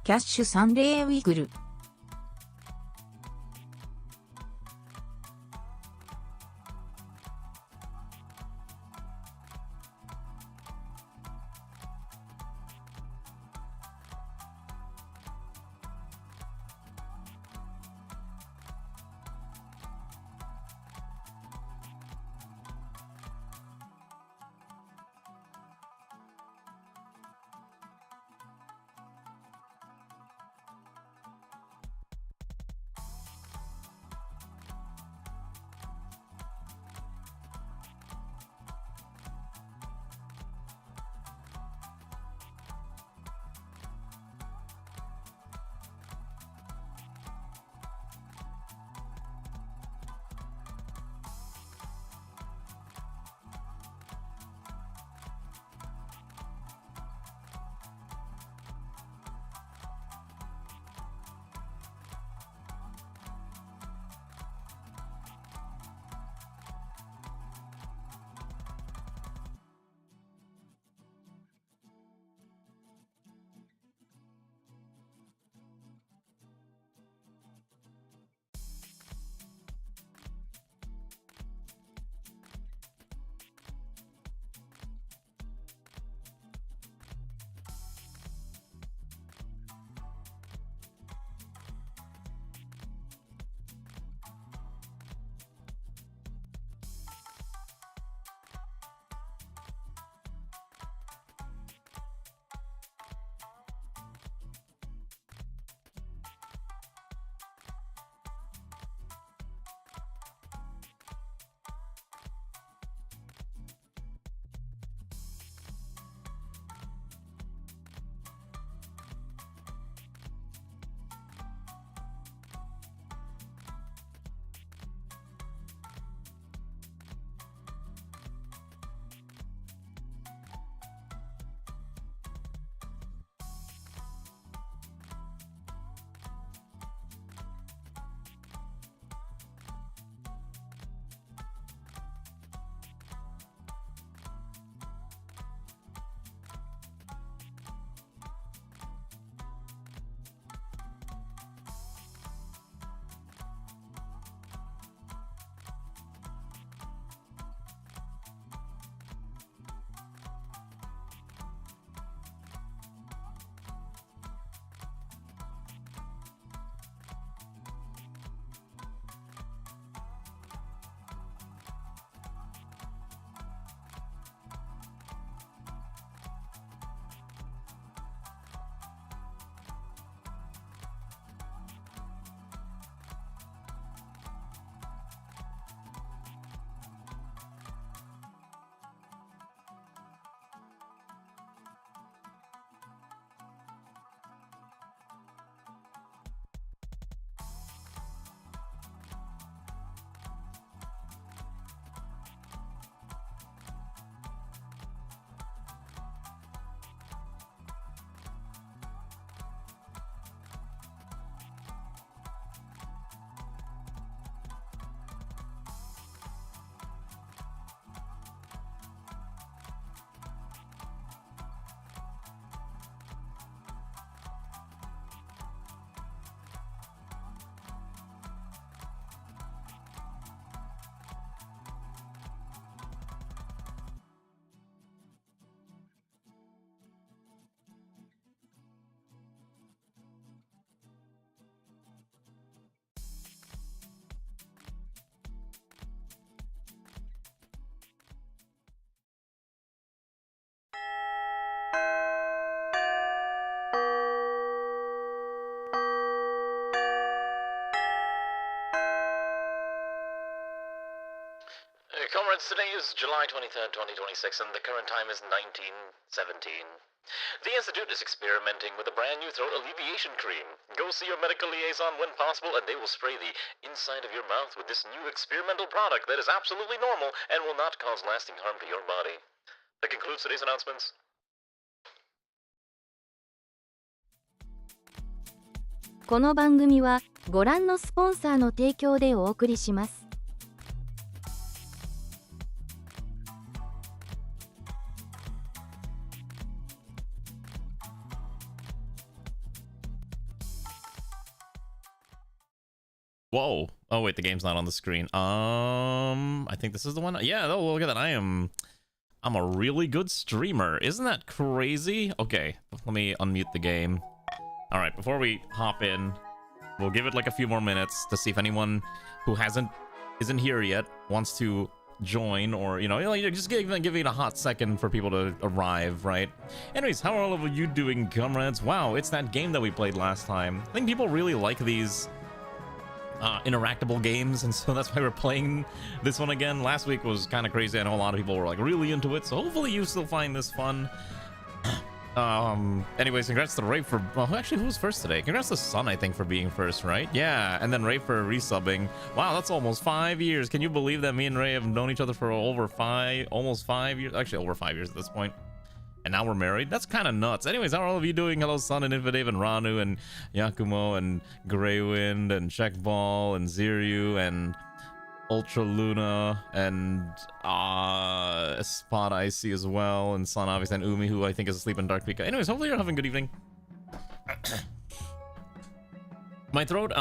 キャッシュサンデーウィグル。Comrades, today is July 23rd, 2026, and the current time is 1917. The Institute is experimenting with a brand new throat alleviation cream. Go see your medical liaison when possible, and they will spray the inside of your mouth with this new experimental product that is absolutely normal and will not cause lasting harm to your body. That concludes today's announcements. この番組はご覧のスポンサーの提供でお送りします。Whoa. Oh, wait, the game's not on the screen. I think this is the one. Yeah, oh, look at that. I'm a really good streamer. Isn't that crazy? Okay, let me unmute the game. All right, before we hop in, we'll give it like a few more minutes to see if anyone who isn't here yet wants to join, or just giving it a hot second for people to arrive, right? Anyways, how are all of you doing, comrades? Wow, it's that game that we played last time. I think people really like these interactable games, and so that's why we're playing this one again. Last week was kind of crazy. I know a lot of people were like really into it, so hopefully you still find this fun. Anyways, congrats to Ray for actually, who was first today? Congrats to Sun, I think, for being first, right? Yeah, and then Ray for resubbing. Wow, that's almost 5 years. Can you believe that me and Ray have known each other for almost 5 years? Actually, over 5 years at this point. And now we're married? That's kind of nuts. Anyways, how are all of you doing? Hello, Sun and Infidave and Ranu and Yakumo and Greywind and Checkball and Ziryu and Ultra Luna and Spot Icy as well, and Sun obviously, and Umi, who I think is asleep in Dark Pika. Anyways, hopefully you're having a good evening. My throat,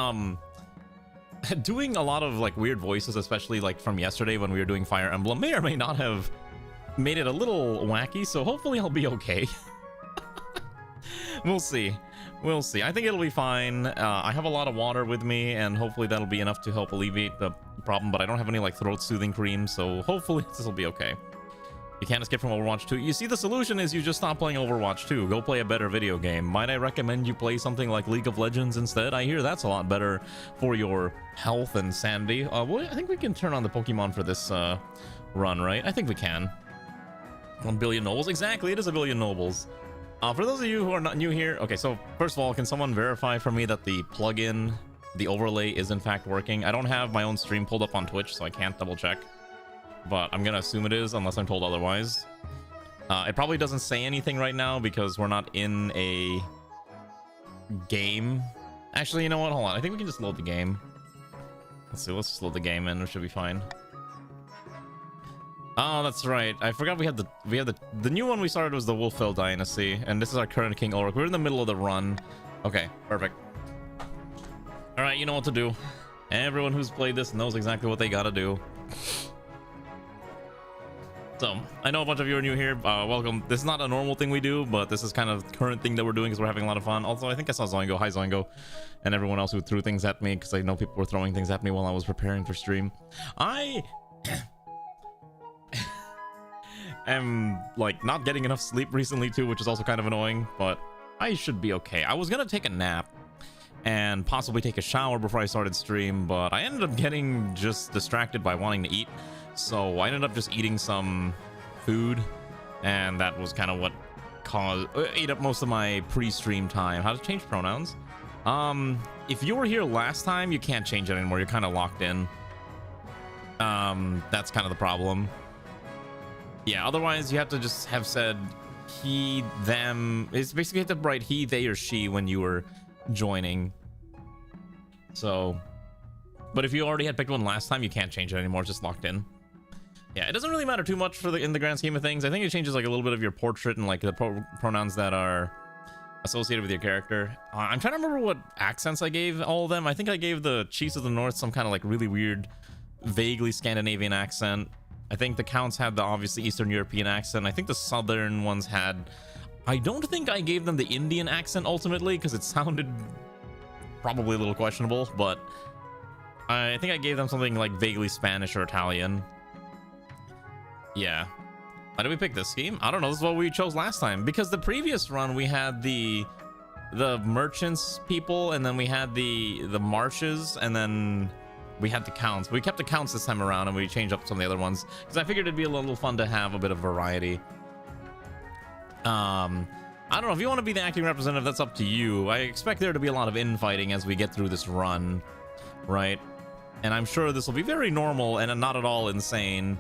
doing a lot of like weird voices, especially like from yesterday when we were doing Fire Emblem, may or may not have made it a little wacky, so hopefully I'll be okay. We'll see. We'll see. I think it'll be fine. I have a lot of water with me, and hopefully that'll be enough to help alleviate the problem, but I don't have any like throat soothing cream, so hopefully this will be okay. You can't escape from Overwatch 2. You see, the solution is you just stop playing Overwatch 2. Go play a better video game. Might I recommend you play something like League of Legends instead? I hear that's a lot better for your health and sanity. Well, I think we can turn on the Pokemon for this run, right? I think we can. 1 billion nobles. Exactly, it is 1 billion nobles. For those of you who are not new here, okay, so first of all, can someone verify for me that the plugin, the overlay, is in fact working? I don't have my own stream pulled up on Twitch, so I can't double check, but I'm gonna assume it is unless I'm told otherwise. It probably doesn't say anything right now because we're not in a game. Actually, you know what? Hold on. I think we can just load the game. Let's see. Let's just load the game in. It should be fine. Oh, that's right. I forgot we had the new one we started was the Wolfell Dynasty, and this is our current King Ulrich. We're in the middle of the run. Okay, perfect. All right, you know what to do. Everyone who's played this knows exactly what they gotta do. So, I know a bunch of you are new here. Welcome. This is not a normal thing we do, but this is kind of the current thing that we're doing because we're having a lot of fun. Also, I think I saw Zoingo. Hi, Zoingo. And everyone else who threw things at me, because I know people were throwing things at me while I was preparing for stream. I'm like not getting enough sleep recently too, which is also kind of annoying, but I should be okay. I was gonna take a nap and possibly take a shower before I started stream, but I ended up getting just distracted by wanting to eat, so I ended up just eating some food, and that was kind of what ate up most of my pre-stream time. How to change pronouns? If you were here last time, you can't change it anymore. You're kind of locked in. That's kind of the problem. Yeah, otherwise you have to just have said he, them. It's basically you have to write he, they, or she when you were joining. So, but if you already had picked one last time, you can't change it anymore. It's just locked in. Yeah, it doesn't really matter too much in the grand scheme of things. I think it changes like a little bit of your portrait and like the pronouns that are associated with your character. I'm trying to remember what accents I gave all of them. I think I gave the Chiefs of the North some kind of like really weird, vaguely Scandinavian accent. I think the Counts had the obviously Eastern European accent. I think the Southern ones had... I don't think I gave them the Indian accent ultimately, because it sounded probably a little questionable, but I think I gave them something like vaguely Spanish or Italian. Yeah. Why did we pick this scheme? I don't know. This is what we chose last time, because the previous run we had the merchants people, and then we had the marshes, and then we had the Counts. We kept the Counts this time around, and we changed up some of the other ones because I figured it'd be a little fun to have a bit of variety. I don't know if you want to be the acting representative. That's up to you. I expect there to be a lot of infighting as we get through this run, right? And I'm sure this will be very normal and not at all insane.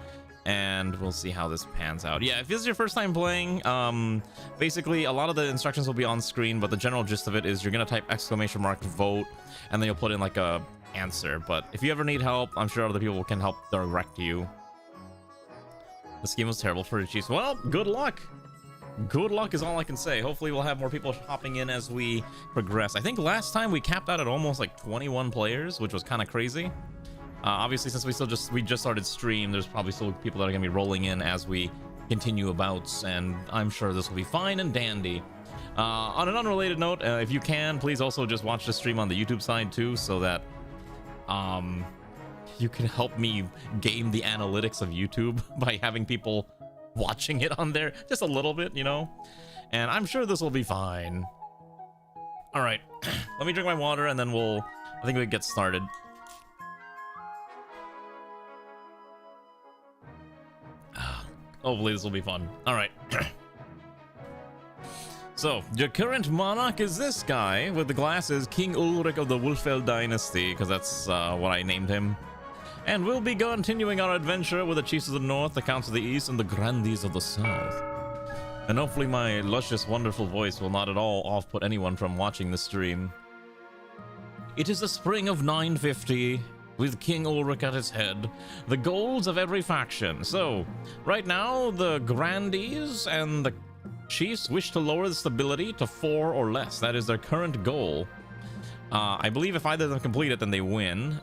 And we'll see how this pans out. Yeah, if this is your first time playing, basically a lot of the instructions will be on screen, but the general gist of it is you're gonna type !vote, and then you'll put in like a answer. But if you ever need help, I'm sure other people can help direct you. The scheme was terrible for the Chiefs. Well, good luck. good luck is all I can say. Hopefully we'll have more people hopping in as we progress. I think last time we capped out at almost like 21 players, which was kind of crazy. Obviously, since we just started stream, there's probably still people that are gonna be rolling in as we continue abouts, and I'm sure this will be fine and dandy. On an unrelated note, if you can, please also just watch the stream on the YouTube side too, so that you can help me game the analytics of YouTube by having people watching it on there just a little bit, you know. And I'm sure this will be fine. All right, let me drink my water and then I think we get started. Hopefully this will be fun. All right. So, your current monarch is this guy with the glasses, King Ulrich of the Wulfeld dynasty, because that's what I named him. And we'll be continuing our adventure with the chiefs of the north, the counts of the east, and the grandees of the south. And hopefully my luscious, wonderful voice will not at all off-put anyone from watching the stream. It is the spring of 950, with King Ulrich at its head, the goals of every faction. So, right now, the grandees and the chiefs wish to lower the stability to 4 or less. That is their current goal. I believe if either of them complete it, then they win.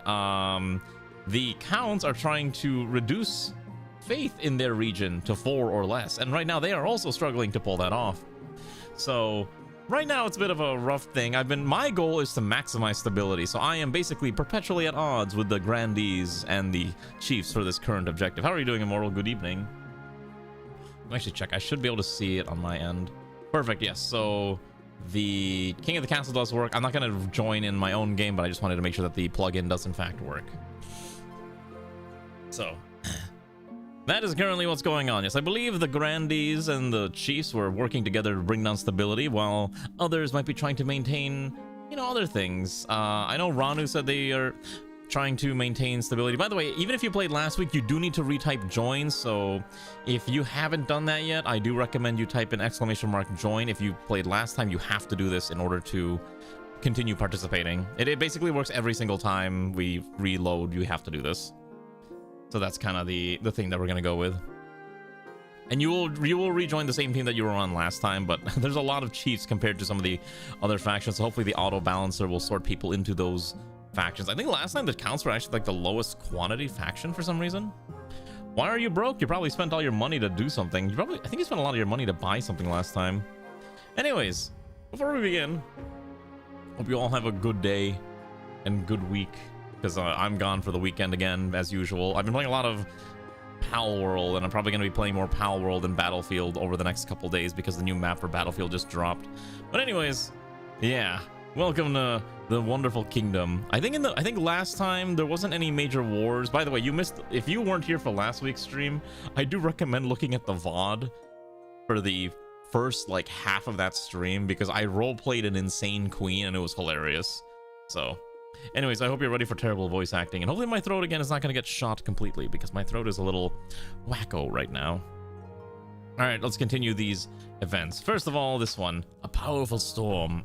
The counts are trying to reduce faith in their region to 4 or less, and right now they are also struggling to pull that off. So right now it's a bit of a rough thing. My goal is to maximize stability, so I am basically perpetually at odds with the grandees and the chiefs for this current objective. How are you doing, Immortal? Good evening. Let me actually check. I should be able to see it on my end. Perfect. Yes. So the King of the Castle does work. I'm not going to join in my own game, but I just wanted to make sure that the plugin does in fact work. So that is currently what's going on. Yes, I believe the grandees and the chiefs were working together to bring down stability, while others might be trying to maintain, you know, other things. I know Ranu said they are trying to maintain stability. By the way, even if you played last week, you do need to retype join. So if you haven't done that yet, I do recommend you type in !join. If you played last time, you have to do this in order to continue participating. It basically works every single time we reload. You have to do this. So that's kind of the thing that we're gonna go with. And you will rejoin the same team that you were on last time, but there's a lot of chiefs compared to some of the other factions, so hopefully the auto balancer will sort people into those factions. I think last time the counts were actually like the lowest quantity faction for some reason. Why are you broke? You probably spent all your money to do something. I think you spent a lot of your money to buy something last time. Anyways, before we begin, hope you all have a good day and good week, because I'm gone for the weekend again, as usual. I've been playing a lot of Pal World, and I'm probably going to be playing more Pal World and Battlefield over the next couple days because the new map for Battlefield just dropped. But anyways, yeah, welcome to the wonderful kingdom. I think last time there wasn't any major wars. By the way, you missed, if you weren't here for last week's stream, I do recommend looking at the VOD for the first like half of that stream, because I roleplayed an insane queen and it was hilarious. So anyways, I hope you're ready for terrible voice acting, and hopefully my throat again is not going to get shot completely, because my throat is a little wacko right now. All right, let's continue these events. First of all, this one, a powerful storm.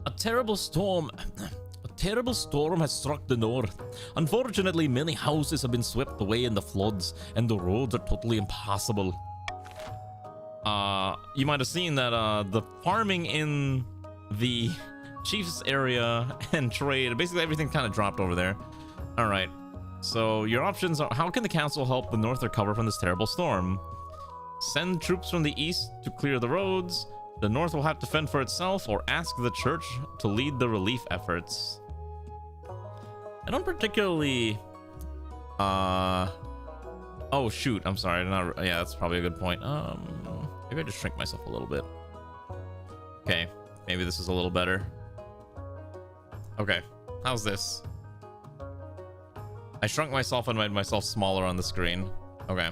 A terrible storm has struck the north. Unfortunately, many houses have been swept away in the floods, and the roads are totally impassable. You might have seen that the farming in the Chiefs area and trade, basically everything kind of dropped over there. All right, so your options are: how can the council help the north recover from this terrible storm? Send troops from the east to clear the roads. The north will have to fend for itself, or ask the church to lead the relief efforts. I don't particularly oh shoot, I'm sorry, yeah, that's probably a good point. Maybe I just shrink myself a little bit. Okay, maybe this is a little better. Okay, how's this? I shrunk myself and made myself smaller on the screen. Okay.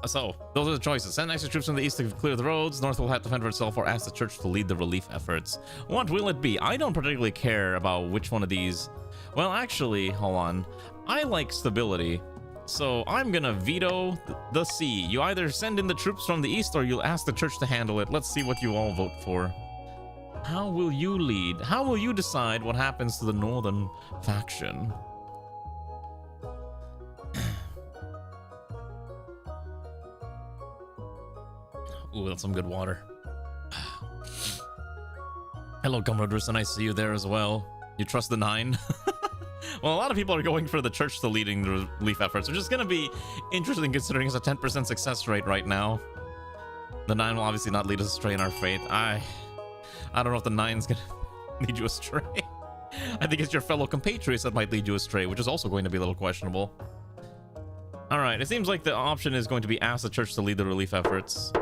So, those are the choices. Send extra troops from the east to clear the roads. North will have to fend for itself, or ask the church to lead the relief efforts. What will it be? I don't particularly care about which one of these. Well, actually, hold on. I like stability. So I'm gonna veto the C. You either send in the troops from the east, or you'll ask the church to handle it. Let's see what you all vote for. How will you lead? How will you decide what happens to the northern faction? Ooh, that's some good water. Hello, comrade, so nice to see you there as well. You trust the 9? Well, a lot of people are going for the church to leading the relief efforts, which is going to be interesting considering it's a 10% success rate right now. The 9 will obviously not lead us astray in our faith. I don't know if the 9's going to lead you astray. I think it's your fellow compatriots that might lead you astray, which is also going to be a little questionable. All right, it seems like the option is going to be ask the church to lead the relief efforts.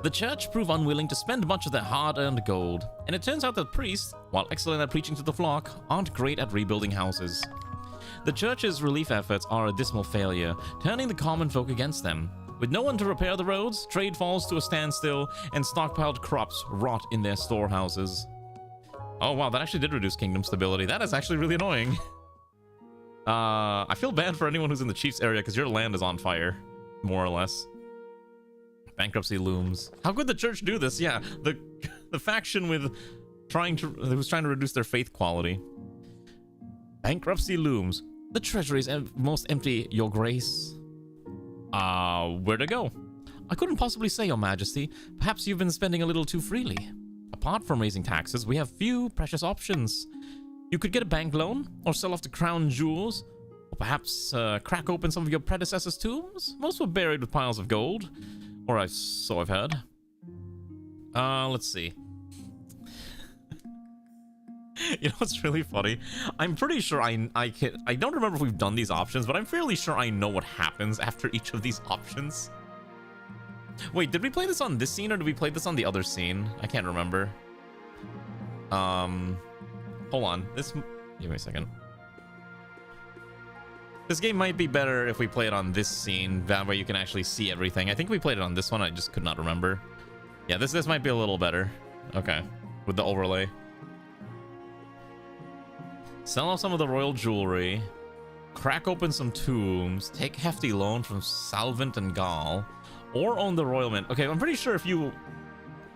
The church prove unwilling to spend much of their hard-earned gold, and it turns out that priests, while excellent at preaching to the flock, aren't great at rebuilding houses. The church's relief efforts are a dismal failure, turning the common folk against them. With no one to repair the roads, trade falls to a standstill, and stockpiled crops rot in their storehouses. Oh wow, that actually did reduce kingdom stability. That is actually really annoying. I feel bad for anyone who's in the chief's area because your land is on fire, more or less. Bankruptcy looms. How could the church do this? Yeah, the faction with who's trying to reduce their faith quality. Bankruptcy looms. The treasury is most empty, your grace. Where to go? I couldn't possibly say, your majesty. Perhaps you've been spending a little too freely. Apart from raising taxes, we have few precious options. You could get a bank loan, or sell off the crown jewels, or perhaps crack open some of your predecessors' tombs. Most were buried with piles of gold. Or so I've heard. Let's see. You know what's really funny? I'm pretty sure I don't remember if we've done these options, but I'm fairly sure I know what happens after each of these options. Wait, did we play this on this scene or did we play this on the other scene? I can't remember. Hold on. Give me a second. This game might be better if we play it on this scene. That way you can actually see everything. I think we played it on this one. I just could not remember. Yeah, this might be a little better. Okay. With the overlay. Sell off some of the royal jewelry. Crack open some tombs. Take hefty loan from Salvant and Gaul. Or own the royal mint. Okay, I'm pretty sure if you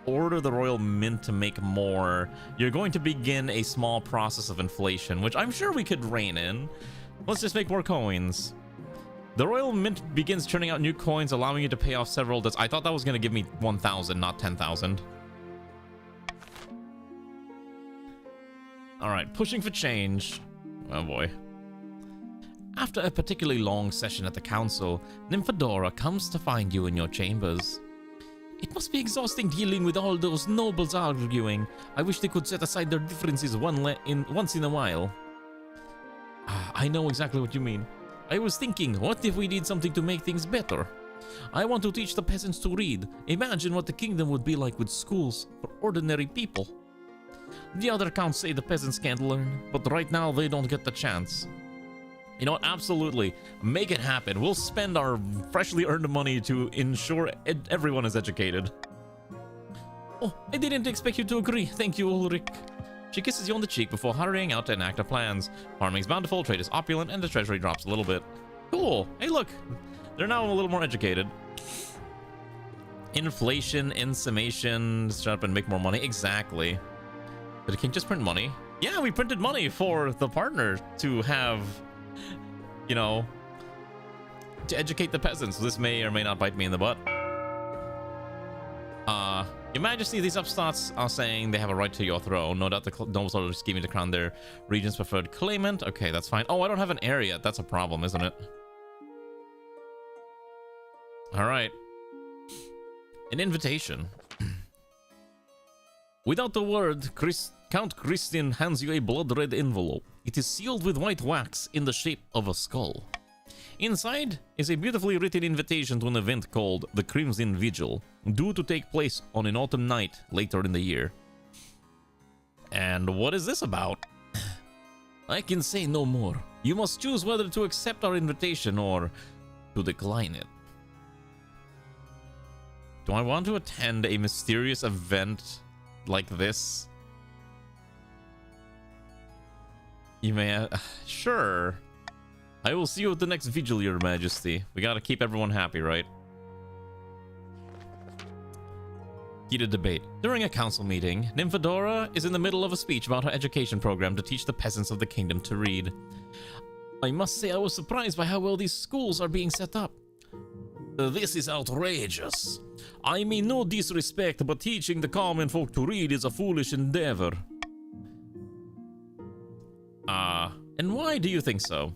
order the royal mint to make more, you're going to begin a small process of inflation, which I'm sure we could rein in. Let's just make more coins. The royal mint begins churning out new coins, allowing you to pay off several debts. I thought that was going to give me 1,000, not 10,000. All right, pushing for change. Oh boy. After a particularly long session at the council, Nymphadora comes to find you in your chambers. It must be exhausting dealing with all those nobles arguing. I wish they could set aside their differences once in a while. I know exactly what you mean. I was thinking, what if we did something to make things better? I want to teach the peasants to read. Imagine what the kingdom would be like with schools for ordinary people. The other counts say the peasants can't learn, but right now they don't get the chance. You know what? Absolutely. Make it happen. We'll spend our freshly earned money to ensure everyone is educated. Oh, I didn't expect you to agree. Thank you, Ulrich. She kisses you on the cheek before hurrying out to enact her plans. Farming's bountiful, trade is opulent, and the treasury drops a little bit. Cool. Hey, look. They're now a little more educated. Inflation, in summation, shut up and make more money. Exactly. Did the king just print money? Yeah, we printed money for the partner to have, you know, to educate the peasants. This may or may not bite me in the butt. Your Majesty, these upstarts are saying they have a right to your throne. No doubt the nobles are scheming to crown their region's preferred claimant. Okay, that's fine. Oh, I don't have an heir yet. That's a problem, isn't it? All right. An invitation. Without a word, Count Christian hands you a blood-red envelope. It is sealed with white wax in the shape of a skull. Inside is a beautifully written invitation to an event called the Crimson Vigil, due to take place on an autumn night later in the year. And what is this about? I can say no more. You must choose whether to accept our invitation or to decline it. Do I want to attend a mysterious event like this? You may... sure. I will see you at the next vigil, Your Majesty. We gotta keep everyone happy, right? Heated debate. During a council meeting, Nymphadora is in the middle of a speech about her education program to teach the peasants of the kingdom to read. I must say I was surprised by how well these schools are being set up. This is outrageous. I mean no disrespect, but teaching the common folk to read is a foolish endeavor. And why do you think so?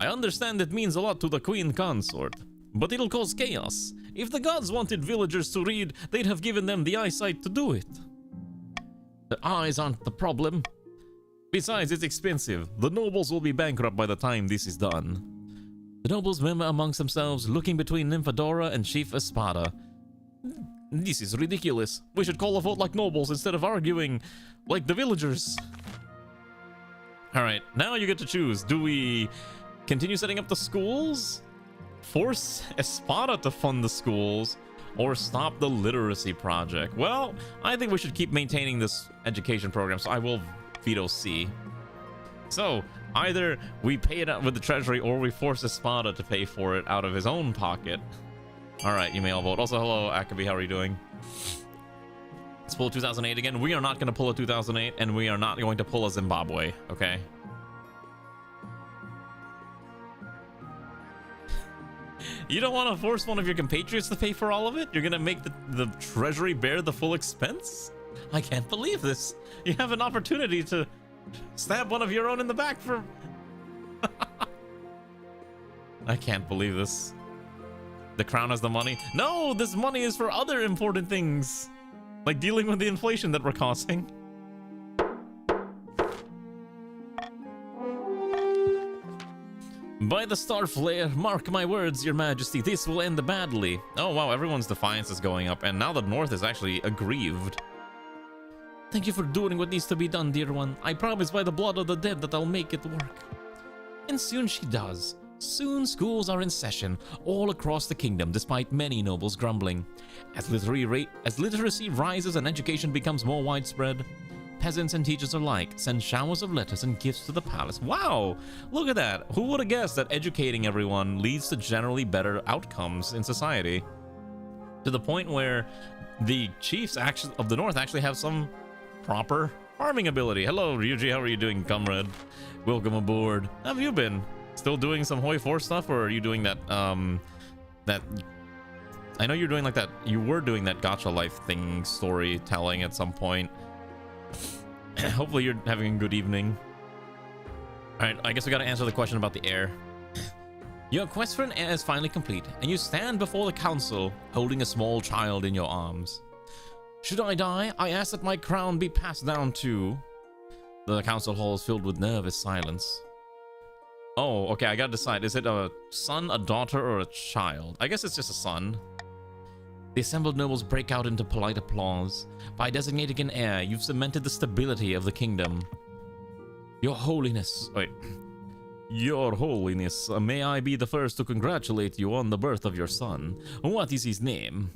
I understand it means a lot to the queen consort, but it'll cause chaos. If the gods wanted villagers to read, they'd have given them the eyesight to do it. The eyes aren't the problem. Besides, it's expensive. The nobles will be bankrupt by the time this is done. The nobles murmur amongst themselves, looking between Nymphadora and Chief Espada. This is ridiculous. We should call a vote like nobles instead of arguing like the villagers. Alright, now you get to choose. Do we continue setting up the schools? Force Espada to fund the schools? Or stop the literacy project? Well, I think we should keep maintaining this education program, so I will veto C. So, either we pay it out with the treasury or we force Espada to pay for it out of his own pocket. Alright, you may all vote. Also, hello, Akabi, how are you doing? Let's pull 2008 again. We are not going to pull a 2008, and we are not going to pull a Zimbabwe, okay? You don't want to force one of your compatriots to pay for all of it? You're going to make the treasury bear the full expense? I can't believe this. You have an opportunity to stab one of your own in the back for... I can't believe this. The crown has the money. No, this money is for other important things. Like dealing with the inflation that we're causing. By the star flare, mark my words, your majesty, this will end badly. Oh wow, everyone's defiance is going up, and now the north is actually aggrieved. Thank you for doing what needs to be done, dear one. I promise by the blood of the dead that I'll make it work. And soon she does. Soon schools are in session all across the kingdom, despite many nobles grumbling. As literacy rises and education becomes more widespread, peasants and teachers alike send showers of letters and gifts to the palace. Wow! Look at that! Who would have guessed that educating everyone leads to generally better outcomes in society? To the point where the chiefs of the north actually have some proper farming ability. Hello, Ryuji, how are you doing, comrade? Welcome aboard. How have you been? Still doing some Hoi 4 stuff, or are you doing that, that... I know you're doing like that, you were doing that gacha life thing, storytelling at some point. Hopefully you're having a good evening. Alright, I guess we gotta answer the question about the heir. Your quest for an heir is finally complete, and you stand before the council, holding a small child in your arms. Should I die, I ask that my crown be passed down to... The council hall is filled with nervous silence. Oh, okay, I gotta decide. Is it a son, a daughter, or a child? I guess it's just a son. The assembled nobles break out into polite applause. By designating an heir, you've cemented the stability of the kingdom. Your Holiness... Wait. Your Holiness, may I be the first to congratulate you on the birth of your son. What is his name?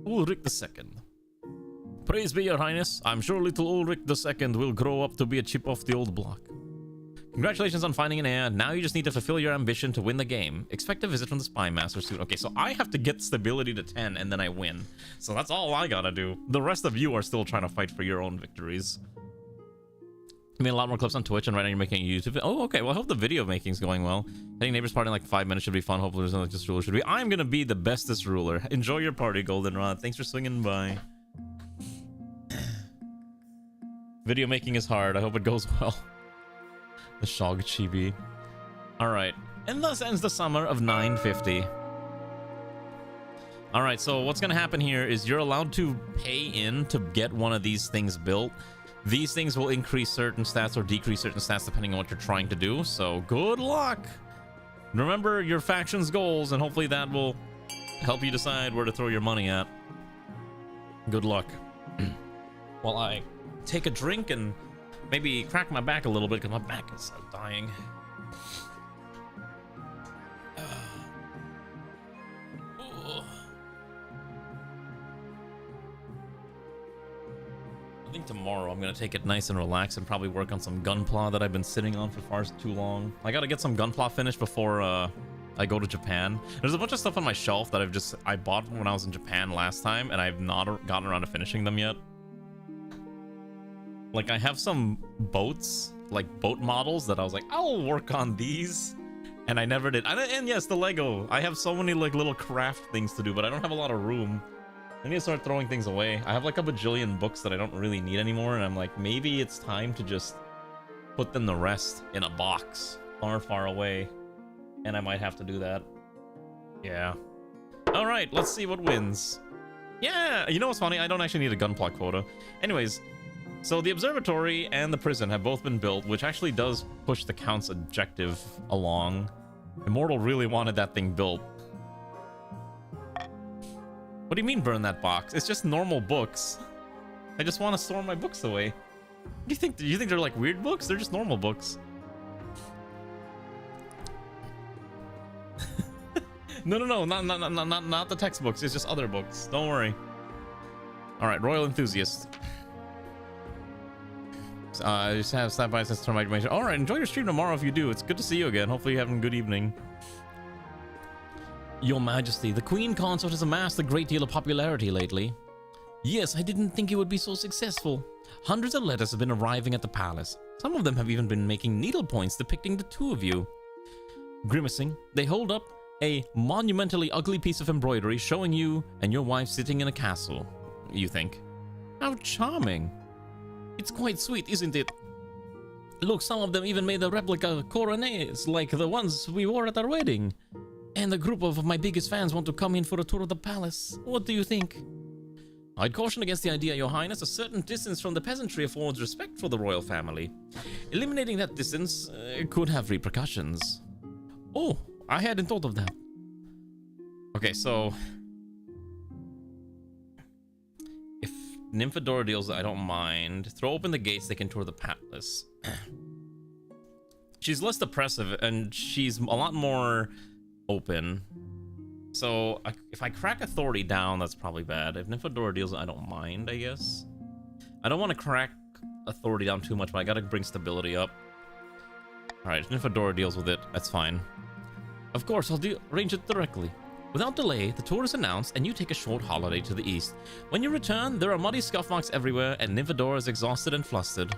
Ulrich II. Praise be your highness. I'm sure little Ulrich II will grow up to be a chip off the old block. Congratulations on finding an heir. Now you just need to fulfill your ambition to win the game. Expect a visit from the Spy Master soon. Okay, so I have to get stability to 10 and then I win. So that's all I gotta do. The rest of you are still trying to fight for your own victories. I made a lot more clips on Twitch, and right now you're making a YouTube. Oh, okay. Well, I hope the video making's going well. Heading neighbors party in like 5 minutes should be fun. Hopefully there's nothing like this ruler should be. I'm gonna be the bestest ruler. Enjoy your party, Goldenrod. Thanks for swinging by. Video making is hard. I hope it goes well. The Shog Chibi. Alright. And thus ends the summer of 950. Alright, so what's gonna happen here is you're allowed to pay in to get one of these things built. These things will increase certain stats or decrease certain stats depending on what you're trying to do. So good luck! Remember your faction's goals, and hopefully that will help you decide where to throw your money at. Good luck. While I take a drink and maybe crack my back a little bit, because my back is dying. I think tomorrow I'm gonna take it nice and relaxed and probably work on some Gunpla that I've been sitting on for far too long. I gotta get some Gunpla finished before I go to Japan. There's a bunch of stuff on my shelf that I bought when I was in Japan last time, and I've not gotten around to finishing them yet. Like, I have some boats, like boat models that I was like, I'll work on these. And I never did. And yes, the Lego. I have so many like little craft things to do, but I don't have a lot of room. I need to start throwing things away. I have like a bajillion books that I don't really need anymore, and I'm like, maybe it's time to just put them to rest in a box far, far away. And I might have to do that. Yeah. All right, let's see what wins. Yeah, you know what's funny? I don't actually need a gunpla quota. Anyways, so the observatory and the prison have both been built, which actually does push the Count's objective along. Immortal really wanted that thing built. What do you mean burn that box? It's just normal books. I just want to store my books away. What do you think? Do you think they're like weird books? They're just normal books. No, not the textbooks. It's just other books. Don't worry. All right, Royal Enthusiast. I just have stopped by since turn my information. All right, enjoy your stream tomorrow if you do. It's good to see you again. Hopefully you're having a good evening. Your Majesty, the Queen Consort has amassed a great deal of popularity lately. Yes, I didn't think it would be so successful. Hundreds of letters have been arriving at the palace. Some of them have even been making needlepoints depicting the two of you. Grimacing, they hold up a monumentally ugly piece of embroidery showing you and your wife sitting in a castle. You think, how charming. It's quite sweet, isn't it? Look, some of them even made a replica coronets like the ones we wore at our wedding. And a group of my biggest fans want to come in for a tour of the palace. What do you think? I'd caution against the idea, Your Highness. A certain distance from the peasantry affords respect for the royal family. Eliminating that distance could have repercussions. Oh, I hadn't thought of that. Okay, so if Nymphadora deals, I don't mind. Throw open the gates, they can tour the palace. She's less oppressive and she's a lot more open. So if I crack authority down, that's probably bad. If Nymphadora deals, I don't mind, I guess. I don't want to crack authority down too much, but I gotta bring stability up. Alright, if Nymphadora deals with it, that's fine. Of course, I'll arrange it directly. Without delay, the tour is announced and you take a short holiday to the east. When you return, there are muddy scuff marks everywhere and Nymphadora is exhausted and flustered.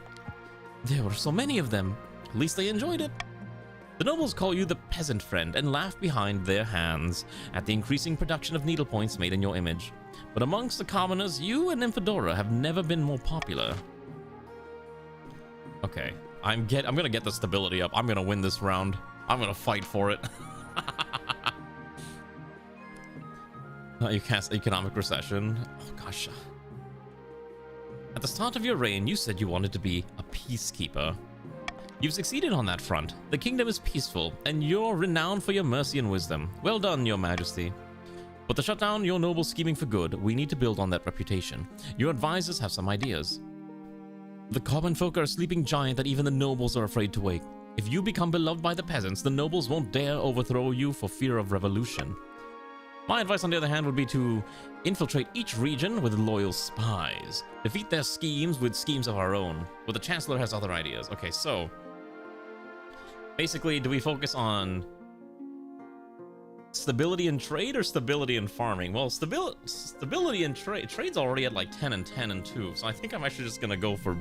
There were so many of them. At least they enjoyed it. The nobles call you the peasant friend and laugh behind their hands at the increasing production of needlepoints made in your image. But amongst the commoners, you and Nymphadora have never been more popular. Okay, I'm gonna get the stability up. I'm gonna win this round. I'm gonna fight for it. You cast economic recession. Oh gosh. At the start of your reign, you said you wanted to be a peacekeeper. You've succeeded on that front. The kingdom is peaceful, and you're renowned for your mercy and wisdom. Well done, Your Majesty. But to shut down your noble scheming for good, we need to build on that reputation. Your advisors have some ideas. The common folk are a sleeping giant that even the nobles are afraid to wake. If you become beloved by the peasants, the nobles won't dare overthrow you for fear of revolution. My advice, on the other hand, would be to infiltrate each region with loyal spies. Defeat their schemes with schemes of our own. But the Chancellor has other ideas. Okay, so basically, do we focus on stability in trade or stability in farming? Well, stability in trade. Trade's already at like 10 and 10 and 2. So I think I'm actually just going to go for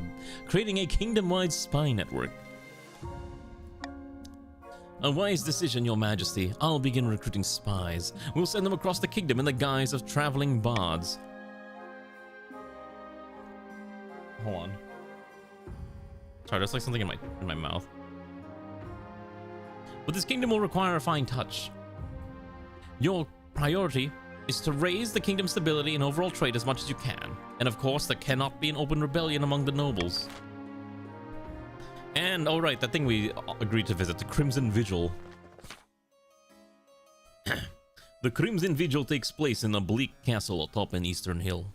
creating a kingdom-wide spy network. A wise decision, Your Majesty. I'll begin recruiting spies. We'll send them across the kingdom in the guise of traveling bards. Hold on. Sorry, there's like something in my mouth. But this kingdom will require a fine touch. Your priority is to raise the kingdom's stability and overall trade as much as you can. And of course, there cannot be an open rebellion among the nobles. And, oh right, that thing we agreed to visit, the Crimson Vigil. The Crimson Vigil takes place in a bleak castle atop an eastern hill.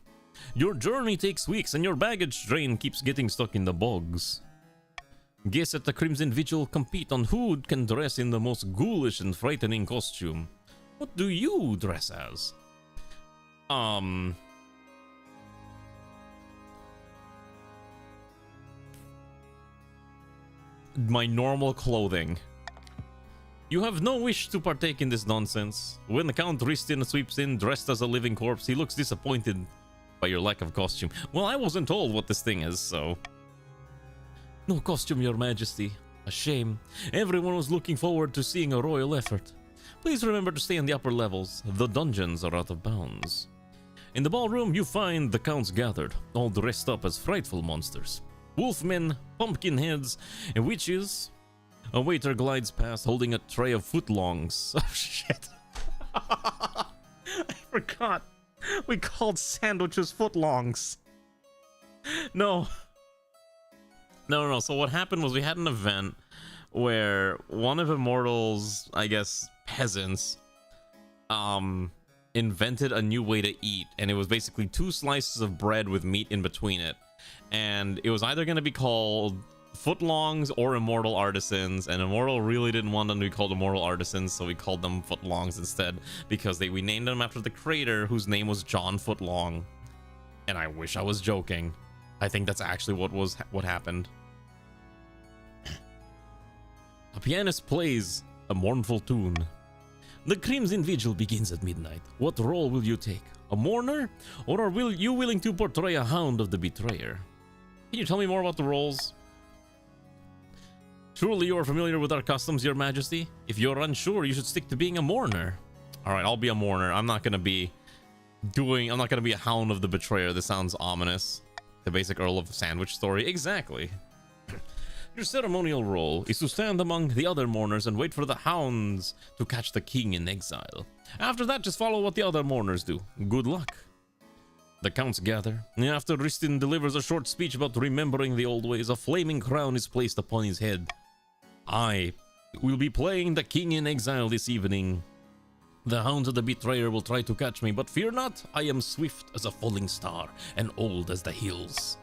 Your journey takes weeks and your baggage train keeps getting stuck in the bogs. Guests at the Crimson Vigil compete on who can dress in the most ghoulish and frightening costume. What do you dress as? My normal clothing. You have no wish to partake in this nonsense. When the Count Ristin sweeps in dressed as a living corpse, he looks disappointed by your lack of costume. Well, I wasn't told what this thing is, so No costume, Your Majesty. A shame. Everyone was looking forward to seeing a royal effort. Please remember to stay in the upper levels. The dungeons are out of bounds. In the ballroom, you find the counts gathered, all dressed up as frightful monsters. Wolfmen, pumpkin heads, and witches. A waiter glides past holding a tray of footlongs. Oh, shit. I forgot. We called sandwiches footlongs. No. No. So what happened was we had an event where one of Immortal's, I guess, peasants, invented a new way to eat, and it was basically 2 slices of bread with meat in between it, and it was either going to be called footlongs or immortal artisans, and Immortal really didn't want them to be called immortal artisans, so we called them footlongs instead, because we named them after the creator, whose name was John Footlong. And I wish I was joking. I think that's actually what happened. A pianist plays a mournful tune. The Crimson Vigil begins at midnight. What role will you take? A mourner? Or are you willing to portray a hound of the betrayer? Can you tell me more about the roles? Surely you are familiar with our customs, Your Majesty. If you're unsure, you should stick to being a mourner. Alright, I'll be a mourner. I'm not gonna be a hound of the betrayer. This sounds ominous. The basic Earl of Sandwich story. Exactly. Your ceremonial role is to stand among the other mourners and wait for the hounds to catch the king in exile. After that, just follow what the other mourners do. Good luck. The counts gather, and after Ristin delivers a short speech about remembering the old ways, a flaming crown is placed upon his head. I will be playing the king in exile this evening. The hounds of the betrayer will try to catch me, but fear not, I am swift as a falling star and old as the hills.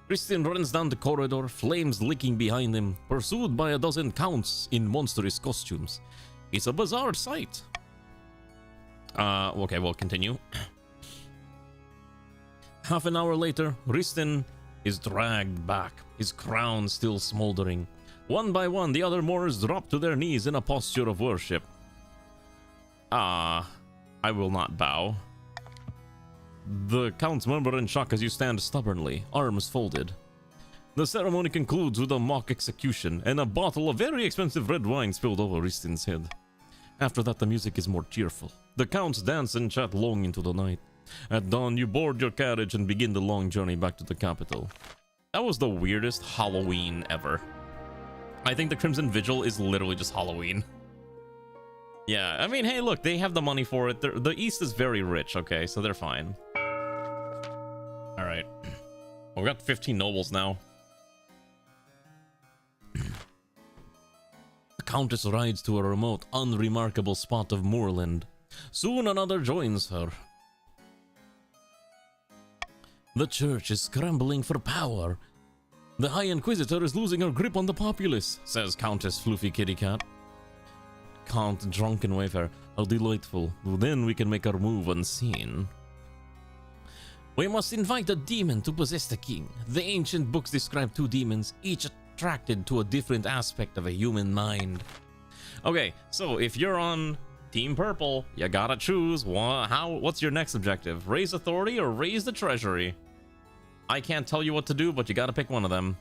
Ristin runs down the corridor, flames licking behind him, pursued by a dozen counts in monstrous costumes. It's a bizarre sight. Okay, we'll continue. Half an hour later, Ristin is dragged back, his crown still smoldering. One by one, the other mourners drop to their knees in a posture of worship. I will not bow. The counts murmur in shock as you stand stubbornly, arms folded. The ceremony concludes with a mock execution and a bottle of very expensive red wine spilled over Ristin's head. After that, the music is more cheerful. The counts dance and chat long into the night. At dawn, you board your carriage and begin the long journey back to the capital. That was the weirdest Halloween ever. I think the Crimson Vigil is literally just Halloween. Yeah, I mean, hey, look, they have the money for it. The East is very rich, okay, so they're fine. Alright. Well, we got 15 nobles now. The Countess rides to a remote, unremarkable spot of moorland. Soon another joins her. The church is scrambling for power. The High Inquisitor is losing her grip on the populace, says Countess Floofy Kitty Cat. Count Drunken Wayfarer, how delightful. Then we can make our move unseen. We must invite a demon to possess the king. The ancient books describe 2 demons, each attracted to a different aspect of a human mind. Okay, so if you're on Team Purple, you gotta choose. What's your next objective? Raise authority or raise the treasury? I can't tell you what to do, but you gotta pick one of them.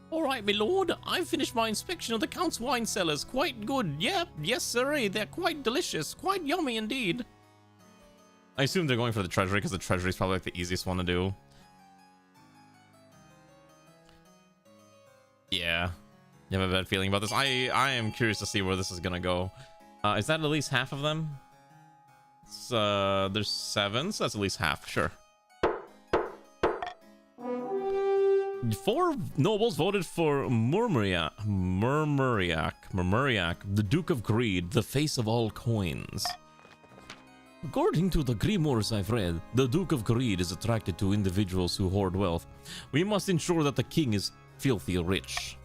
Alright, my lord, I've finished my inspection of the Count's wine cellars. Quite good. Yep, yes, sirree. They're quite delicious. Quite yummy indeed. I assume they're going for the treasury because the treasury is probably like the easiest one to do. Yeah. You have a bad feeling about this? I am curious to see where this is gonna go. Is that at least half of them? It's, there's 7, so that's at least half. Sure. 4 nobles voted for Murmuriak, the Duke of Greed, the face of all coins. According to the grimoires I've read, the Duke of Greed is attracted to individuals who hoard wealth. We must ensure that the king is filthy rich.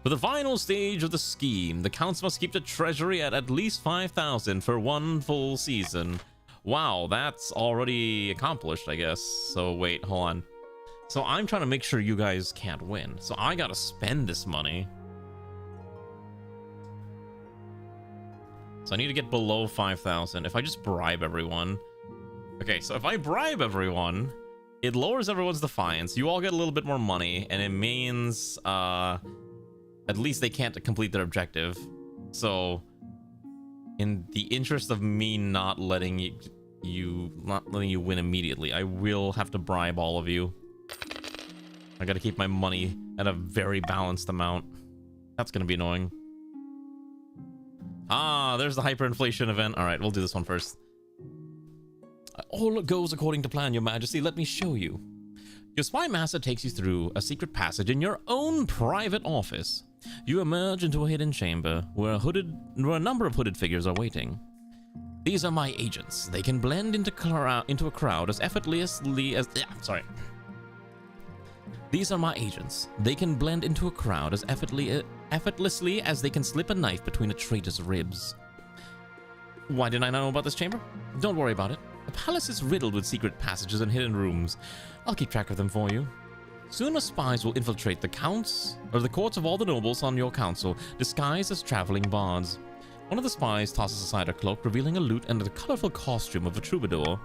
For the final stage of the scheme, the counts must keep the treasury at least 5,000 for 1 full season. Wow, that's already accomplished, I guess. So wait, hold on. So I'm trying to make sure you guys can't win. So I gotta spend this money. So I need to get below 5,000. If I just bribe everyone. Okay, so if I bribe everyone, It lowers everyone's defiance. You all get a little bit more money, and it means at least they can't complete their objective. So, in the interest of me not letting you win immediately, I will have to bribe all of you. I gotta keep my money at a very balanced amount. That's gonna be annoying. Ah, there's the hyperinflation event. All right, we'll do this one first. All goes according to plan, Your Majesty. Let me show you. Your spy master takes you through a secret passage in your own private office. You emerge into a hidden chamber where a number of hooded figures are waiting. These are my agents. They can blend into a crowd as effortlessly as... sorry. These are my agents. They can blend into a crowd as effortlessly as they can slip a knife between a traitor's ribs. Why didn't I know about this chamber? Don't worry about it. The palace is riddled with secret passages and hidden rooms. I'll keep track of them for you. Soon the spies will infiltrate the courts of all the nobles on your council, disguised as traveling bards. One of the spies tosses aside her cloak, revealing a lute and the colorful costume of a troubadour.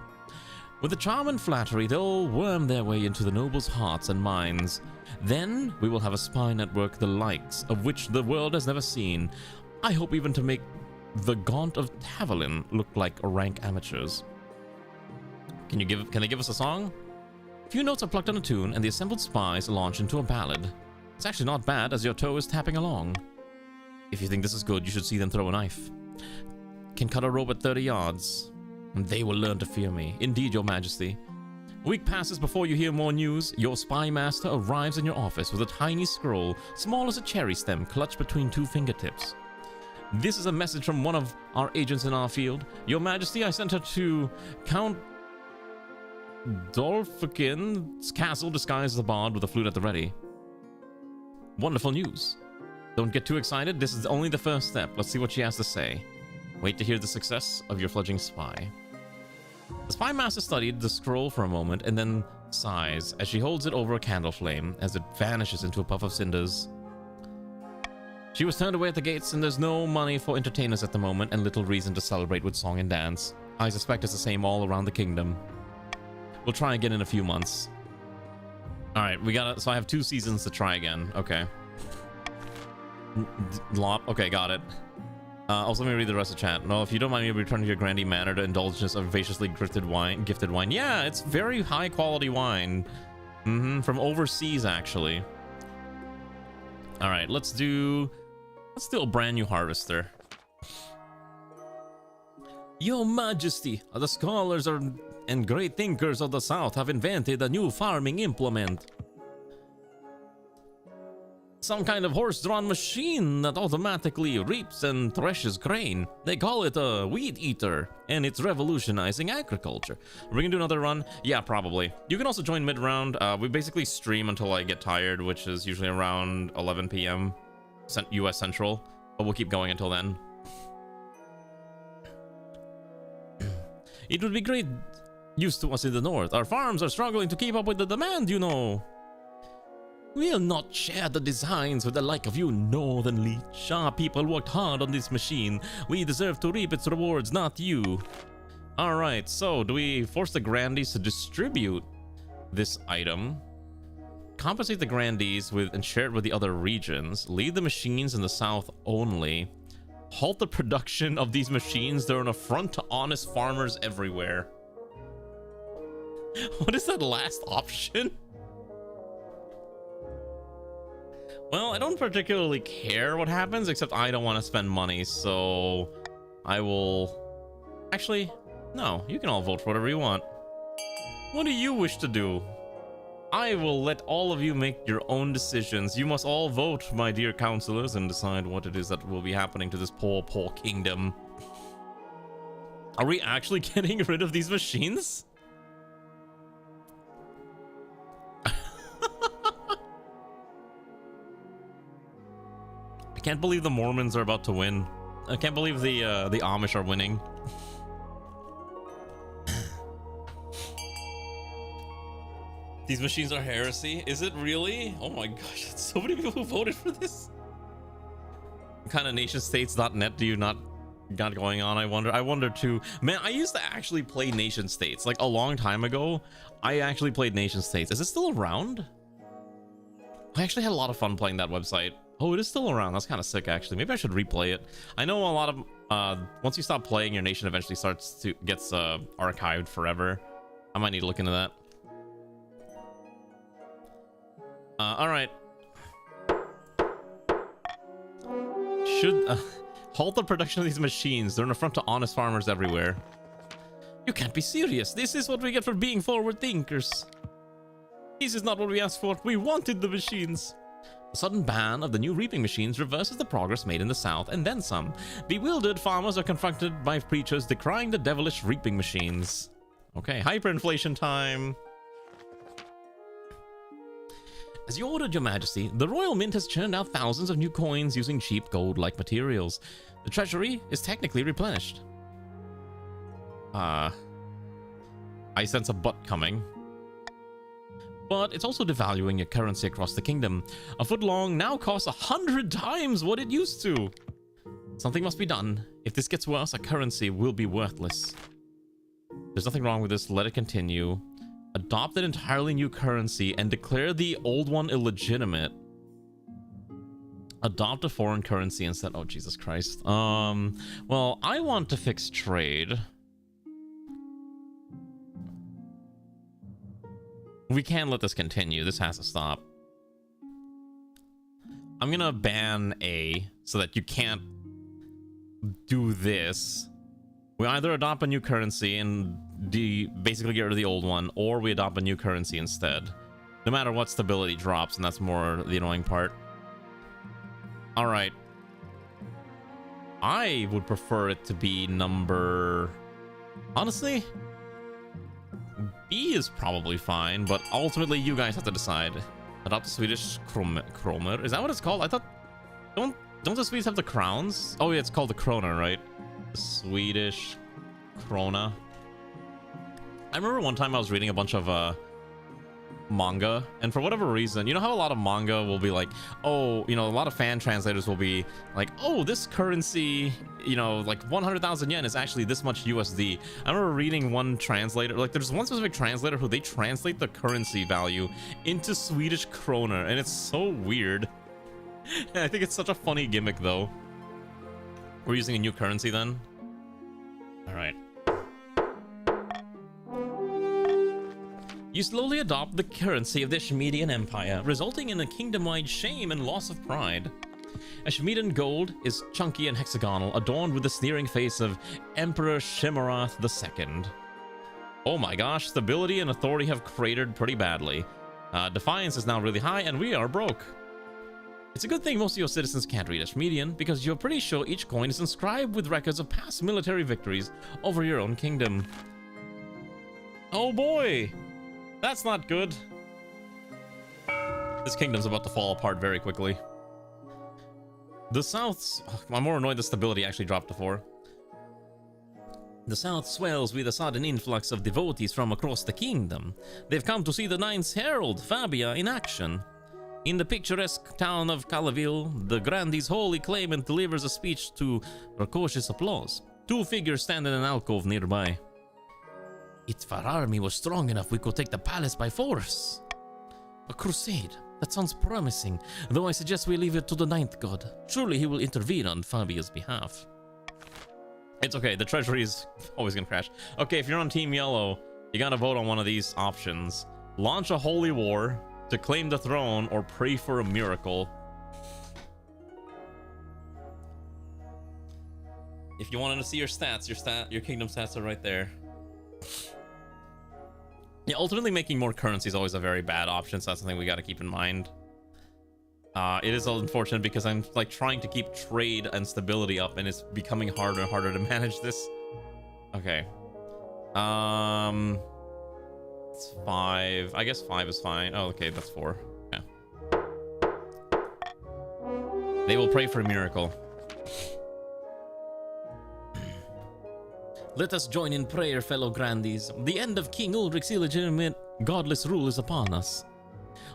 With the charm and flattery, they'll worm their way into the nobles' hearts and minds. Then we will have a spy network the likes of which the world has never seen. I hope even to make the Gaunt of Taverlin look like rank amateurs. Can they give us a song? A few notes are plucked on a tune, and the assembled spies launch into a ballad. It's actually not bad, as your toe is tapping along. If you think this is good, you should see them throw a knife. Can cut a rope at 30 yards. And they will learn to fear me. Indeed, Your Majesty. A week passes before you hear more news. Your spy master arrives in your office with a tiny scroll, small as a cherry stem, clutched between two fingertips. This is a message from one of our agents in our field. Your Majesty, I sent her to Count Dolphikin's castle disguised as a bard with a flute at the ready. Wonderful news. Don't get too excited. This is only the first step. Let's see what she has to say. Wait to hear the success of your fledgling spy. The spy master studied the scroll for a moment and then sighs as she holds it over a candle flame as it vanishes into a puff of cinders. She was turned away at the gates, and there's no money for entertainers at the moment and little reason to celebrate with song and dance. I suspect it's the same all around the kingdom. We'll try again in a few months. Alright, so I have 2 seasons to try again. Okay. Okay, got it. Also, let me read the rest of the chat. No, if you don't mind me returning to your Grandee Manor to indulge in some graciously gifted wine. Yeah, it's very high quality wine. From overseas, actually. Alright, let's do a brand new harvester. Your Majesty, the scholars and great thinkers of the South have invented a new farming implement. Some kind of horse-drawn machine that automatically reaps and threshes grain. They call it a weed eater, and it's revolutionizing agriculture. Are we gonna do another run? Yeah, probably. You can also join mid-round. We basically stream until I get tired, which is usually around 11 p.m. US Central, but we'll keep going until then. It would be great use to us in the north. Our farms are struggling to keep up with the demand, you know. We'll not share the designs with the like of you, Northern Leech. Our people worked hard on this machine. We deserve to reap its rewards, not you. Alright, so do we force the Grandees to distribute this item? Compensate the Grandees with and share it with the other regions. Leave the machines in the south only. Halt the production of these machines. They're an affront to honest farmers everywhere. What is that last option? Well, I don't particularly care what happens, except I don't want to spend money, so I will... Actually, no, you can all vote for whatever you want. What do you wish to do? I will let all of you make your own decisions. You must all vote, my dear counselors, and decide what it is that will be happening to this poor, poor kingdom. Are we actually getting rid of these machines? I can't believe the Mormons are about to win. I can't believe the Amish are winning. These machines are heresy. Is it really? Oh my gosh, so many people who voted for this. What kind of nationstates.net do you not got going on. I wonder too. Man, I used to actually play nation states like a long time ago. I actually played nation states. Is it still around? I actually had a lot of fun playing that website. Oh, it is still around. That's kind of sick, actually. Maybe I should replay it. I know a lot of once you stop playing, your nation eventually gets archived forever. I might need to look into that. All right. Should halt the production of these machines. They're an affront to honest farmers everywhere. You can't be serious. This is what we get for being forward thinkers. This is not what we asked for. We wanted the machines. The sudden ban of the new reaping machines reverses the progress made in the south and then some. Bewildered farmers are confronted by preachers decrying the devilish reaping machines. Okay, hyperinflation time. As you ordered, Your Majesty, the Royal Mint has churned out thousands of new coins using cheap gold-like materials. The treasury is technically replenished. I sense a butt coming. But it's also devaluing your currency across the kingdom. A foot long now costs 100 times what it used to. Something must be done. If this gets worse, our currency will be worthless. There's nothing wrong with this. Let it continue. Adopt an entirely new currency and declare the old one illegitimate. Adopt a foreign currency instead. Oh, Jesus Christ. Well, I want to fix trade. We can't let this continue. This has to stop. I'm gonna ban A so that you can't do this. We either adopt a new currency and basically get rid of the old one, or we adopt a new currency instead. No matter what, stability drops, and that's more the annoying part. Alright. I would prefer it to be number... Honestly, B is probably fine, but ultimately you guys have to decide. Adopt the Swedish kroner. Is that what it's called? I thought... Don't the Swedes have the crowns? Oh yeah, it's called the krona, right? The Swedish krona. I remember one time I was reading a bunch of manga, and for whatever reason, you know how a lot of manga will be like, oh, you know, a lot of fan translators will be like, oh, this currency, you know, like 100,000 yen is actually this much USD. I remember reading one translator, like there's one specific translator who they translate the currency value into Swedish krona, and it's so weird. And I think it's such a funny gimmick though. We're using a new currency then? All right. You slowly adopt the currency of the Ashmedian Empire, resulting in a kingdom-wide shame and loss of pride. Ashmedian gold is chunky and hexagonal, adorned with the sneering face of Emperor Shimarath II. Oh my gosh, stability and authority have cratered pretty badly. Defiance is now really high, and we are broke. It's a good thing most of your citizens can't read Ashmedian, because you're pretty sure each coin is inscribed with records of past military victories over your own kingdom. Oh boy! That's not good. This kingdom's about to fall apart very quickly. The South's... I'm more annoyed the stability actually dropped to 4. The South swells with a sudden influx of devotees from across the kingdom. They've come to see the Ninth Herald, Fabia, in action. In the picturesque town of Calaville, the Grandee's holy claimant delivers a speech to precocious applause. 2 figures stand in an alcove nearby. If our army was strong enough, we could take the palace by force. A crusade. That sounds promising, though I suggest we leave it to the Ninth God. Surely he will intervene on Fabia's behalf. It's okay, the treasury is always gonna crash. Okay, if you're on Team Yellow, you gotta vote on one of these options. Launch a holy war to claim the throne, or pray for a miracle. If you wanted to see your stats, your kingdom stats are right there. Yeah, ultimately making more currency is always a very bad option, so that's something we got to keep in mind. It is unfortunate because I'm like trying to keep trade and stability up, and it's becoming harder and harder to manage this. Okay. It's 5. I guess 5 is fine. Oh, okay, that's 4. Yeah. They will pray for a miracle. Let us join in prayer, fellow grandees. The end of King Ulrich's illegitimate, godless rule is upon us.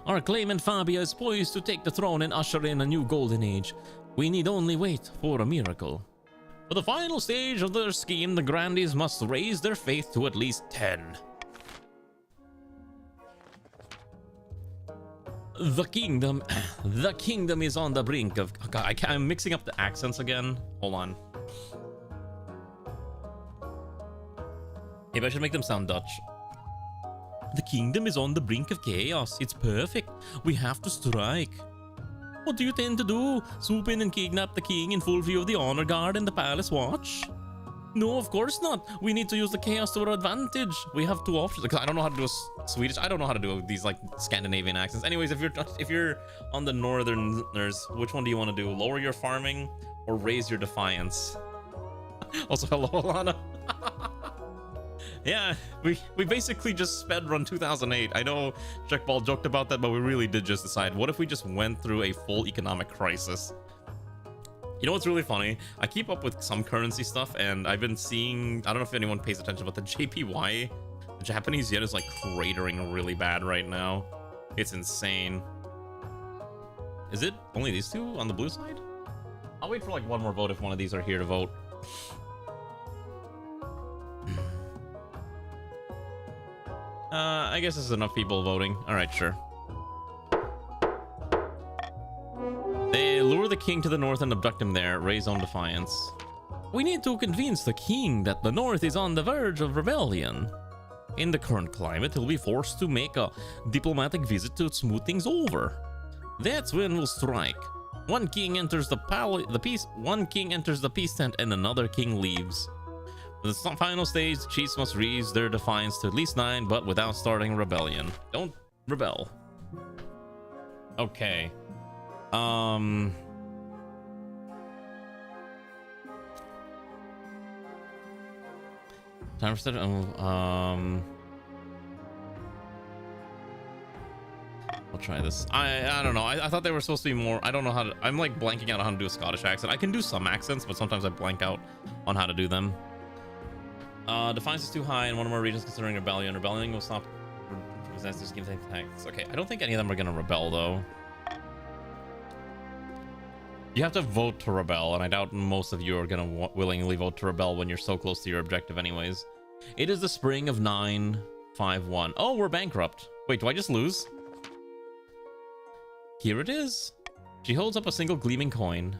Our claimant Fabia is poised to take the throne and usher in a new golden age. We need only wait for a miracle. For the final stage of their scheme, the grandees must raise their faith to at least 10. The kingdom is on the brink of... God, I'm mixing up the accents again. Hold on. Maybe I should make them sound Dutch. The kingdom is on the brink of chaos. It's perfect. We have to strike. What do you tend to do? Swoop in and kidnap the king in full view of the honor guard and the palace watch? No, of course not. We need to use the chaos to our advantage. We have two options. Because I don't know how to do a Swedish. I don't know how to do these like Scandinavian accents. Anyways, if you're on the northerners, which one do you want to do? Lower your farming or raise your defiance? Also, hello, Alana. Yeah, we basically just sped run 2008. I know Checkball joked about that, but we really did just decide, what if we just went through a full economic crisis? You know what's really funny? I keep up with some currency stuff, and I've been seeing, I don't know if anyone pays attention, but the JPY, the Japanese yen, is like cratering really bad right now. It's insane. Is it only these two on the blue side? I'll wait for like one more vote if one of these are here to vote. I guess there's enough people voting. All right, sure. They lure the king to the north and abduct him there, raise on defiance. We need to convince the king that the north is on the verge of rebellion. In the current climate, he'll be forced to make a diplomatic visit to smooth things over. That's when we'll strike. One king enters one king enters the peace tent and another king leaves. For the final stage, the chiefs must raise their defiance to at least 9, but without starting a rebellion. Don't rebel. Okay. Time for set. I'll try this. I don't know. I thought they were supposed to be more. I don't know how to. I'm like blanking out on how to do a Scottish accent. I can do some accents, but sometimes I blank out on how to do them. Defiance is too high in one or more regions considering rebellion. Rebellion will stop disasters, give attacks. Okay, I don't think any of them are gonna rebel though. You have to vote to rebel, and I doubt most of you are gonna willingly vote to rebel when you're so close to your objective anyways. It is the spring of 951. Oh, we're bankrupt. Wait, do I just lose? Here it is. She holds up a single gleaming coin.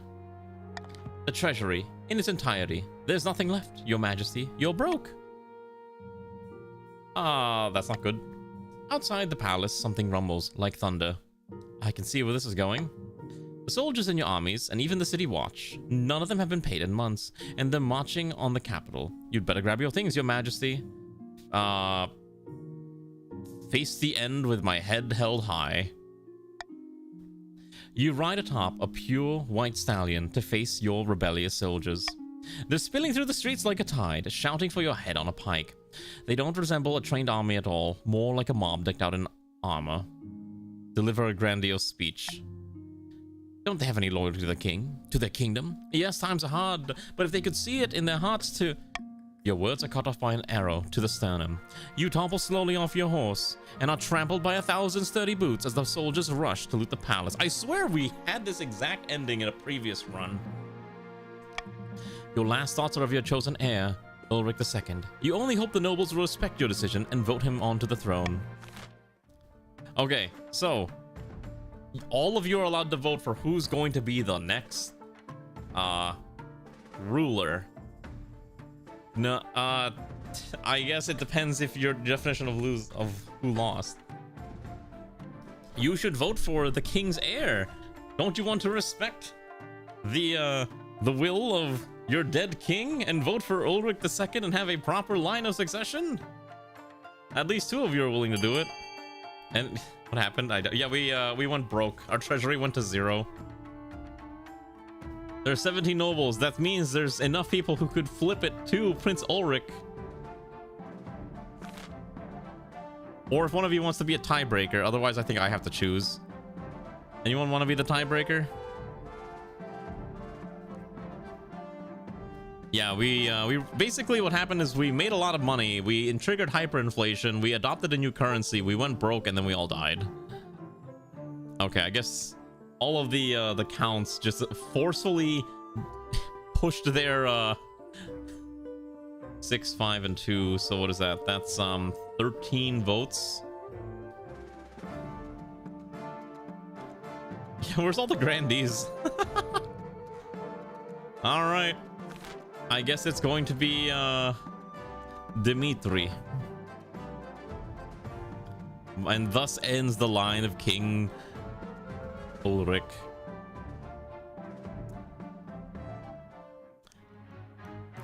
The treasury, in its entirety. There's nothing left, Your Majesty. You're broke. Ah, that's not good. Outside the palace, something rumbles like thunder. I can see where this is going. The soldiers in your armies, and even the city watch, none of them have been paid in months, and they're marching on the capital. You'd better grab your things, Your Majesty. Face the end with my head held high. You ride atop a pure white stallion to face your rebellious soldiers. They're spilling through the streets like a tide, shouting for your head on a pike. They don't resemble a trained army at all, more like a mob decked out in armor. Deliver a grandiose speech. Don't they have any loyalty to the king? To their kingdom? Yes, times are hard, but if they could see it in their hearts to... Your words are cut off by an arrow to the sternum. You topple slowly off your horse and are trampled by 1,000 sturdy boots as the soldiers rush to loot the palace. I swear we had this exact ending in a previous run. Your last thoughts are of your chosen heir, Ulrich II. You only hope the nobles will respect your decision and vote him onto the throne. Okay, so all of you are allowed to vote for who's going to be the next ruler. No, I guess it depends if your definition of who lost. You should vote for the king's heir. Don't you want to respect the will of your dead king and vote for Ulrich II and have a proper line of succession? At least 2 of you are willing to do it. And what happened? Yeah, we went broke. Our treasury went to 0. There are 17 nobles. That means there's enough people who could flip it to Prince Ulrich. Or if one of you wants to be a tiebreaker. Otherwise, I think I have to choose. Anyone want to be the tiebreaker? Yeah, we basically what happened is we made a lot of money. We triggered hyperinflation. We adopted a new currency. We went broke, and then we all died. Okay, I guess all of the counts just forcefully pushed their 6, 5, and 2. So what is that? That's 13 votes. Yeah, where's all the grandees? All right. I guess it's going to be Dmitri. And thus ends the line of King Ulrich.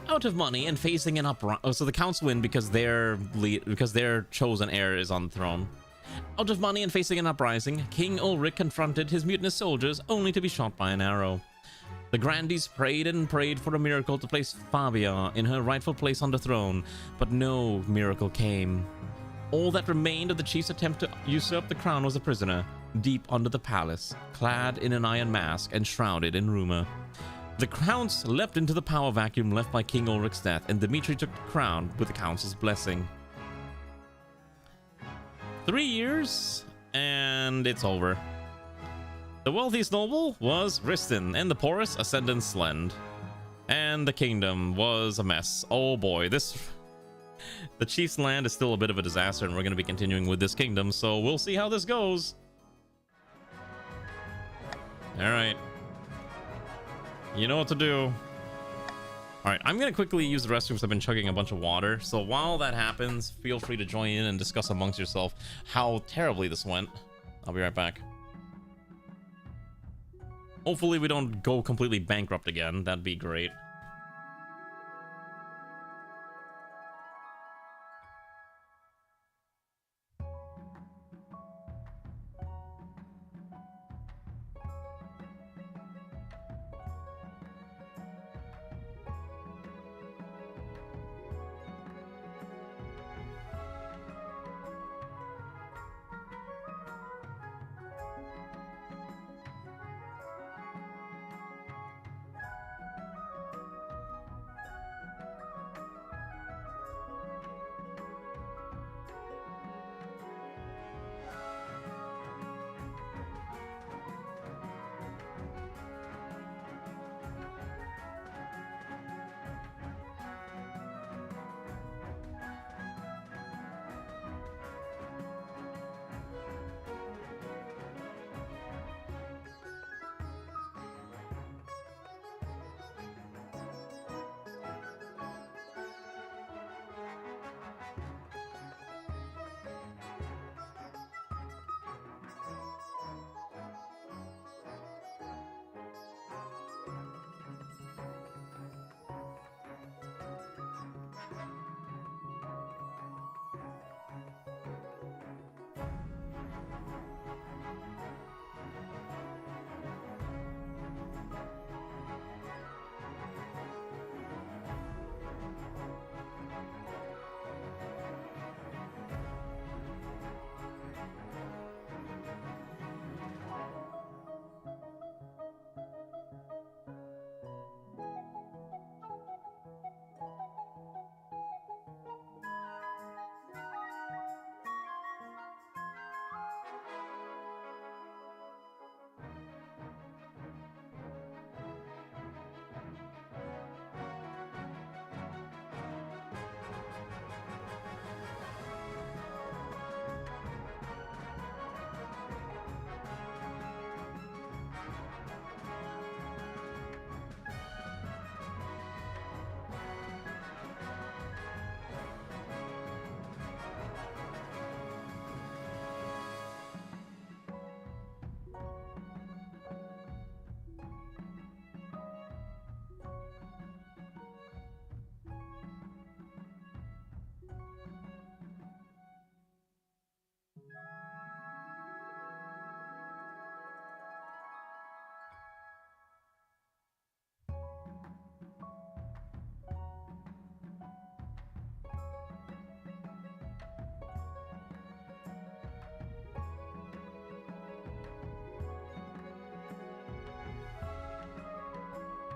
Out of money and facing an uprising. Oh, so the counts win because their chosen heir is on the throne. Out of money and facing an uprising, King Ulrich confronted his mutinous soldiers only to be shot by an arrow. The grandees prayed and prayed for a miracle to place Fabia in her rightful place on the throne, but no miracle came. All that remained of the chief's attempt to usurp the crown was a prisoner, deep under the palace, clad in an iron mask and shrouded in rumor. The counts leapt into the power vacuum left by King Ulrich's death, and Dmitri took the crown with the council's blessing. 3 years, and it's over. The wealthiest noble was Riston, and the poorest Ascendant Slend. And the kingdom was a mess. Oh boy, the chief's land is still a bit of a disaster, and we're going to be continuing with this kingdom, so we'll see how this goes. Alright. You know what to do. Alright, I'm going to quickly use the restroom because I've been chugging a bunch of water. So while that happens, feel free to join in and discuss amongst yourself how terribly this went. I'll be right back. Hopefully we don't go completely bankrupt again. That'd be great.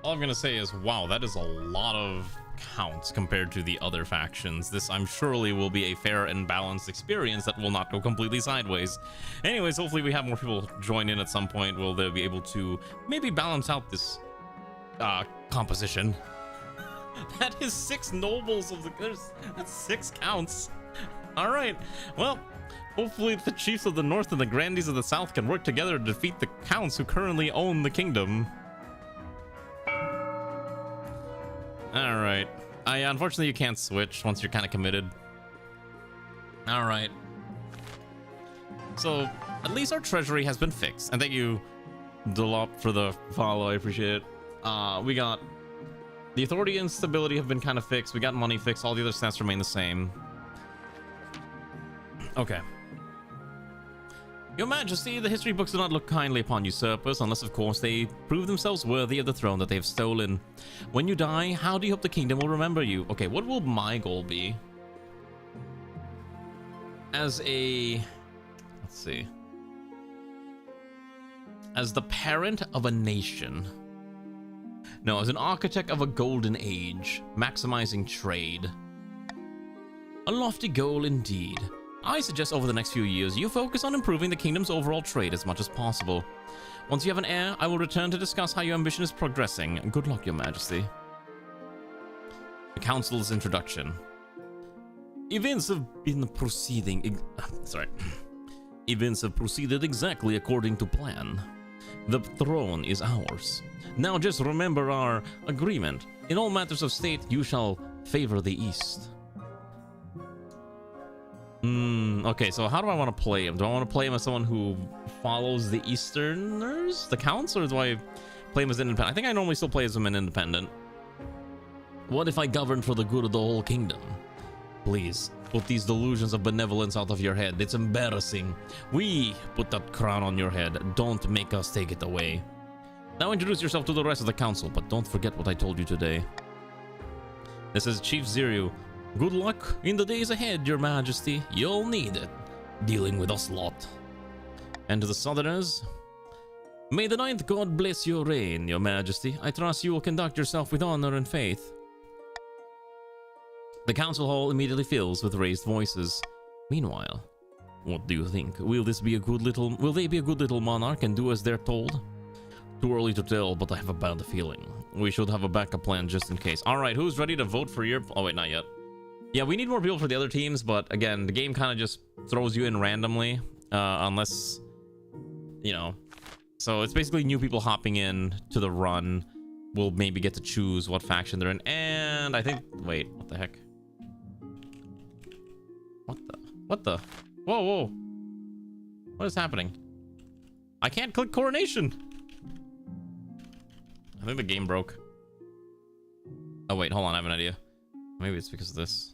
All I'm gonna say is, wow, that is a lot of counts compared to the other factions. This, I'm surely, will be a fair and balanced experience that will not go completely sideways. Anyways, hopefully we have more people join in at some point. Will they be able to maybe balance out this composition. That is 6 nobles of the... That's 6 counts. Alright, well, hopefully the chiefs of the north and the grandees of the south can work together to defeat the counts who currently own the kingdom. Alright. Unfortunately, you can't switch once you're kind of committed. Alright. So, at least our treasury has been fixed. And thank you, Delop, for the follow. I appreciate it. We got... The authority and stability have been kind of fixed. We got money fixed. All the other stats remain the same. Okay. Your Majesty, the history books do not look kindly upon usurpers, unless, of course, they prove themselves worthy of the throne that they have stolen. When you die, how do you hope the kingdom will remember you? Okay, what will my goal be? As a... Let's see. As the parent of a nation. No, as an architect of a golden age, maximizing trade. A lofty goal indeed. I suggest over the next few years, you focus on improving the kingdom's overall trade as much as possible. Once you have an heir, I will return to discuss how your ambition is progressing. Good luck, Your Majesty. The Council's introduction. Events have been proceeding... Events have proceeded exactly according to plan. The throne is ours. Now just remember our agreement. In all matters of state, you shall favor the East. Okay, so how do I want to play him? Do I want to play him as someone who follows the Easterners, the Counts, or do I play him as independent? I think I normally still play as him an independent. What if I governed for the good of the whole kingdom? Please, put these delusions of benevolence out of your head. It's embarrassing. We put that crown on your head. Don't make us take it away. Now introduce yourself to the rest of the council, but don't forget what I told you today. This is Chief Ziryu. Good luck in the days ahead, Your Majesty. You'll need it, dealing with us lot. And to the Southerners, may the ninth god bless your reign, Your Majesty. I trust you will conduct yourself with honor and faith. The council hall immediately fills with raised voices. Meanwhile, what do you think? Will they be a good little monarch and do as they're told? Too early to tell, but I have a bad feeling. We should have a backup plan just in case. All right, who's ready to vote for your... Oh, wait, not yet. Yeah, we need more people for the other teams, but again, the game kind of just throws you in randomly, unless, you know. So it's basically new people hopping in to the run will maybe get to choose what faction they're in. And I think... Wait, what the heck? What the? Whoa, whoa. What is happening? I can't click coronation. I think the game broke. Oh, wait, hold on. I have an idea. Maybe it's because of this.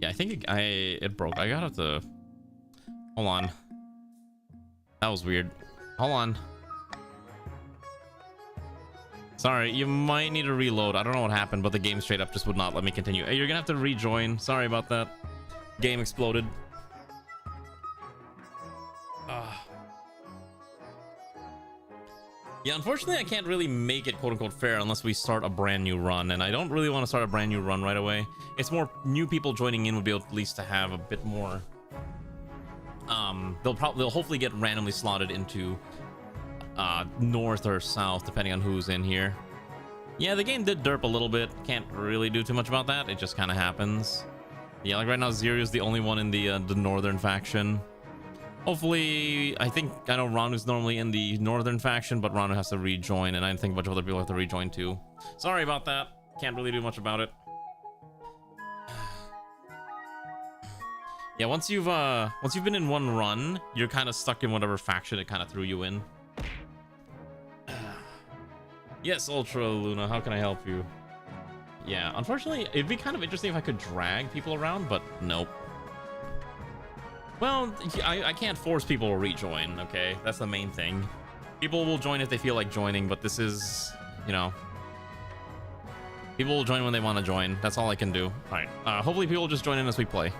Yeah, I think it broke. I gotta have to... Hold on. That was weird. Hold on. Sorry, you might need to reload. I don't know what happened, but the game straight up just would not let me continue. Hey, you're gonna have to rejoin. Sorry about that. Game exploded. Yeah, unfortunately, I can't really make it quote-unquote fair unless we start a brand new run, and I don't really want to start a brand new run right away. It's more new people joining in would be able at least to have a bit more... They'll hopefully get randomly slotted into north or south, depending on who's in here. Yeah, the game did derp a little bit. Can't really do too much about that. It just kind of happens. Yeah, like right now, Zero is the only one in the northern faction. Hopefully, I know Ranu's normally in the northern faction, but Ranu has to rejoin, and I think a bunch of other people have to rejoin too. Sorry about that. Can't really do much about it. Yeah, once you've been in one run, you're kind of stuck in whatever faction it kind of threw you in. Yes, Ultra Luna, how can I help you? Yeah, unfortunately, it'd be kind of interesting if I could drag people around, but nope. Well, I can't force people to rejoin, okay? That's the main thing. People will join if they feel like joining, but this is, you know... People will join when they want to join. That's all I can do. Alright, hopefully people will just join in as we play.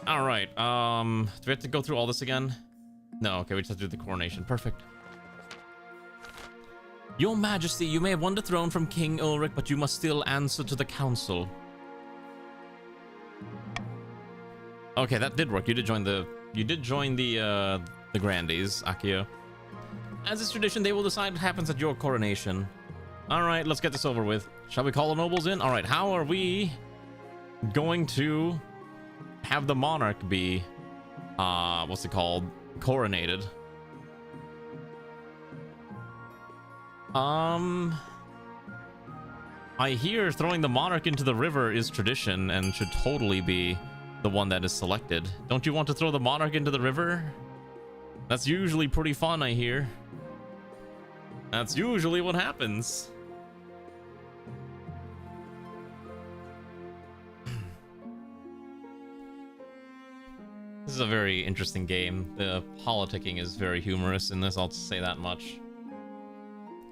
Alright, do we have to go through all this again? No, okay, we just have to do the coronation. Perfect. Your Majesty, you may have won the throne from King Ulrich, but you must still answer to the council. Okay, that did work. You did join the grandees, Akio. As is tradition, they will decide what happens at your coronation. Alright, let's get this over with. Shall we call the nobles in? Alright, how are we going to have the monarch be, what's it called? Coronated. I hear throwing the monarch into the river is tradition and should totally be the one that is selected. Don't you want to throw the monarch into the river? That's usually pretty fun, I hear. That's usually what happens. This is a very interesting game. The politicking is very humorous in this, I'll say that much.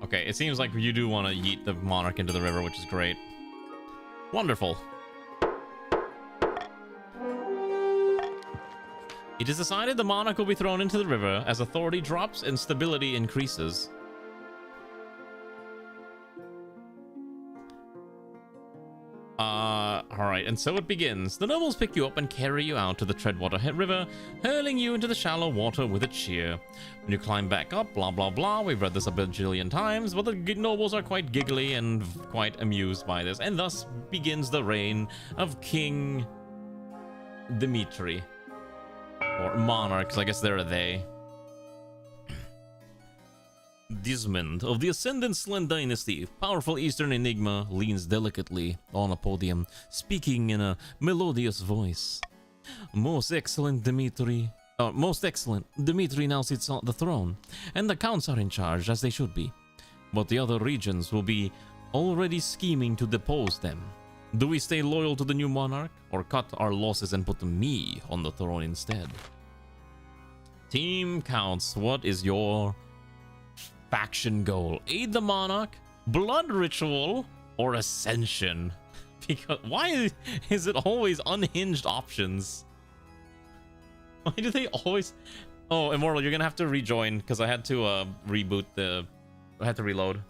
Okay, it seems like you do want to yeet the monarch into the river, which is great. Wonderful. It is decided the monarch will be thrown into the river as authority drops and stability increases. Alright, and so it begins. The nobles pick you up and carry you out to the Treadwater River, hurling you into the shallow water with a cheer. When you climb back up, blah blah blah, we've read this a bajillion times, but the nobles are quite giggly and quite amused by this, and thus begins the reign of King Dmitri. Or monarchs, I guess they're a they. Dismond of the Ascendant Slen dynasty, powerful Eastern enigma, leans delicately on a podium, speaking in a melodious voice. Most excellent, Dmitri now sits on the throne, and the counts are in charge, as they should be. But the other regions will be already scheming to depose them. Do we stay loyal to the new monarch, or cut our losses and put me on the throne instead? Team counts, what is your faction goal? Aid the monarch, blood ritual, or ascension? Because why is it always unhinged options? Why do they always... Oh, Immortal, you're gonna have to rejoin because I had to reboot the... I had to reload.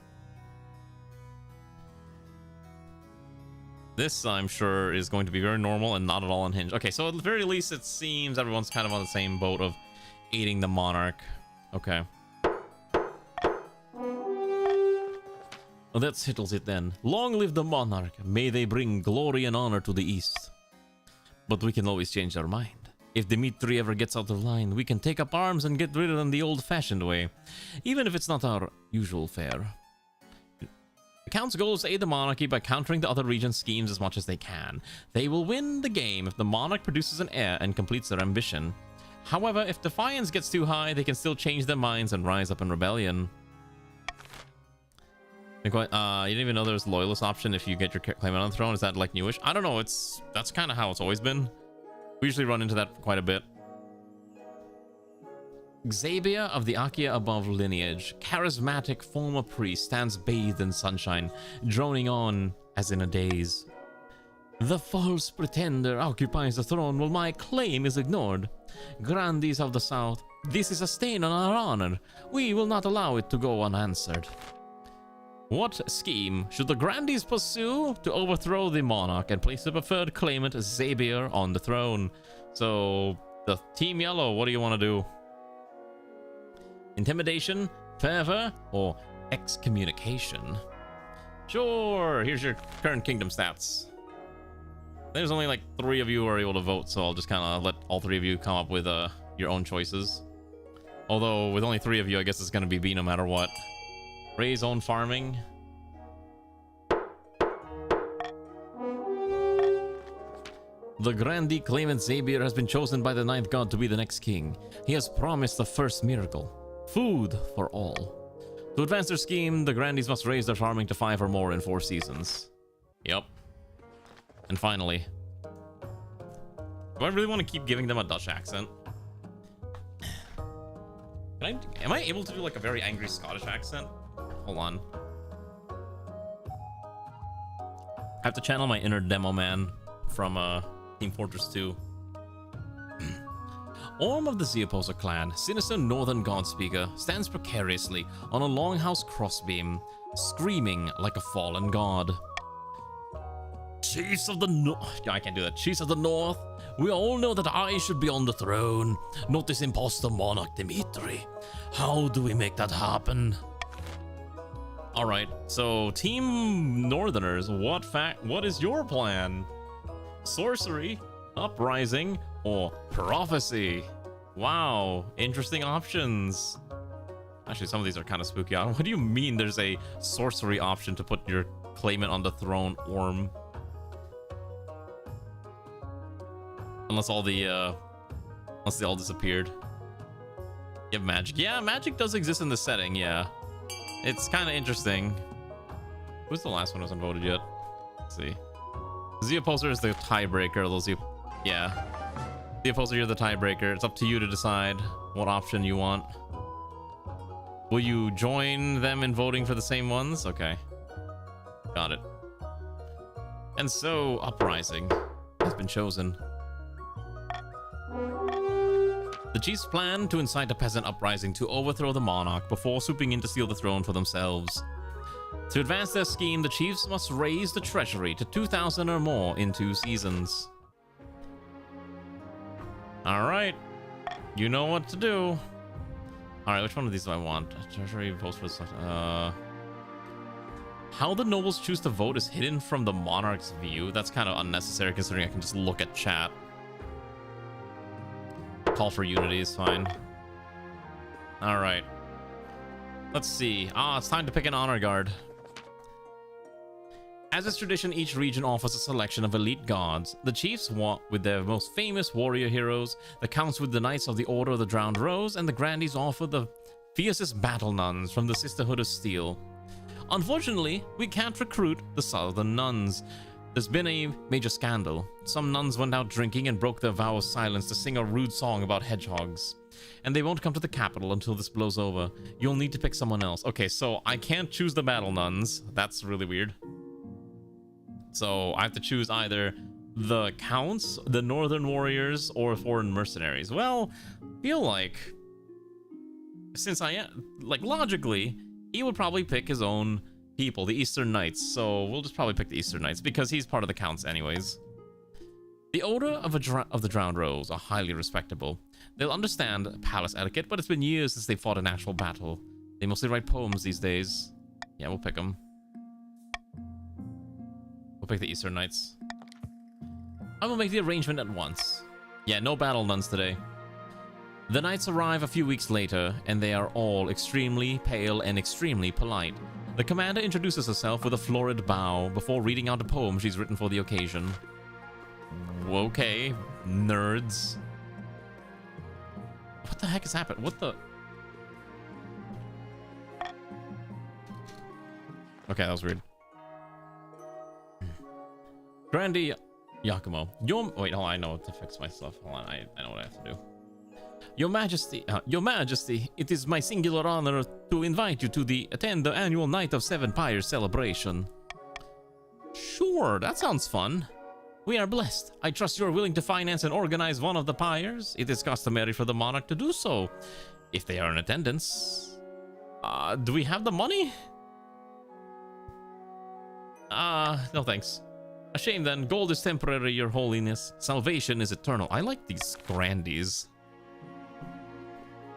This, I'm sure, is going to be very normal and not at all unhinged. Okay, so at the very least, it seems everyone's kind of on the same boat of aiding the monarch. Okay. Well, that settles it then. Long live the monarch. May they bring glory and honor to the east. But we can always change our mind. If Dmitri ever gets out of line, we can take up arms and get rid of them the old-fashioned way, even if it's not our usual fare. The Count's goal is to aid the monarchy by countering the other region's schemes as much as they can. They will win the game if the monarch produces an heir and completes their ambition. However, if defiance gets too high, they can still change their minds and rise up in rebellion. You didn't even know there was a loyalist option if you get your claimant on the throne. Is that like newish? I don't know. That's kind of how it's always been. We usually run into that quite a bit. Xabia of the Akia above lineage, charismatic former priest, stands bathed in sunshine, droning on as in a daze. The false pretender occupies the throne while my claim is ignored. Grandees of the South, this is a stain on our honor. We will not allow it to go unanswered. What scheme should the Grandees pursue to overthrow the monarch and place the preferred claimant Xavier on the throne? So, the Team Yellow, what do you want to do? Intimidation, fervor, or excommunication? Sure, here's your current kingdom stats. There's only like 3 of you who are able to vote, so I'll just kind of let all 3 of you come up with your own choices. Although, with only 3 of you, I guess it's going to be B no matter what. Raise own farming. The Grandee claimant Xavier has been chosen by the Ninth God to be the next king. He has promised the first miracle. Food for all. To advance their scheme, the Grandees must raise their farming to 5 or more in 4 seasons. Yep. And finally... Do I really want to keep giving them a Dutch accent? Am I able to do like a very angry Scottish accent? Hold on. I have to channel my inner demo man from Team Fortress 2. Orm of the Zeoposer clan, sinister northern godspeaker, stands precariously on a longhouse crossbeam, screaming like a fallen god. Chiefs of the North... I can't do that. Chiefs of the North, We all know that I should be on the throne, not this imposter monarch Dimitri. How do we make that happen? Alright, so Team Northerners, what is your plan? Sorcery, uprising, or prophecy? Wow, interesting options. Actually, some of these are kind of spooky. What do you mean there's a sorcery option to put your claimant on the throne, Orm? Unless they all disappeared. You have magic. Yeah, magic does exist in the setting, yeah. It's kind of interesting. Who's the last one who hasn't voted yet? Let's see. The opposer is the tiebreaker. Yeah. The opposer, you're the tiebreaker. It's up to you to decide what option you want. Will you join them in voting for the same ones? Okay. Got it. And so, Uprising has been chosen. The chiefs plan to incite a peasant uprising to overthrow the monarch before swooping in to steal the throne for themselves. To advance their scheme, the chiefs must raise the treasury to 2,000 or more in 2 seasons. Alright. You know what to do. Alright, which one of these do I want? Treasury votes for how the nobles choose to vote is hidden from the monarch's view. That's kind of unnecessary considering I can just look at chat. Call for unity is fine. Alright. Let's see. It's time to pick an honor guard. As is tradition, each region offers a selection of elite guards. The chiefs walk with their most famous warrior heroes, the counts with the knights of the Order of the Drowned Rose, and the grandees offer the fiercest battle nuns from the Sisterhood of Steel. Unfortunately, we can't recruit the southern nuns. There's been a major scandal. Some nuns went out drinking and broke their vow of silence to sing a rude song about hedgehogs. And they won't come to the capital until this blows over. You'll need to pick someone else. Okay, so I can't choose the battle nuns. That's really weird. So I have to choose either the counts, the northern warriors, or foreign mercenaries. Well, I feel like since I am, like, logically, he would probably pick his own people, the Eastern Knights. So we'll just probably pick the Eastern Knights because he's part of the counts anyways. The Order of the Drowned Rose are highly respectable. They'll understand palace etiquette, but it's been years since they fought an actual battle. They mostly write poems these days. Yeah, we'll pick them. We'll pick the Eastern Knights. I will make the arrangement at once. Yeah, no battle nuns today. The knights arrive a few weeks later, and they are all extremely pale and extremely polite. The commander introduces herself with a florid bow before reading out a poem she's written for the occasion. Okay, nerds. What the heck has happened? What the... Okay, that was weird. Grandi Yakumo, wait, hold on, I know what to fix my stuff. Hold on, I know what I have to do. Your Majesty, it is my singular honor to invite you to attend the annual Night of Seven Pyres celebration. Sure, that sounds fun. We are blessed. I trust you are willing to finance and organize one of the pyres. It is customary for the monarch to do so, if they are in attendance. Do we have the money? No thanks. A shame then. Gold is temporary, your holiness. Salvation is eternal. I like these grandees.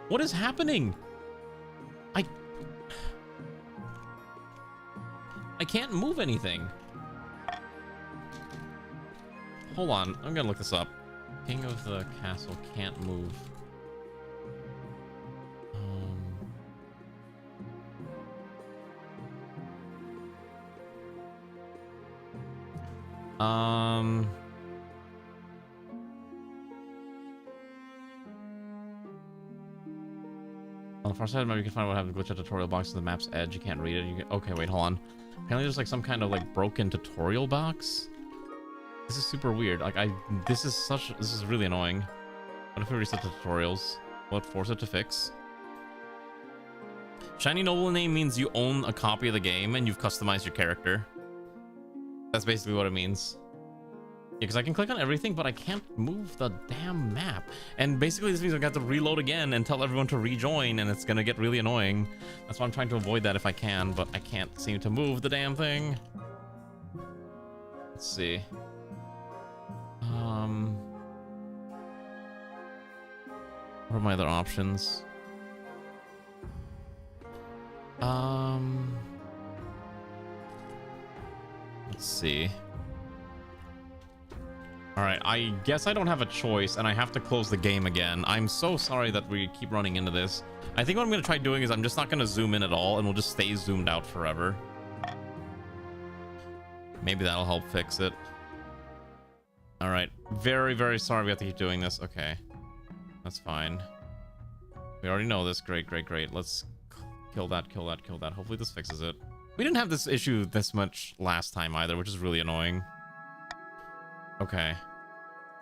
What is happening? I can't move anything. Hold on, I'm gonna look this up. King of the castle can't move. On the far side, maybe you can find what happened. Glitch a tutorial box to the map's edge. You can't read it. Okay, wait, hold on. Apparently there's like some kind of like broken tutorial box. This is super weird. Like this is really annoying. What if we reset the tutorials? Will it force it to fix? Shiny noble name means you own a copy of the game and you've customized your character. That's basically what it means. Yeah, because I can click on everything, but I can't move the damn map. And basically this means I got to reload again and tell everyone to rejoin, and it's gonna get really annoying. That's why I'm trying to avoid that if I can, but I can't seem to move the damn thing. Let's see. What are my other options? Let's see. Alright, I guess I don't have a choice, and I have to close the game again. I'm so sorry that we keep running into this. I think what I'm going to try doing is I'm just not going to zoom in at all, and we'll just stay zoomed out forever. Maybe that'll help fix it. Alright, very, very sorry we have to keep doing this. Okay, that's fine. We already know this. Great, great, great. Let's kill that, kill that, kill that. Hopefully this fixes it. We didn't have this issue this much last time either, which is really annoying. Okay.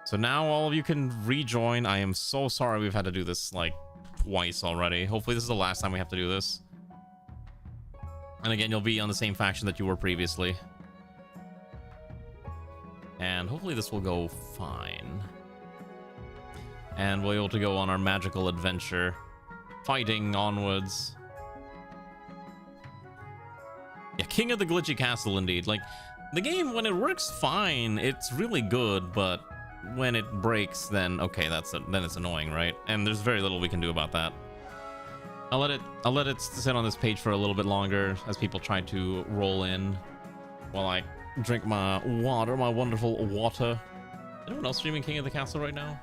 So now all of you can rejoin. I am so sorry we've had to do this like twice already. Hopefully this is the last time we have to do this. And again, you'll be on the same faction that you were previously. And hopefully this will go fine. And we'll be able to go on our magical adventure. Fighting onwards. Yeah, King of the Glitchy Castle indeed. Like, the game, when it works fine, it's really good, but when it breaks, then okay, then it's annoying, right? And there's very little we can do about that. I'll let it sit on this page for a little bit longer as people try to roll in while I drink my water, my wonderful water. Anyone else streaming King of the Castle right now?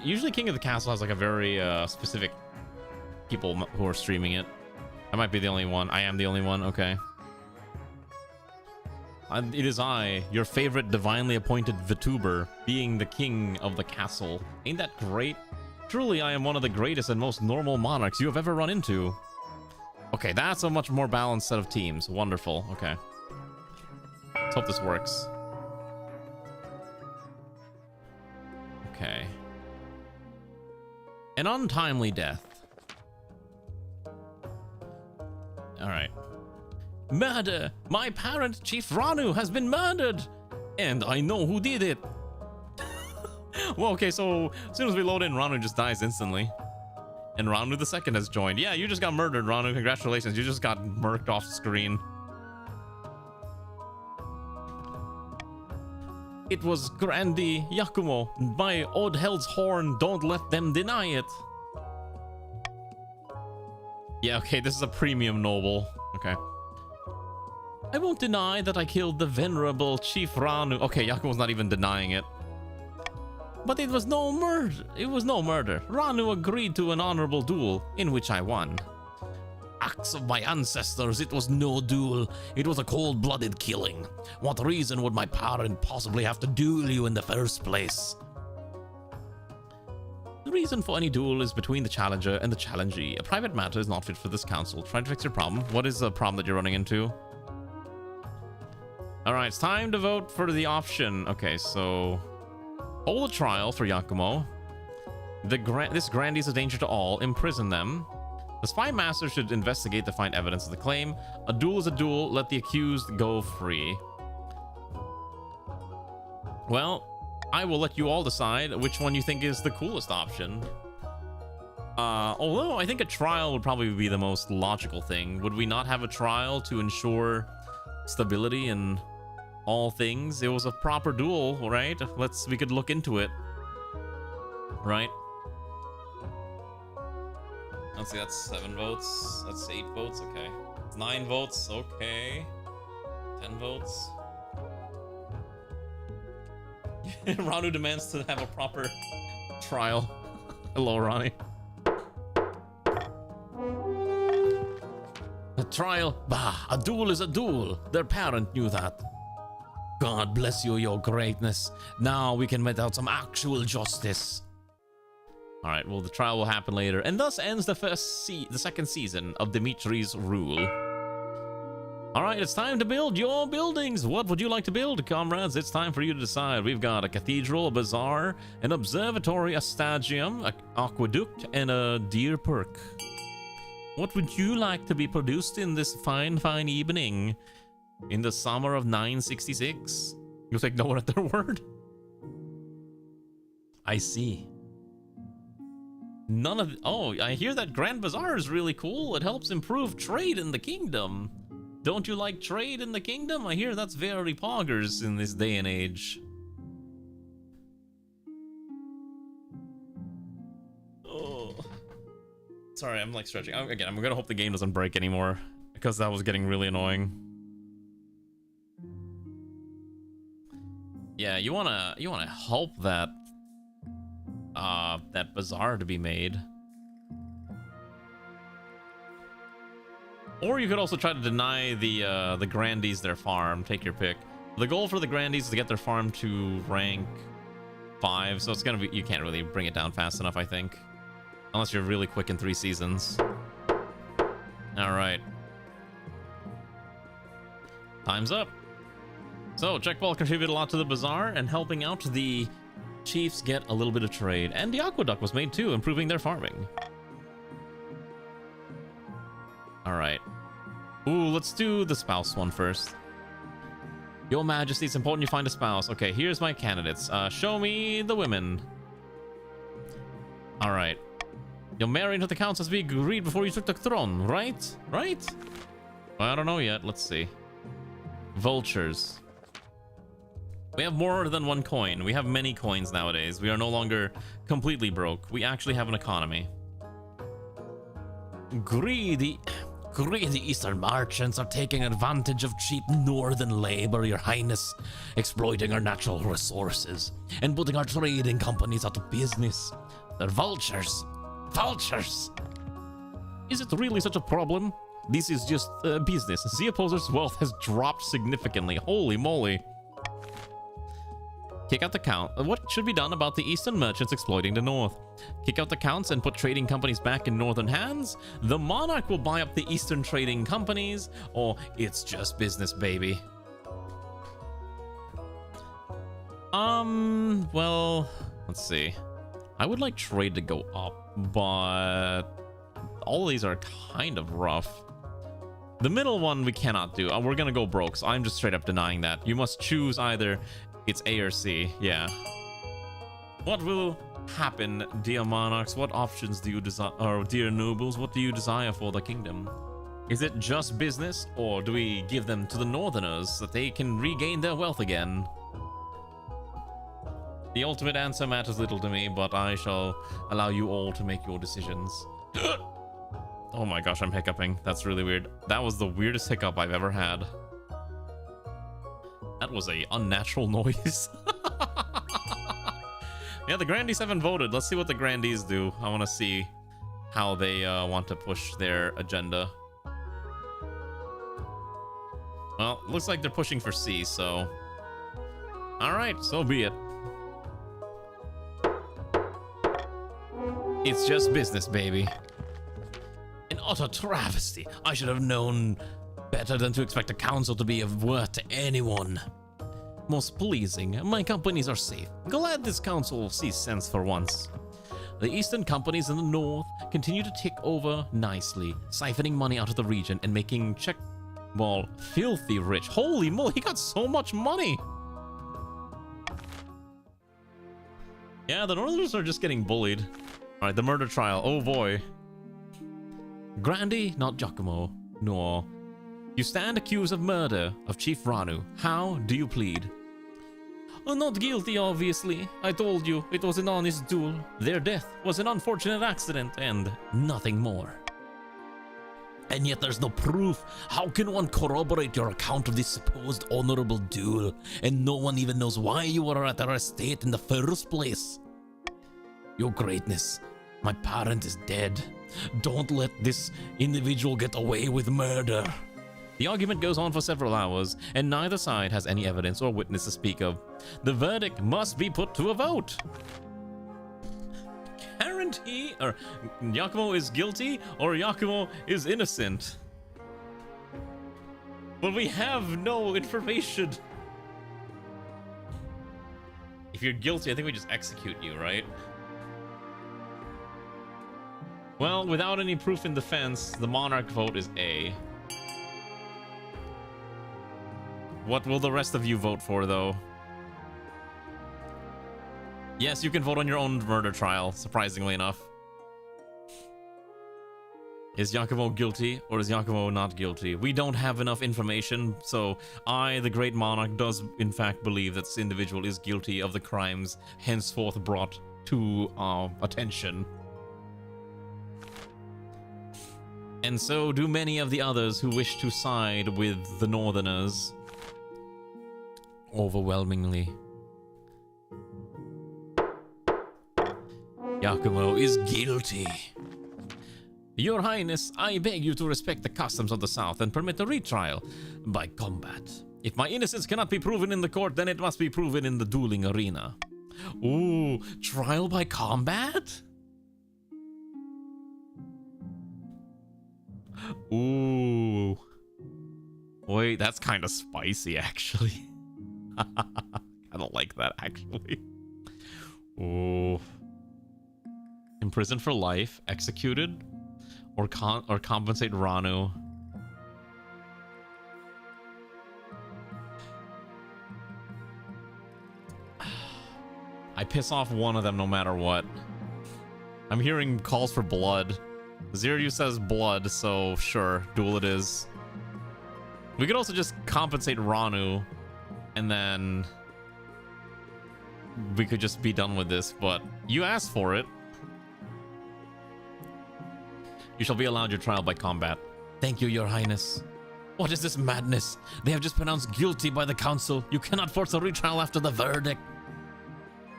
Usually King of the Castle has like a very specific people who are streaming it. I might be the only one. I am the only one. Okay. It is I, your favorite divinely appointed Vtuber, being the king of the castle. Ain't that great? Truly, I am one of the greatest and most normal monarchs you have ever run into. Okay, that's a much more balanced set of teams. Wonderful. Okay. Let's hope this works. Okay. An untimely death. Alright. Murder! My parent, Chief Ranu, has been murdered! And I know who did it! Well, okay, so as soon as we load in, Ranu just dies instantly. And Ranu the Second has joined. Yeah, you just got murdered, Ranu. Congratulations, you just got murked off screen. It was Grandi Yakumo. By Odhel's horn, don't let them deny it. Yeah, okay, this is a premium noble. Okay. I won't deny that I killed the venerable Chief Ranu. Okay, Yakumo's not even denying it. But it was no murder. It was no murder. Ranu agreed to an honorable duel, in which I won. Acts of my ancestors, it was no duel. It was a cold-blooded killing. What reason would my parent possibly have to duel you in the first place? The reason for any duel is between the challenger and the challengee. A private matter is not fit for this council. Try to fix your problem. What is the problem that you're running into? Alright, it's time to vote for the option. Okay, so hold a trial for Yakumo. This Grandi is a danger to all. Imprison them. The spy master should investigate to find evidence of the claim. A duel is a duel. Let the accused go free. Well, I will let you all decide which one you think is the coolest option. Although I think a trial would probably be the most logical thing. Would we not have a trial to ensure stability in all things? It was a proper duel, right? We could look into it. Right? Let's see, that's 7 votes. That's 8 votes, okay. 9 votes, okay. 10 votes. Ranu demands to have a proper trial. Hello, Ronnie. A trial? Bah, a duel is a duel. Their parent knew that. God bless you, your greatness. Now we can mete out some actual justice. Alright, well, the trial will happen later. And thus ends the second season of Dimitri's rule. Alright, it's time to build your buildings. What would you like to build, comrades? It's time for you to decide. We've got a cathedral, a bazaar, an observatory, a stadium, an aqueduct, and a deer park. What would you like to be produced in this fine, fine evening? In the summer of 966? You'll take no one at their word? I see. None of... Oh, I hear that Grand Bazaar is really cool. It helps improve trade in the kingdom. Don't you like trade in the kingdom? I hear that's very poggers in this day and age. Oh. Sorry, I'm like stretching. Again, I'm gonna hope the game doesn't break anymore because that was getting really annoying. Yeah, you wanna help that that bazaar to be made. Or you could also try to deny the grandees their farm. Take your pick. The goal for the grandees is to get their farm to rank 5, so it's gonna be, you can't really bring it down fast enough, I think. Unless you're really quick in 3 seasons. Alright. Time's up. So, Checkball contributed a lot to the bazaar, and helping out the chiefs get a little bit of trade. And the aqueduct was made too, improving their farming. Alright. Ooh, let's do the spouse one first. Your Majesty, it's important you find a spouse. Okay, here's my candidates. Show me the women. Alright. You're marrying to the council as we agreed before you took the throne, right? Right? Well, I don't know yet. Let's see. Vultures. We have more than 1 coin. We have many coins nowadays. We are no longer completely broke. We actually have an economy. Greedy Eastern merchants are taking advantage of cheap northern labor, Your Highness, exploiting our natural resources and putting our trading companies out of business. They're vultures. Vultures! Is it really such a problem? This is just business. The opposer's wealth has dropped significantly. Holy moly. Kick out the count. What should be done about the eastern merchants exploiting the north? Kick out the counts and put trading companies back in northern hands? The monarch will buy up the eastern trading companies, or it's just business, baby. Well, let's see. I would like trade to go up, but all of these are kind of rough. The middle one we cannot do. We're gonna go broke, so I'm just straight up denying that. You must choose either it's A or C. Yeah. What will happen, dear monarchs? What options do you desire, or dear nobles, what do you desire for the kingdom? Is it just business, or do we give them to the northerners so that they can regain their wealth again? The ultimate answer matters little to me, but I shall allow you all to make your decisions. Oh my gosh, I'm hiccuping. That's really weird. That was the weirdest hiccup I've ever had. That was a unnatural noise. Yeah, the Grandees haven't voted. Let's see what the Grandees do. I want to see how they want to push their agenda. Well, looks like they're pushing for C, so... Alright, so be it. It's just business, baby. An utter travesty. I should have known better than to expect a council to be of worth to anyone. Most pleasing. My companies are safe. Glad this council sees sense for once. The eastern companies in the north continue to tick over nicely, siphoning money out of the region and making Checkball filthy rich. Holy moly, he got so much money! Yeah, the northerners are just getting bullied. Alright, the murder trial. Oh boy. Grandi, not Giacomo. No. You stand accused of murder of Chief Ranu. How do you plead? Not guilty, obviously. I told you, it was an honest duel. Their death was an unfortunate accident and nothing more. And yet there's no proof. How can one corroborate your account of this supposed honorable duel, and no one even knows why you were at our estate in the first place? Your greatness, my parent is dead. Don't let this individual get away with murder. The argument goes on for several hours, and neither side has any evidence or witness to speak of. The verdict must be put to a vote. Guarantee, or Giacomo is guilty, or Giacomo is innocent. But we have no information. If you're guilty, I think we just execute you, right? Well, without any proof in defense, the monarch vote is A. What will the rest of you vote for, though? Yes, you can vote on your own murder trial, surprisingly enough. Is Giacomo guilty, or is Giacomo not guilty? We don't have enough information, so I, the great monarch, does in fact believe that this individual is guilty of the crimes henceforth brought to our attention. And so do many of the others who wish to side with the Northerners. Overwhelmingly. Yakumo is guilty. Your Highness, I beg you to respect the customs of the South and permit a retrial by combat. If my innocence cannot be proven in the court, then it must be proven in the dueling arena. Ooh, trial by combat? Ooh. Wait, that's kind of spicy, actually. I don't like that, actually. Ooh. Imprisoned for life, executed, or compensate Ranu. I piss off one of them no matter what. I'm hearing calls for blood. Ziryu says blood, so sure, duel it is. We could also just compensate Ranu, and then we could just be done with this, but you asked for it. You shall be allowed your trial by combat. Thank you, Your Highness. What is this madness? They have just pronounced guilty by the council. You cannot force a retrial after the verdict.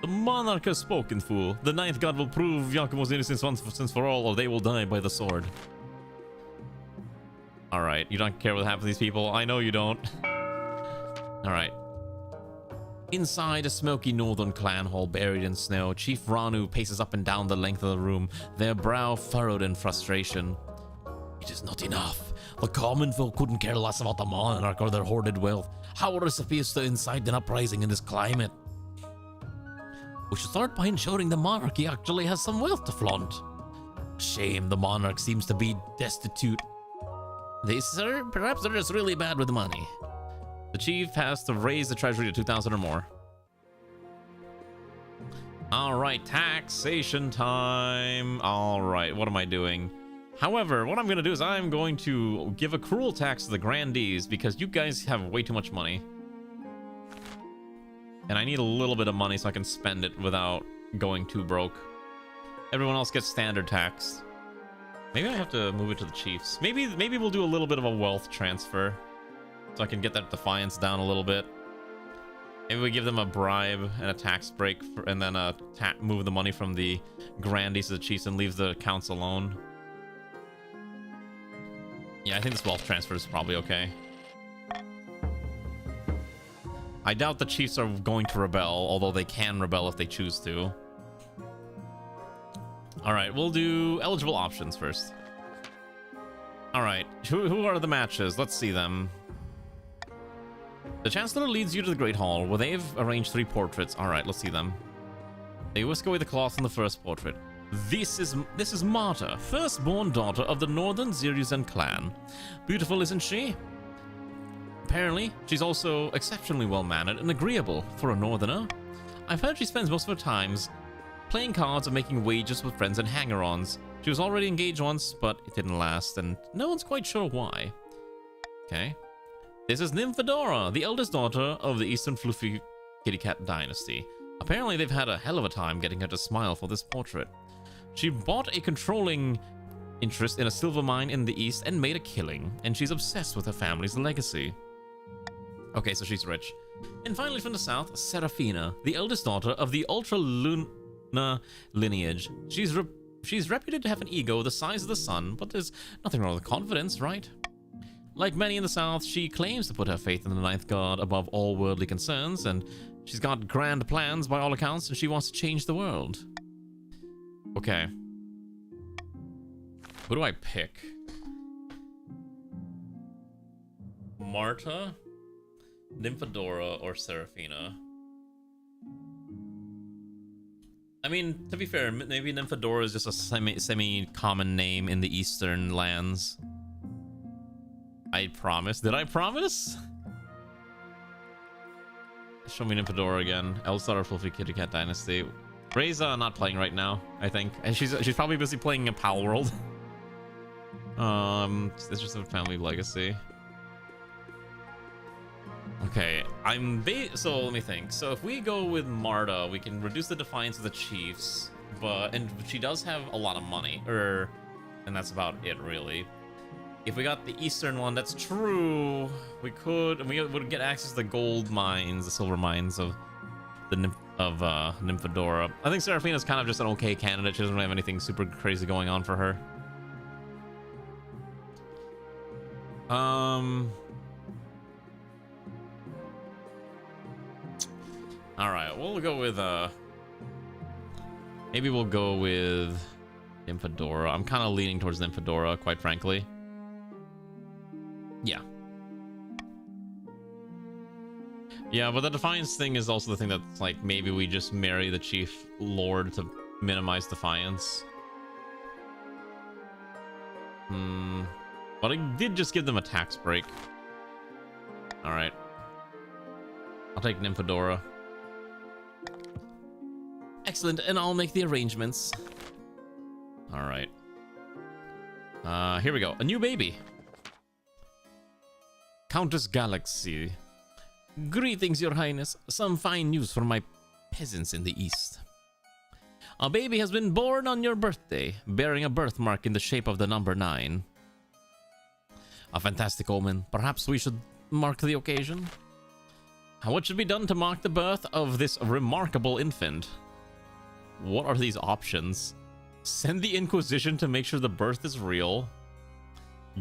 The Monarch has spoken, fool. The ninth god will prove Yakumo's innocence once for all, or they will die by the sword. Alright, you don't care what happens to these people? I know you don't. Alright. Inside a smoky northern clan hall buried in snow, Chief Ranu paces up and down the length of the room, their brow furrowed in frustration. It is not enough. The common folk couldn't care less about the Monarch or their hoarded wealth. How are supposed to incite an uprising in this climate? We should start by ensuring the monarchy actually has some wealth to flaunt. Shame the monarch seems to be destitute. Sir, perhaps they're just really bad with money. The chief has to raise the treasury to 2,000 or more. Alright, taxation time. Alright, what am I doing? However, what I'm going to do is I'm going to give a cruel tax to the grandees because you guys have way too much money. And I need a little bit of money so I can spend it without going too broke. Everyone else gets standard tax. Maybe I have to move it to the chiefs. Maybe we'll do a little bit of a wealth transfer so I can get that defiance down a little bit. Maybe we give them a bribe and a tax break and then move the money from the grandees to the chiefs and leave the counts alone. Yeah, I think this wealth transfer is probably okay. I doubt the chiefs are going to rebel, although they can rebel if they choose to. Alright, we'll do eligible options first. Alright, who are the matches? Let's see them. The Chancellor leads you to the Great Hall, where they've arranged 3 portraits. Alright, let's see them. They whisk away the cloth on the first portrait. This is Marta, firstborn daughter of the Northern Ziryuzen clan. Beautiful, isn't she? Apparently, she's also exceptionally well-mannered and agreeable for a northerner. I've heard she spends most of her times playing cards and making wagers with friends and hanger-ons. She was already engaged once, but it didn't last, and no one's quite sure why. Okay. This is Nymphadora, the eldest daughter of the Eastern Fluffy Kitty Cat dynasty. Apparently, they've had a hell of a time getting her to smile for this portrait. She bought a controlling interest in a silver mine in the east and made a killing, and she's obsessed with her family's legacy. Okay, so she's rich. And finally from the south, Serafina, the eldest daughter of the Ultra Luna lineage. She's reputed to have an ego the size of the sun, but there's nothing wrong with confidence, right? Like many in the south, she claims to put her faith in the ninth god above all worldly concerns, and she's got grand plans by all accounts, and she wants to change the world. Okay. Who do I pick? Marta? Nymphadora or Serafina? I mean, to be fair, maybe Nymphadora is just a semi-common name in the eastern lands. I promise. Did I promise? Show me Nymphadora again. Elstar Fluffy Kitty Cat Dynasty. Ray's not playing right now, I think. And she's probably busy playing in Pal World. It's just a family legacy. Okay, so let me think. So if we go with Marta, we can reduce the defiance of the chiefs, and she does have a lot of money, and that's about it really. if we got the eastern one, that's true. We would get access to the gold mines, the silver mines of the Nymphadora. I think Seraphina's kind of just an okay candidate. She doesn't have anything super crazy going on for her. All right, we'll go with maybe we'll go with Nymphadora. I'm kind of leaning towards Nymphadora, quite frankly. Yeah. Yeah, but the Defiance thing is also the thing that's like, maybe we just marry the Chief Lord to minimize Defiance. But I did just give them a tax break. Alright. I'll take Nymphadora. Excellent, and I'll make the arrangements. Alright. Here we go. A new baby. Countess Galaxy. Greetings, Your Highness. Some fine news for my peasants in the east. A baby has been born on your birthday, bearing a birthmark in the shape of the number 9. A fantastic omen. Perhaps we should mark the occasion? What should be done to mark the birth of this remarkable infant? What are these options? Send the Inquisition to make sure the birth is real.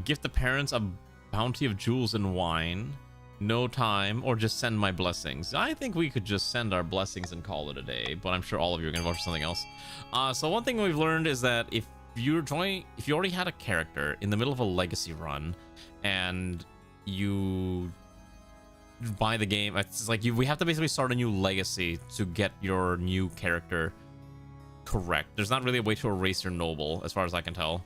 Gift the parents a bounty of jewels and wine. No time, or just send my blessings. I think we could just send our blessings and call it a day, but I'm sure all of you are going to vote for something else. So one thing we've learned is that if you already had a character in the middle of a legacy run, and you buy the game, it's like we have to basically start a new legacy to get your new character correct. There's not really a way to erase your noble, as far as I can tell.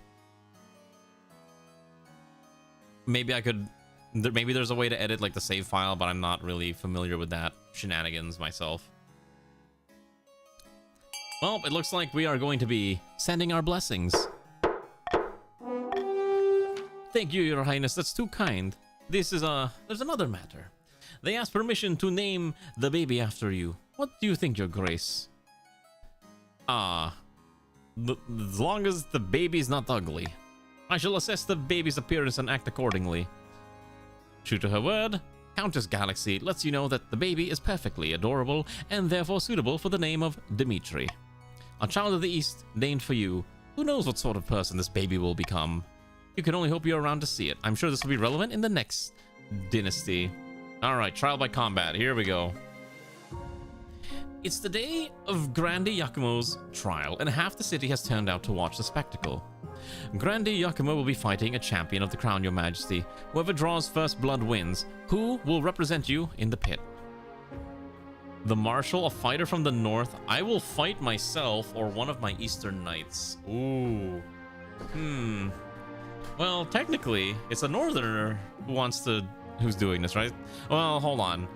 Maybe I could... Maybe there's a way to edit like the save file, but I'm not really familiar with that shenanigans myself. Well, it looks like we are going to be sending our blessings. Thank you, Your Highness. That's too kind. There's another matter. They asked permission to name the baby after you. What do you think, Your Grace? As long as the baby's not ugly. I shall assess the baby's appearance and act accordingly. True to her word, Countess Galaxy lets you know that the baby is perfectly adorable and therefore suitable for the name of Dimitri. A child of the East named for you. Who knows what sort of person this baby will become? You can only hope you're around to see it. I'm sure this will be relevant in the next dynasty. Alright, trial by combat. Here we go. It's the day of Grande Yakumo's trial, and half the city has turned out to watch the spectacle. Grande Yakumo will be fighting a champion of the crown, Your Majesty. Whoever draws first blood wins. Who will represent you in the pit? The Marshal, a fighter from the north. I will fight myself or one of my eastern knights. Ooh. Well, technically, it's a northerner who's doing this, right? Well, hold on.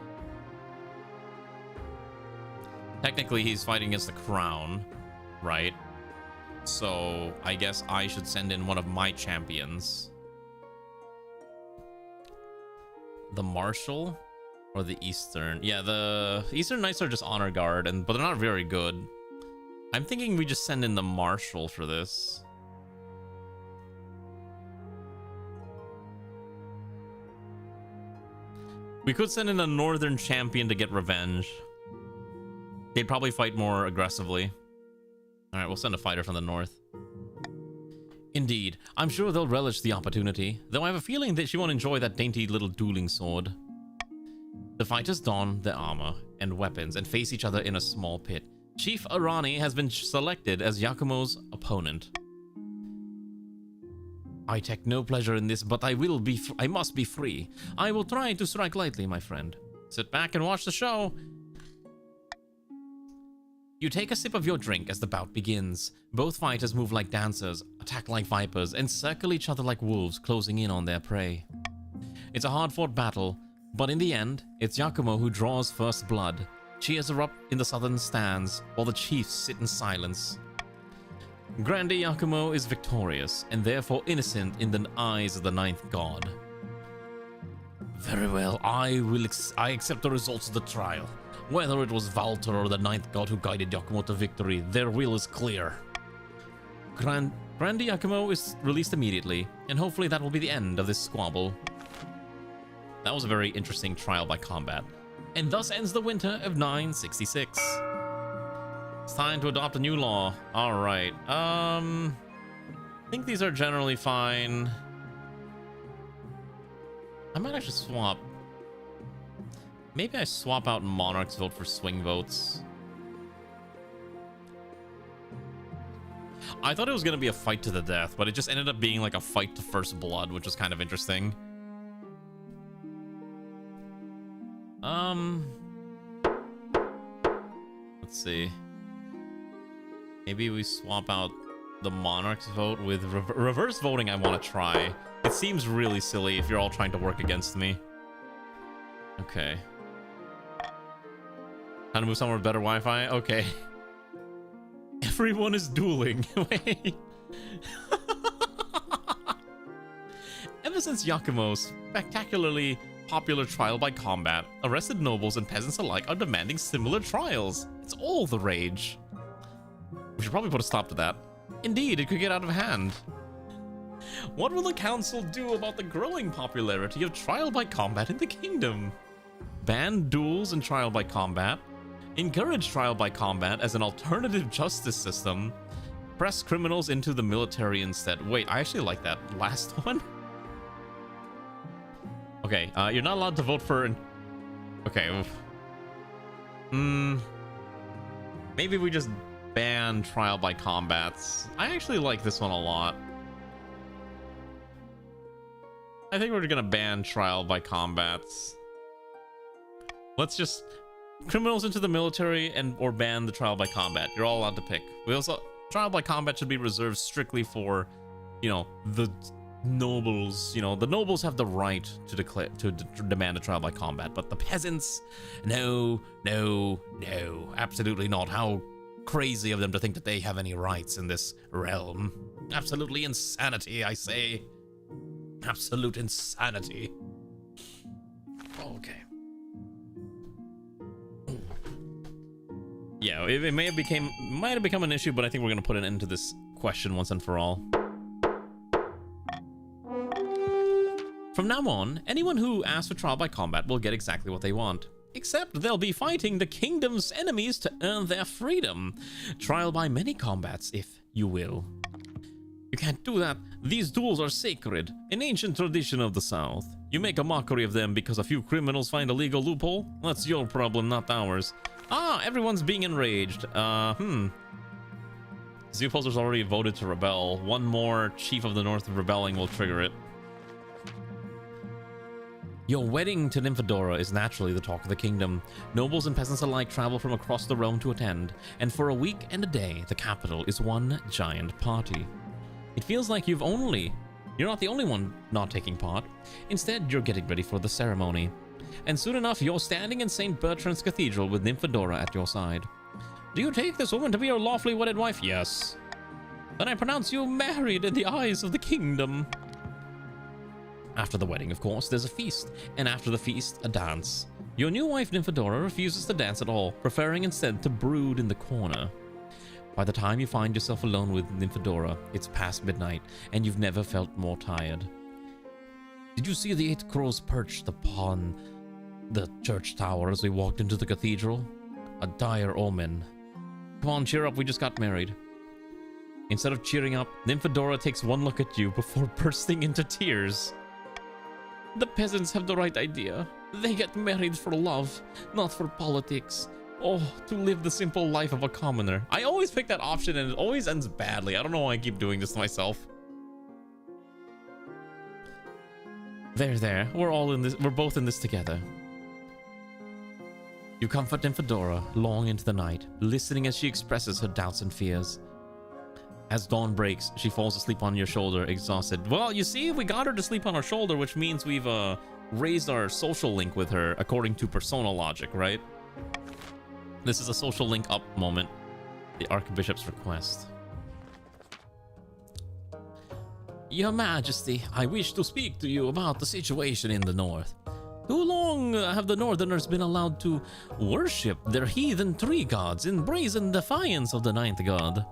Technically, he's fighting against the crown, right? So, I guess I should send in one of my champions. The Marshal or the Eastern? Yeah, the Eastern Knights are just honor guard, but they're not very good. I'm thinking we just send in the Marshal for this. We could send in a Northern champion to get revenge. They'd probably fight more aggressively. Alright, we'll send a fighter from the north. Indeed, I'm sure they'll relish the opportunity, though I have a feeling that she won't enjoy that dainty little dueling sword. The fighters don their armor and weapons and face each other in a small pit. Chief Arani has been selected as Yakumo's opponent. I take no pleasure in this, but I must be free. I will try to strike lightly, my friend. Sit back and watch the show. You take a sip of your drink as the bout begins. Both fighters move like dancers, attack like vipers, and circle each other like wolves closing in on their prey. It's a hard-fought battle, but in the end, it's Yakumo who draws first blood. Cheers erupt in the southern stands, while the chiefs sit in silence. Grande Yakumo is victorious, and therefore innocent in the eyes of the ninth god. Very well, I accept the results of the trial. Whether it was Valter or the ninth god who guided Yakumo to victory, their will is clear. Grande Grande Yakumo is released immediately, and hopefully that will be the end of this squabble. That was a very interesting trial by combat. And thus ends the winter of 966. It's time to adopt a new law. Alright, I think these are generally fine. I might actually swap. Maybe I swap out Monarch's vote for swing votes. I thought it was going to be a fight to the death, but it just ended up being like a fight to first blood, which was kind of interesting. Let's see. Maybe we swap out the Monarch's vote with reverse voting. I want to try. It seems really silly if you're all trying to work against me. Okay. Time to move somewhere with better Wi-Fi? Okay. Everyone is dueling. Wait. Ever since Yakumo's spectacularly popular trial by combat, arrested nobles and peasants alike are demanding similar trials. It's all the rage. We should probably put a stop to that. Indeed, it could get out of hand. What will the council do about the growing popularity of trial by combat in the kingdom? Ban duels and trial by combat. Encourage trial by combat as an alternative justice system. Press criminals into the military instead. Wait, I actually like that last one. Okay, you're not allowed to vote for... Okay. Maybe we just ban trial by combats. I actually like this one a lot. I think we're gonna ban trial by combats. Let's just... Criminals into the military and or ban the trial by combat. You're all allowed to pick. We also... Trial by combat should be reserved strictly for, you know, the nobles. You know, the nobles have the right to declare to demand a trial by combat, but the peasants, no, no, no, absolutely not. How crazy of them to think that they have any rights in this realm. Absolutely insanity, I say. Absolute insanity. Okay. Yeah, it might have become an issue, but I think we're gonna put an end to this question once and for all. From now on, anyone who asks for trial by combat will get exactly what they want. Except they'll be fighting the kingdom's enemies to earn their freedom. Trial by many combats, if you will. You can't do that. These duels are sacred, an ancient tradition of the South. You make a mockery of them because a few criminals find a legal loophole? That's your problem, not ours. Ah, everyone's being enraged. The opposers already voted to rebel. One more Chief of the North rebelling will trigger it. Your wedding to Nymphadora is naturally the talk of the kingdom. Nobles and peasants alike travel from across the realm to attend, and for a week and a day, the capital is one giant party. It feels like you're not the only one not taking part. Instead, you're getting ready for the ceremony. And soon enough, you're standing in St. Bertrand's Cathedral with Nymphadora at your side. Do you take this woman to be your lawfully wedded wife? Yes. Then I pronounce you married in the eyes of the kingdom. After the wedding, of course, there's a feast, and after the feast, a dance. Your new wife, Nymphadora, refuses to dance at all, preferring instead to brood in the corner. By the time you find yourself alone with Nymphadora, it's past midnight, and you've never felt more tired. Did you see the 8 crows perched upon the church tower as we walked into the cathedral? A dire omen. Come on, cheer up, we just got married. Instead of cheering up, Nymphadora takes one look at you before bursting into tears. The peasants have the right idea. They get married for love, not for politics. Oh, to live the simple life of a commoner. I always pick that option and it always ends badly. I don't know why I keep doing this to myself. There. We're both in this together. You comfort Nymphadora long into the night, listening as she expresses her doubts and fears. As dawn breaks, she falls asleep on your shoulder, exhausted. Well, you see, we got her to sleep on our shoulder, which means we've raised our social link with her according to persona logic, right? This is a social link up moment. The Archbishop's request. Your Majesty, I wish to speak to you about the situation in the north. Too long have the northerners been allowed to worship their heathen tree gods in brazen defiance of the ninth god.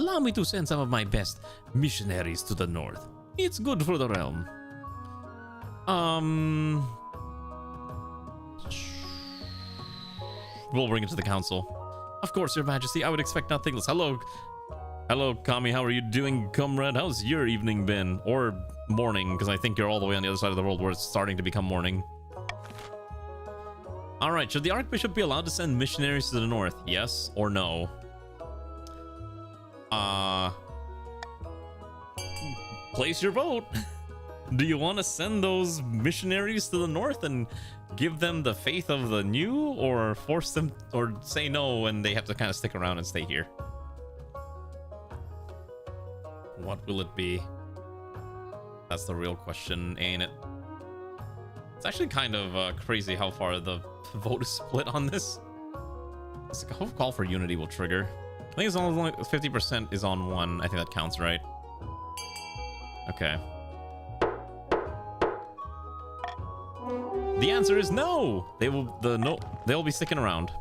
allow me to send some of my best missionaries to the north. It's good for the realm. We'll bring it to the council. Of course, Your Majesty, I would expect nothing less. Hello, Kami, how are you doing, comrade? How's your evening been? Or morning, because I think you're all the way on the other side of the world where it's starting to become morning. Alright, should the Archbishop be allowed to send missionaries to the north? Yes or no? Place your vote. Do you want to send those missionaries to the north and give them the faith of the new, or force them, or say no and they have to kind of stick around and stay here? What will it be? That's the real question, ain't it? It's actually kind of crazy how far the vote is split on this. It's like a call for unity will trigger. I think it's only like 50% is on one. I think that counts, right? Okay. The answer is no. They'll be sticking around.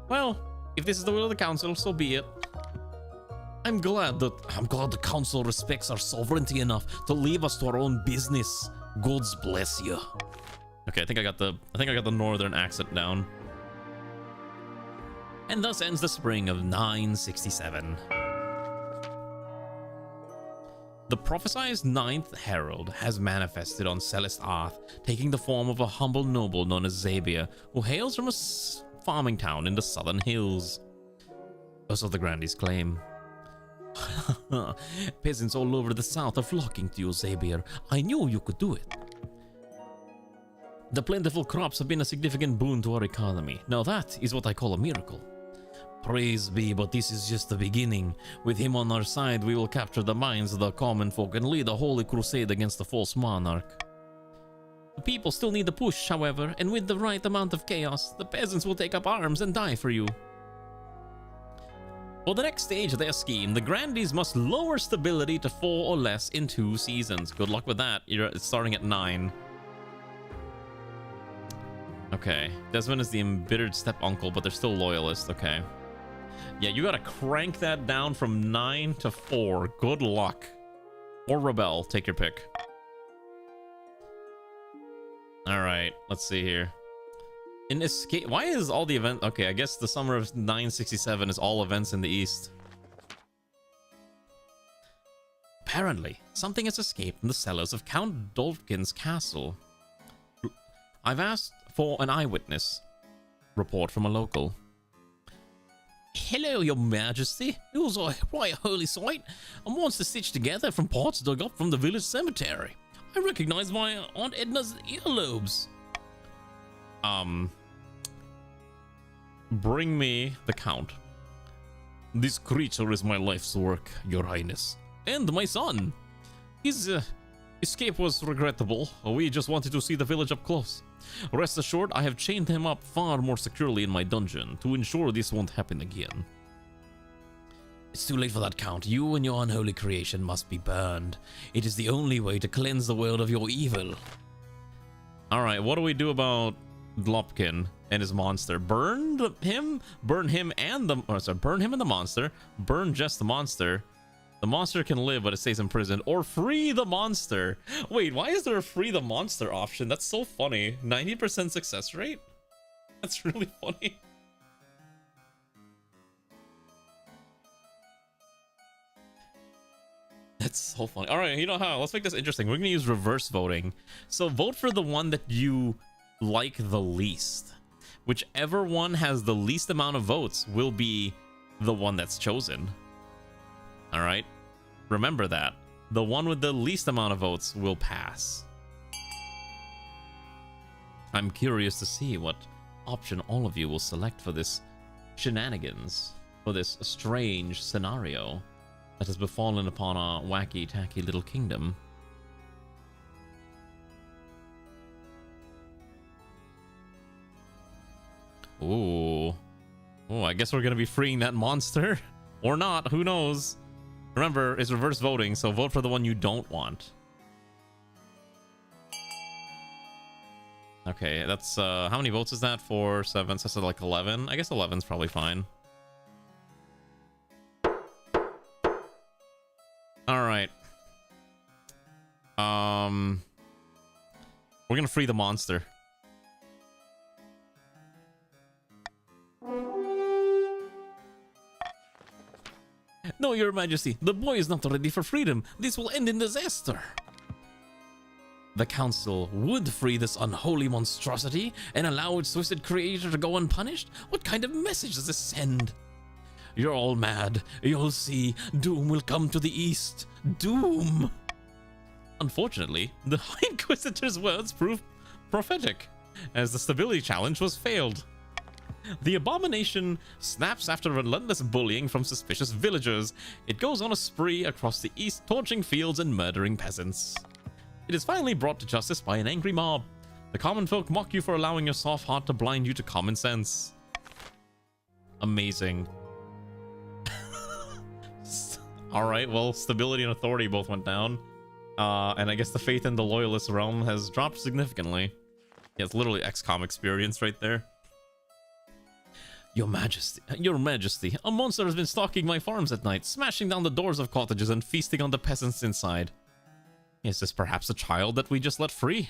Well, if this is the will of the council, so be it. I'm glad the council respects our sovereignty enough to leave us to our own business. Gods bless you. Okay, I think I got the northern accent down. And thus ends the spring of 967. The prophesied ninth herald has manifested on Celeste Arth, taking the form of a humble noble known as Zabia, who hails from a farming town in the southern hills. So the Grandees claim. Peasants all over the south are flocking to you, Zabir. I knew you could do it. The plentiful crops have been a significant boon to our economy. Now that is what I call a miracle. Praise be, but this is just the beginning. With him on our side, we will capture the minds of the common folk and lead a holy crusade against the false monarch. The people still need a push, however, and with the right amount of chaos, the peasants will take up arms and die for you. For the next stage of their scheme, the Grandees must lower stability to 4 or less in 2 seasons. Good luck with that. It's starting at 9. Okay. Desmond is the embittered step-uncle, but they're still loyalists. Okay. Yeah, you gotta crank that down from 9 to 4. Good luck. Or rebel. Take your pick. Alright, let's see here. In escape, why is all the event? Okay, I guess the summer of 967 is all events in the east. Apparently, something has escaped from the cellars of Count Dolpkin's castle. I've asked for an eyewitness report from a local. Hello, Your Majesty. It was a right holy sight. A monster stitched together from parts dug up from the village cemetery. I recognize my Aunt Edna's earlobes. Bring me the Count. This creature is my life's work, Your Highness. And my son. His escape was regrettable. We just wanted to see the village up close. Rest assured, I have chained him up far more securely in my dungeon to ensure this won't happen again. It's too late for that, Count. You and your unholy creation must be burned. It is the only way to cleanse the world of your evil. Alright, what do we do about Dlopkin and his monster? Burn him and the monster. Burn just the monster. The monster can live, but it stays imprisoned. Or free the monster. Wait, why is there a free the monster option? That's so funny. 90% success rate? That's really funny. That's so funny. All right, you know how? Let's make this interesting. We're going to use reverse voting. So vote for the one that you like the least. Whichever one has the least amount of votes will be the one that's chosen. All right, remember that. The one with the least amount of votes will pass. I'm curious to see what option all of you will select for this shenanigans, for this strange scenario that has befallen upon our wacky, tacky little kingdom. Ooh. Oh, I guess we're gonna be freeing that monster. Or not, who knows? Remember, it's reverse voting, so vote for the one you don't want. Okay, that's, how many votes is that? 4, 7, so that's like 11? I guess 11's probably fine. All right. We're gonna free the monster. No, Your Majesty, the boy is not ready for freedom. This will end in disaster. The council would free this unholy monstrosity and allow its twisted creator to go unpunished? What kind of message does this send? You're all mad. You'll see. Doom will come to the east. Doom! Unfortunately, the High Inquisitor's words proved prophetic, as the stability challenge was failed. The abomination snaps after relentless bullying from suspicious villagers. It goes on a spree across the east, torching fields and murdering peasants. It is finally brought to justice by an angry mob. The common folk mock you for allowing your soft heart to blind you to common sense. Amazing. Alright, well, stability and authority both went down. And I guess the faith in the loyalist realm has dropped significantly. Yeah, it's literally XCOM experience right there. Your Majesty, a monster has been stalking my farms at night, smashing down the doors of cottages and feasting on the peasants inside. Is this perhaps a child that we just let free?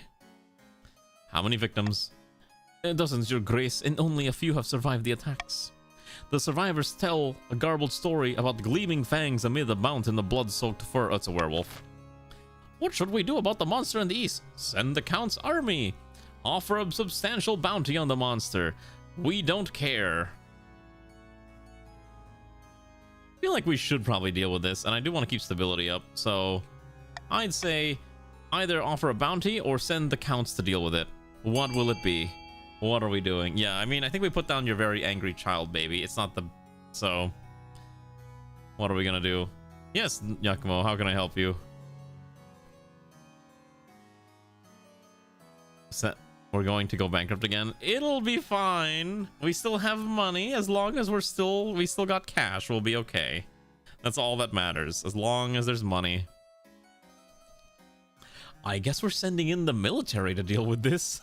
How many victims? Dozens, Your Grace, and only a few have survived the attacks. The survivors tell a garbled story about gleaming fangs amid the mountain of blood-soaked fur. Oh, it's a werewolf. What should we do about the monster in the east? Send the Count's army. Offer a substantial bounty on the monster. We don't care. I feel like we should probably deal with this, and I do want to keep stability up, so I'd say either offer a bounty or send the Counts to deal with it. What will it be? What are we doing? Yeah, I mean, I think we put down your very angry child baby. It's not the... So, what are we gonna do? Yes, Yakumo, how can I help you? We're going to go bankrupt again. It'll be fine. We still have money. As long as we still got cash, we'll be okay. That's all that matters. As long as there's money. I guess we're sending in the military to deal with this.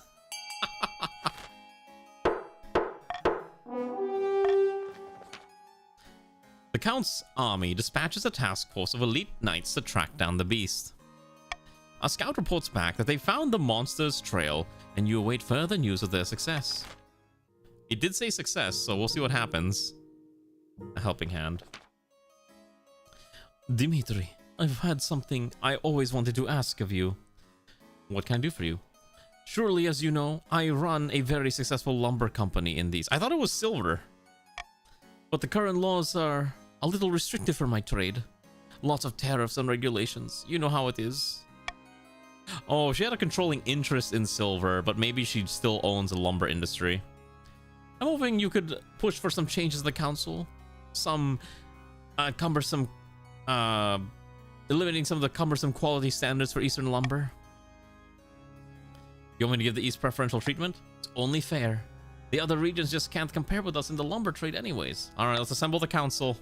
The Count's army dispatches a task force of elite knights to track down the beast. A scout reports back that they found the monster's trail, and you await further news of their success. It did say success, so we'll see what happens. A helping hand. Dimitri, I've had something I always wanted to ask of you. What can I do for you? Surely, as you know, I run a very successful lumber company in these. I thought it was silver. But the current laws are a little restrictive for my trade. Lots of tariffs and regulations. You know how it is. Oh, she had a controlling interest in silver, but maybe she still owns a lumber industry. I'm hoping you could push for some changes in the council. Some cumbersome... eliminating some of the cumbersome quality standards for Eastern lumber. You want me to give the East preferential treatment? It's only fair. The other regions just can't compare with us in the lumber trade anyways. Alright, let's assemble the council.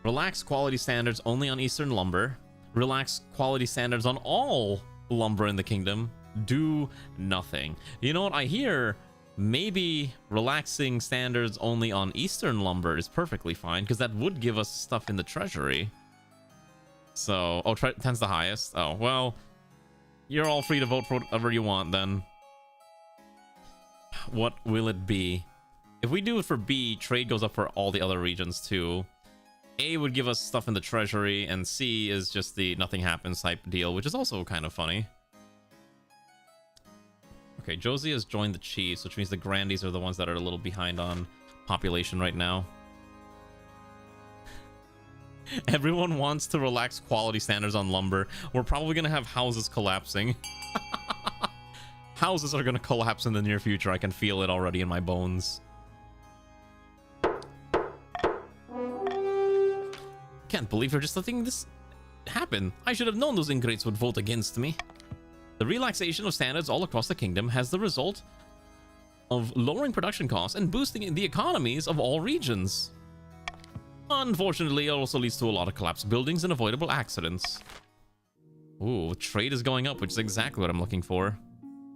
Relax quality standards only on Eastern lumber. Relax quality standards on all lumber in the kingdom. Do nothing. You know what? I hear maybe relaxing standards only on Eastern lumber is perfectly fine, because that would give us stuff in the treasury. So, oh, 10's the highest. Oh, well, you're all free to vote for whatever you want then. What will it be? If we do it for B, trade goes up for all the other regions too. A would give us stuff in the treasury, and C is just the nothing happens type deal, which is also kind of funny. Okay, Josie has joined the Chiefs, which means the Grandies are the ones that are a little behind on population right now. Everyone wants to relax quality standards on lumber. We're probably going to have houses collapsing. Houses are going to collapse in the near future. I can feel it already in my bones. Can't believe you're just letting this happen. I should have known those ingrates would vote against me. The relaxation of standards all across the kingdom has the result of lowering production costs and boosting the economies of all regions. Unfortunately, it also leads to a lot of collapsed buildings and avoidable accidents. Ooh, trade is going up, which is exactly what I'm looking for.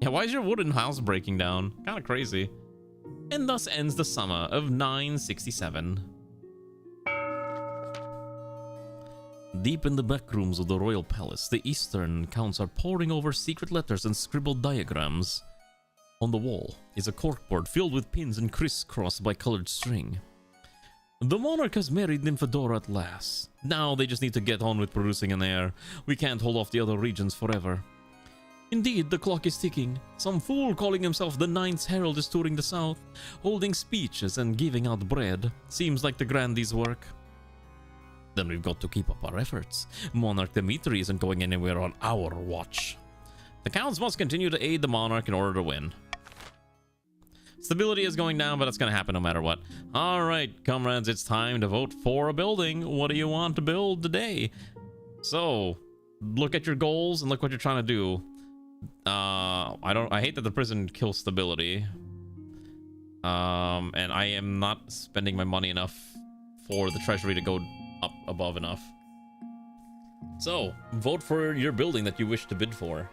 Yeah, why is your wooden house breaking down? Kind of crazy. And thus ends the summer of 967. deep in the back rooms of the royal palace, the eastern counts are poring over secret letters and scribbled diagrams. On the wall is a corkboard filled with pins and crisscrossed by colored string. The monarch has married Nymphadora at last. Now they just need to get on with producing an heir. We can't hold off the other regions forever. Indeed, the clock is ticking. Some fool calling himself the Ninth Herald is touring the south, holding speeches and giving out bread. Seems like the grandees' work. Then we've got to keep up our efforts. Monarch Dimitri isn't going anywhere on our watch. The counts must continue to aid the monarch in order to win. Stability is going down, but it's going to happen no matter what. All right, comrades, it's time to vote for a building. What do you want to build today? So, look at your goals and look what you're trying to do. I hate that the prison kills stability. And I am not spending my money enough for the treasury to go up above enough. So, vote for your building that you wish to bid for.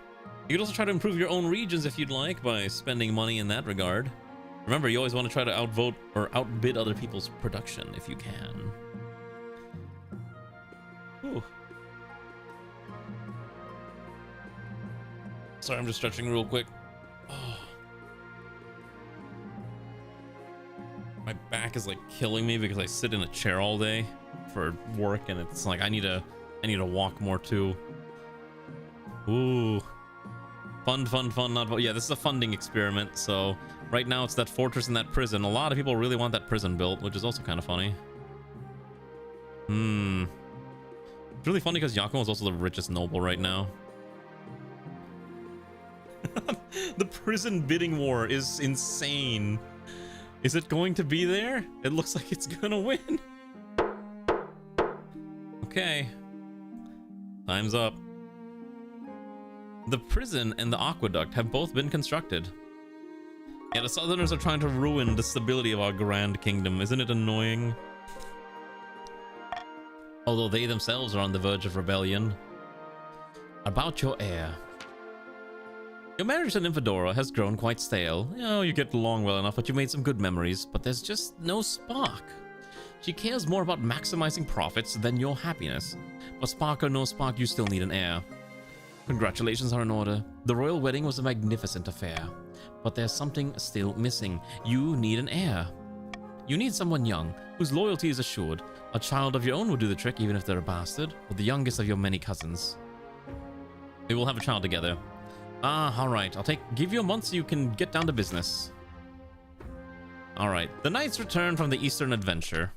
You could also try to improve your own regions if you'd like by spending money in that regard. Remember, you always want to try to outvote or outbid other people's production if you can. Ooh. Sorry, I'm just stretching real quick. Oh. My back is like killing me because I sit in a chair all day for work, and it's like I need to walk more too. Ooh. Fun, not... Yeah, this is a funding experiment, so... Right now, it's that fortress and that prison. A lot of people really want that prison built, which is also kind of funny. It's really funny because Yakumo is also the richest noble right now. The prison bidding war is insane. Is it going to be there? It looks like it's gonna win. Okay. Time's up. The prison and the aqueduct have both been constructed. Yeah, the Southerners are trying to ruin the stability of our grand kingdom. Isn't it annoying? Although they themselves are on the verge of rebellion. About your heir. Your marriage to Nymphadora has grown quite stale. You know, you get along well enough, but you made some good memories, but there's just no spark. She cares more about maximizing profits than your happiness. But spark or no spark, you still need an heir. Congratulations are in order. The royal wedding was a magnificent affair. But there's something still missing. You need an heir. You need someone young, whose loyalty is assured. A child of your own will do the trick, even if they're a bastard, or the youngest of your many cousins. We will have a child together. Alright. Give you a month so you can get down to business. Alright. The knights return from the eastern adventure.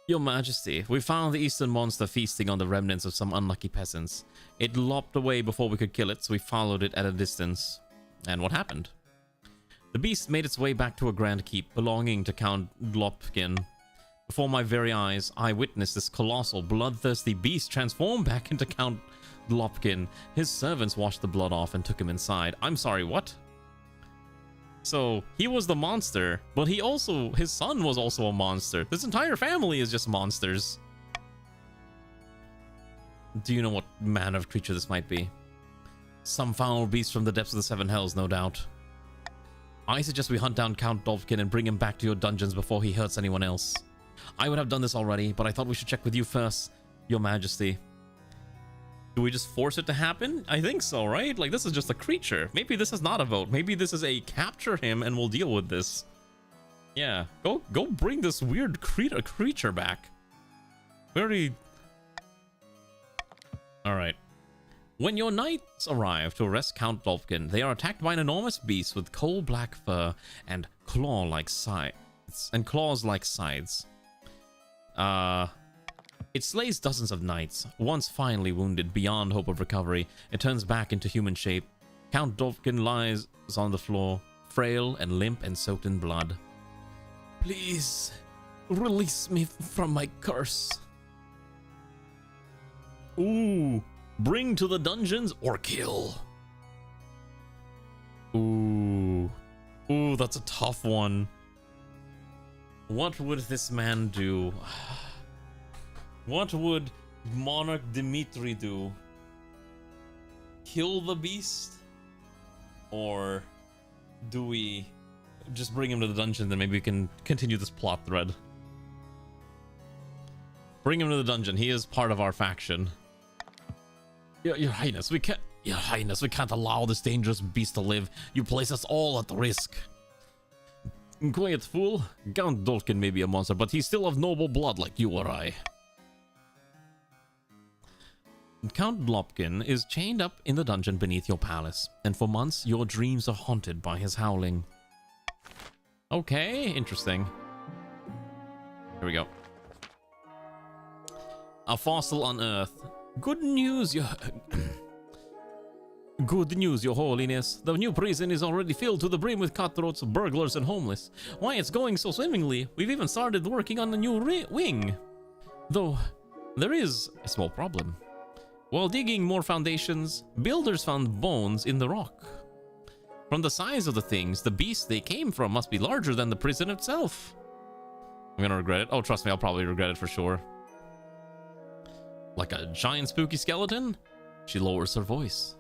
Your Majesty, we found the eastern monster feasting on the remnants of some unlucky peasants. It lopped away before we could kill it, so we followed it at a distance. And what happened? The beast made its way back to a grand keep belonging to Count Lopkin. Before my very eyes, I witnessed this colossal, bloodthirsty beast transform back into Count Lopkin. His servants washed the blood off and took him inside. I'm sorry, what? So, he was the monster, but his son was also a monster. This entire family is just monsters. Do you know what manner of creature this might be? Some foul beast from the depths of the Seven Hells, no doubt. I suggest we hunt down Count Dolphin and bring him back to your dungeons before he hurts anyone else. I would have done this already, but I thought we should check with you first, Your Majesty. Do we just force it to happen? I think so, right? Like, this is just a creature. Maybe this is not a vote. Maybe this is a capture him and we'll deal with this. Yeah, go bring this weird creature back. Very... Alright. When your knights arrive to arrest Count Dolphin, they are attacked by an enormous beast with coal-black fur and claws-like sides. It slays dozens of knights. Once finally wounded beyond hope of recovery, it turns back into human shape. Count Dolphin lies on the floor, frail and limp and soaked in blood. Please, release me from my curse. Ooh. Bring to the dungeons or kill. Ooh. Ooh, that's a tough one. What would this man do? What would Monarch Dimitri do? Kill the beast? Or do we just bring him to the dungeon and maybe we can continue this plot thread? Bring him to the dungeon. He is part of our faction. Your Highness, we can't... Your Highness, we can't allow this dangerous beast to live. You place us all at risk. Quiet, fool. Count Dolken may be a monster, but he's still of noble blood like you or I. Count Dolken is chained up in the dungeon beneath your palace, and for months your dreams are haunted by his howling. Okay, interesting. Here we go. A fossil unearthed. Good news, Good news, Your Holiness. The new prison is already filled to the brim with cutthroats, burglars, and homeless. Why, it's going so swimmingly. We've even started working on a new wing. Though, there is a small problem. While digging more foundations, builders found bones in the rock. From the size of the things, the beast they came from must be larger than the prison itself. I'm gonna regret it. Oh, trust me, I'll probably regret it for sure. Like a giant spooky skeleton? She lowers her voice.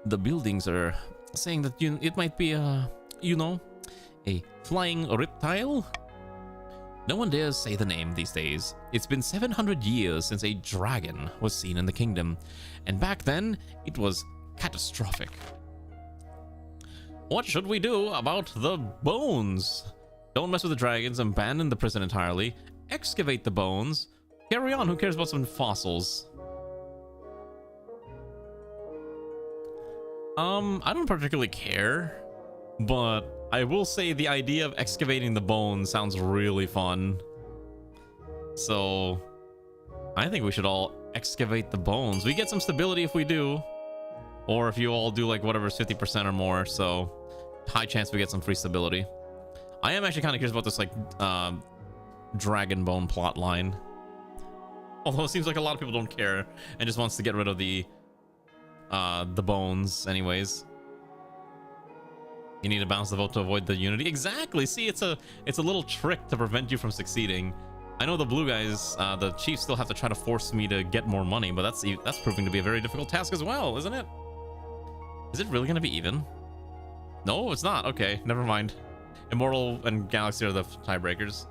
The buildings are saying that it might be a flying reptile? No one dares say the name these days. It's been 700 years since a dragon was seen in the kingdom, and back then, it was catastrophic. What should we do about the bones? Don't mess with the dragons, abandon the prison entirely, excavate the bones, carry on, who cares about some fossils? I don't particularly care, but I will say the idea of excavating the bones sounds really fun. So, I think we should all excavate the bones. We get some stability if we do, or if you all do like whatever's 50% or more, so high chance we get some free stability. I am actually kind of curious about this like dragon bone plot line. Although it seems like a lot of people don't care and just wants to get rid of the bones anyways. You need to bounce the vote to avoid the unity. Exactly. See, it's a little trick to prevent you from succeeding. I know the blue guys, the chiefs still have to try to force me to get more money, but that's proving to be a very difficult task as well, isn't it? Is it really going to be even? No, it's not. Okay, never mind. Immortal and Galaxy are the tiebreakers.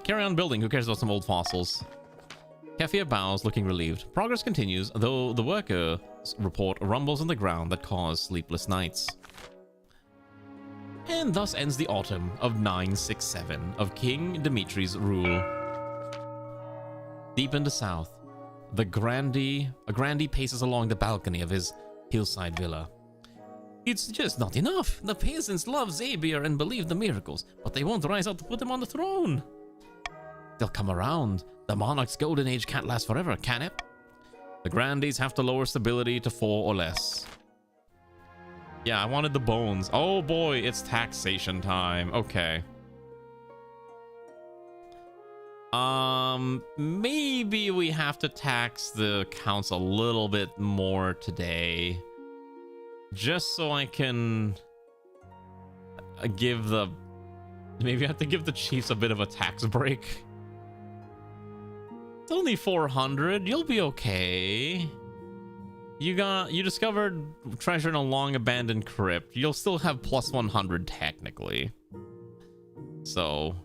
Carry on building. Who cares about some old fossils? Kefir bows, looking relieved. Progress continues, though the workers report rumbles on the ground that cause sleepless nights. And thus ends the autumn of 967 of King Dimitri's rule. Deep in the south, a grandee paces along the balcony of his hillside villa. It's just not enough. The peasants love Zabier and believe the miracles, but they won't rise up to put him on the throne. They'll come around. The Monarch's golden age can't last forever, can it? The grandees have to lower stability to 4 or less. Yeah, I wanted the bones. Oh boy, it's taxation time. Okay. Maybe we have to tax the counts a little bit more today. Just so I can give the... Maybe I have to give the chiefs a bit of a tax break. It's only 400. You'll be okay. You discovered treasure in a long abandoned crypt. You'll still have plus 100 technically. So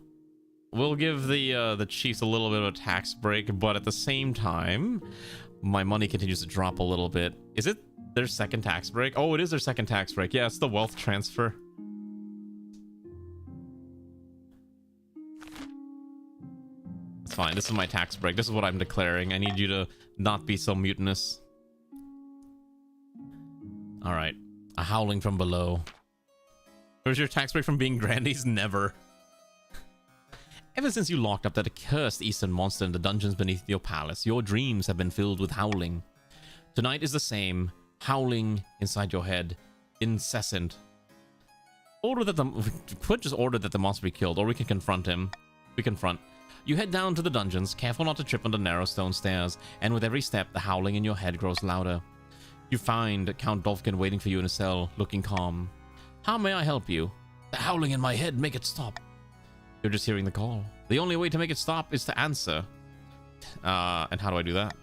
we'll give the chiefs a little bit of a tax break, but at the same time, my money continues to drop a little bit. Is it their second tax break? Oh, it is their second tax break. Yeah, it's the wealth transfer. It's fine. This is my tax break. This is what I'm declaring. I need you to not be so mutinous. All right. A howling from below. Where's your tax break from being grandees? Never. Ever since you locked up that accursed eastern monster in the dungeons beneath your palace, your dreams have been filled with howling. Tonight is the same. Howling inside your head. Incessant. Just order that the monster be killed, or we can confront him. We confront. You head down to the dungeons, careful not to trip on the narrow stone stairs, and with every step, the howling in your head grows louder. You find Count Dolken waiting for you in a cell, looking calm. How may I help you? The howling in my head, make it stop. You're just hearing the call. The only way to make it stop is to answer. And how do I do that?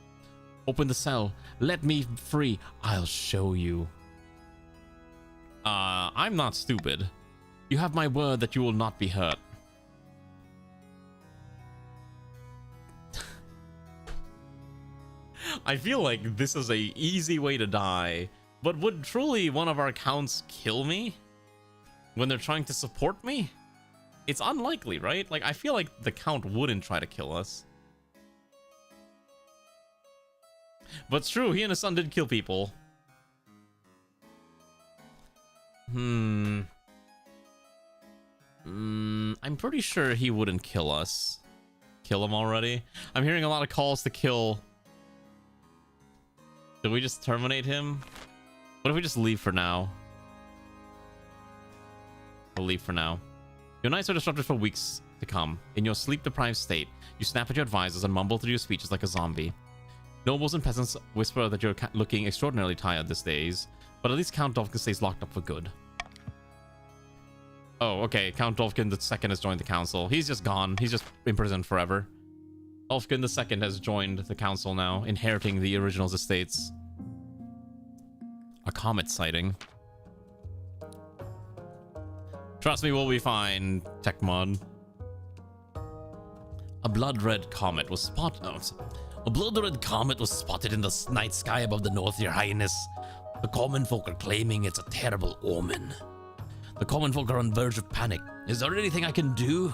Open the cell. Let me free. I'll show you. I'm not stupid. You have my word that you will not be hurt. I feel like this is a easy way to die, but would truly one of our counts kill me when they're trying to support me? It's unlikely, right? Like, I feel like the count wouldn't try to kill us. But it's true, he and his son did kill people. I'm pretty sure he wouldn't kill us. Kill him already? I'm hearing a lot of calls to kill. Do we just terminate him? What if we just leave for now? We'll leave for now. Your nights are disrupted for weeks to come. In your sleep-deprived state, you snap at your advisors and mumble through your speeches like a zombie. Nobles and peasants whisper that you're looking extraordinarily tired these days, but at least Count Dolphin stays locked up for good. Oh, okay. Count Dolphin II has joined the council. He's just gone. He's just imprisoned forever. Dolphin II has joined the council now, inheriting the original's estates. A comet sighting. Trust me, we'll be fine, Techmod. A blood-red comet was spotted. A blood-red comet was spotted in the night sky above the north, Your Highness. The common folk are claiming it's a terrible omen. The common folk are on the verge of panic. Is there anything I can do?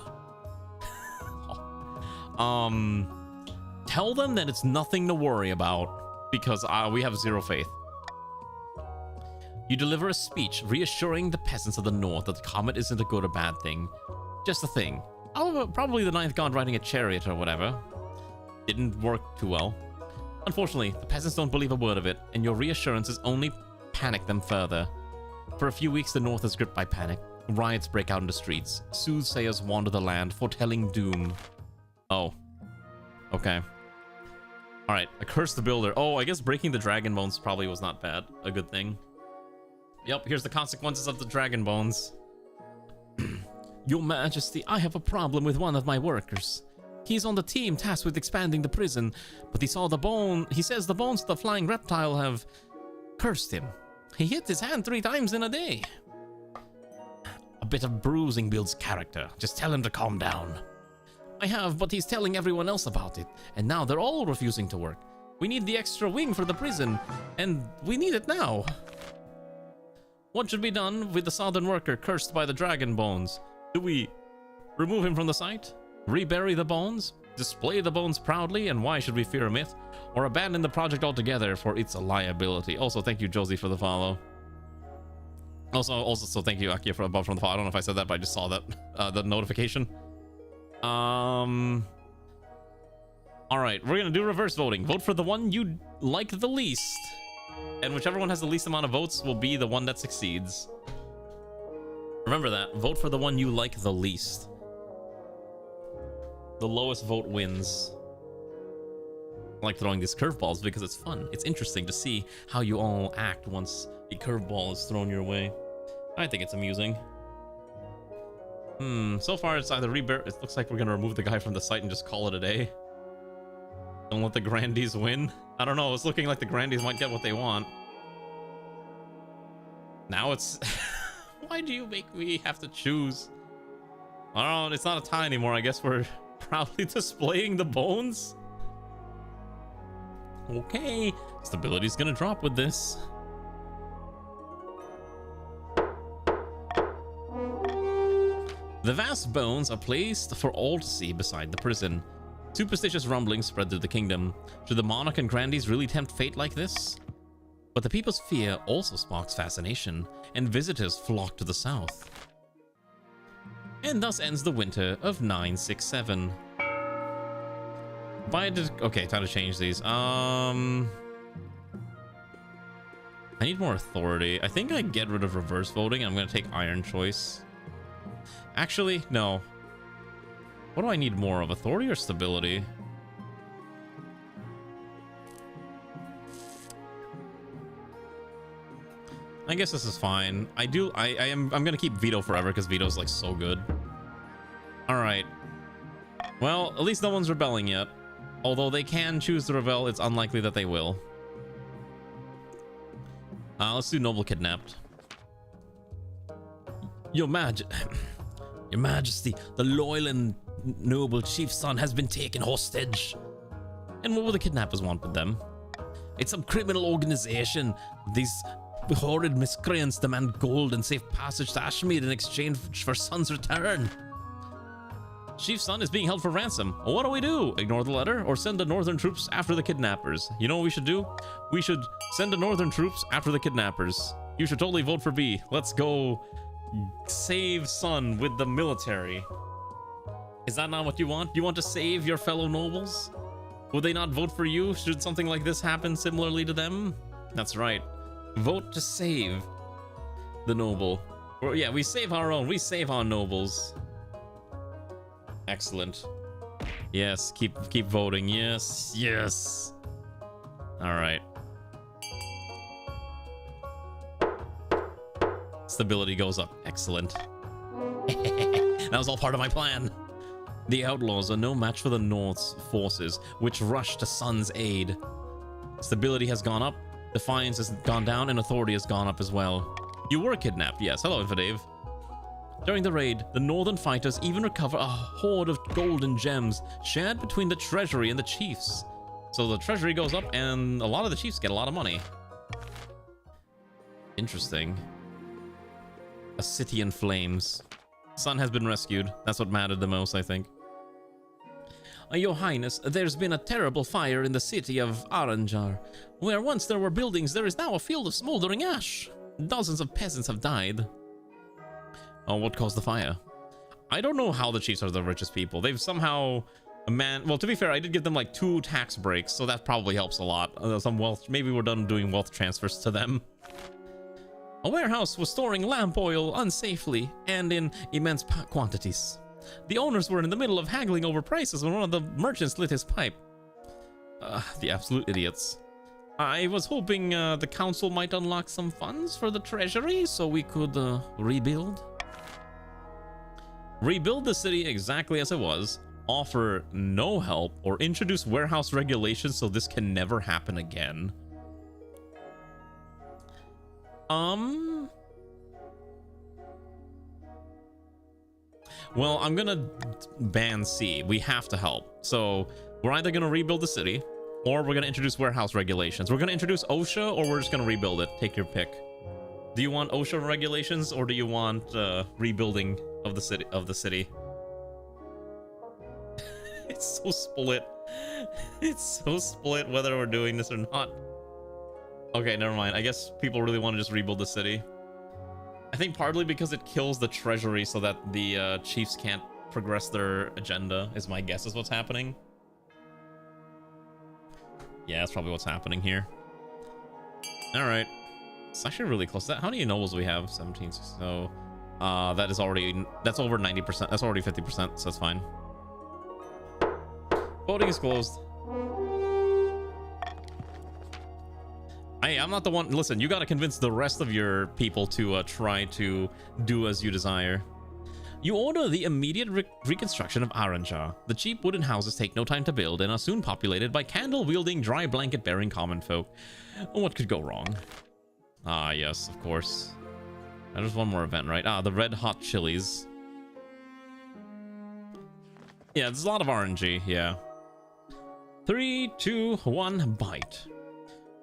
Tell them that it's nothing to worry about, because we have zero faith. You deliver a speech reassuring the peasants of the north that the comet isn't a good or bad thing. Just a thing. Oh, probably the ninth god riding a chariot or whatever. Didn't work too well. Unfortunately, the peasants don't believe a word of it, and your reassurances only panic them further. For a few weeks, the north is gripped by panic. Riots break out in the streets. Soothsayers wander the land, foretelling doom. Oh. Okay. Alright, a curse the builder. Oh, I guess breaking the dragon bones probably was not bad. A good thing. Yep, here's the consequences of the dragon bones. Your Majesty, I have a problem with one of my workers. He's on the team tasked with expanding the prison, but he says the bones of the flying reptile have cursed him. He hit his hand 3 times in a day. A bit of bruising builds character. Just tell him to calm down. I have, but he's telling everyone else about it, and now they're all refusing to work. We need the extra wing for the prison, and we need it now. What should be done with the southern worker cursed by the dragon bones? Do we remove him from the site? Rebury the bones? Display the bones proudly, and why should we fear a myth? Or abandon the project altogether for its liability? Also, thank you, Josie, for the follow. Also, thank you, Akia, for above from the follow. I don't know if I said that, but I just saw that, the notification. Alright, we're gonna do reverse voting. Vote for the one you like the least. And whichever one has the least amount of votes will be the one that succeeds. Remember that. Vote for the one you like the least. The lowest vote wins. I like throwing these curveballs because it's fun. It's interesting to see how you all act once a curveball is thrown your way. I think it's amusing. So far it's either it looks like we're gonna remove the guy from the site and just call it a day. Don't let the Grandies win. I don't know, it's looking like the Grandies might get what they want. Now it's... Why do you make me have to choose? I don't know, it's not a tie anymore. I guess we're proudly displaying the bones. Okay, stability's gonna drop with this. The vast bones are placed for all to see beside the prison. Superstitious rumblings spread through the kingdom. Should the monarch and grandees really tempt fate like this? But the people's fear also sparks fascination, and visitors flock to the south. And thus ends the winter of 967. Okay, time to change these. I need more authority. I think I get rid of reverse voting. I'm gonna take Iron Choice. Actually, no. What do I need more of? Authority or stability? I guess this is fine. I'm gonna keep Veto forever because Veto's like so good. Alright. Well, at least no one's rebelling yet. Although they can choose to rebel, it's unlikely that they will. Let's do Noble Kidnapped. Your Majesty, the loyal and noble chief's son has been taken hostage. And what will the kidnappers want with them? It's some criminal organization. These horrid miscreants demand gold and safe passage to Ashmead in exchange for son's return. Chief's son is being held for ransom. What do we do? Ignore the letter or send the northern troops after the kidnappers? You know what we should do? We should send the northern troops after the kidnappers. You should totally vote for B. Let's go save son with the military. Is that not what you want? You want to save your fellow nobles? Would they not vote for you should something like this happen similarly to them? That's right. Vote to save the noble. Or yeah, we save our own. We save our nobles. Excellent. Yes, keep voting. Yes, yes. All right. Stability goes up. Excellent. That was all part of my plan. The outlaws are no match for the North's forces, which rush to Sun's aid. Stability has gone up, defiance has gone down, and authority has gone up as well. You were kidnapped, yes. Hello, Infidave. During the raid, the northern fighters even recover a hoard of gold and gems shared between the treasury and the chiefs. So the treasury goes up, and a lot of the chiefs get a lot of money. Interesting. A city in flames. Sun has been rescued. That's what mattered the most, I think. Your Highness, there's been a terrible fire in the city of Aranjar. Where once there were buildings, there is now a field of smoldering ash. Dozens of peasants have died. Oh, what caused the fire? I don't know how the chiefs are the richest people. They've somehow... Well, to be fair, I did give them like 2 tax breaks, so that probably helps a lot. Some wealth... Maybe we're done doing wealth transfers to them. A warehouse was storing lamp oil unsafely and in immense quantities. The owners were in the middle of haggling over prices when one of the merchants lit his pipe. The absolute idiots. I was hoping the council might unlock some funds for the treasury so we could rebuild. Rebuild the city exactly as it was, offer no help, or introduce warehouse regulations so this can never happen again. Well, I'm gonna ban C. We have to help. So we're either gonna rebuild the city or we're gonna introduce warehouse regulations. We're gonna introduce OSHA or we're just gonna rebuild it. Take your pick. Do you want OSHA regulations or do you want rebuilding of the city? It's so split. It's so split whether we're doing this or not. Okay, never mind. I guess people really want to just rebuild the city. I think partly because it kills the treasury so that the chiefs can't progress their agenda, is my guess is what's happening. Yeah, that's probably what's happening here. Alright. It's actually really close. How many nobles do we have? 17. So, that is already... That's over 90%. That's already 50%, so that's fine. Voting is closed. I'm not the one. Listen, you got to convince the rest of your people to try to do as you desire. You order the immediate reconstruction of Aranjar. The cheap wooden houses take no time to build and are soon populated by candle-wielding, dry blanket-bearing common folk. What could go wrong? Ah, yes, of course. There's one more event, right? Ah, the red hot chilies. Yeah, there's a lot of RNG, yeah. 3, 2, 1, bite.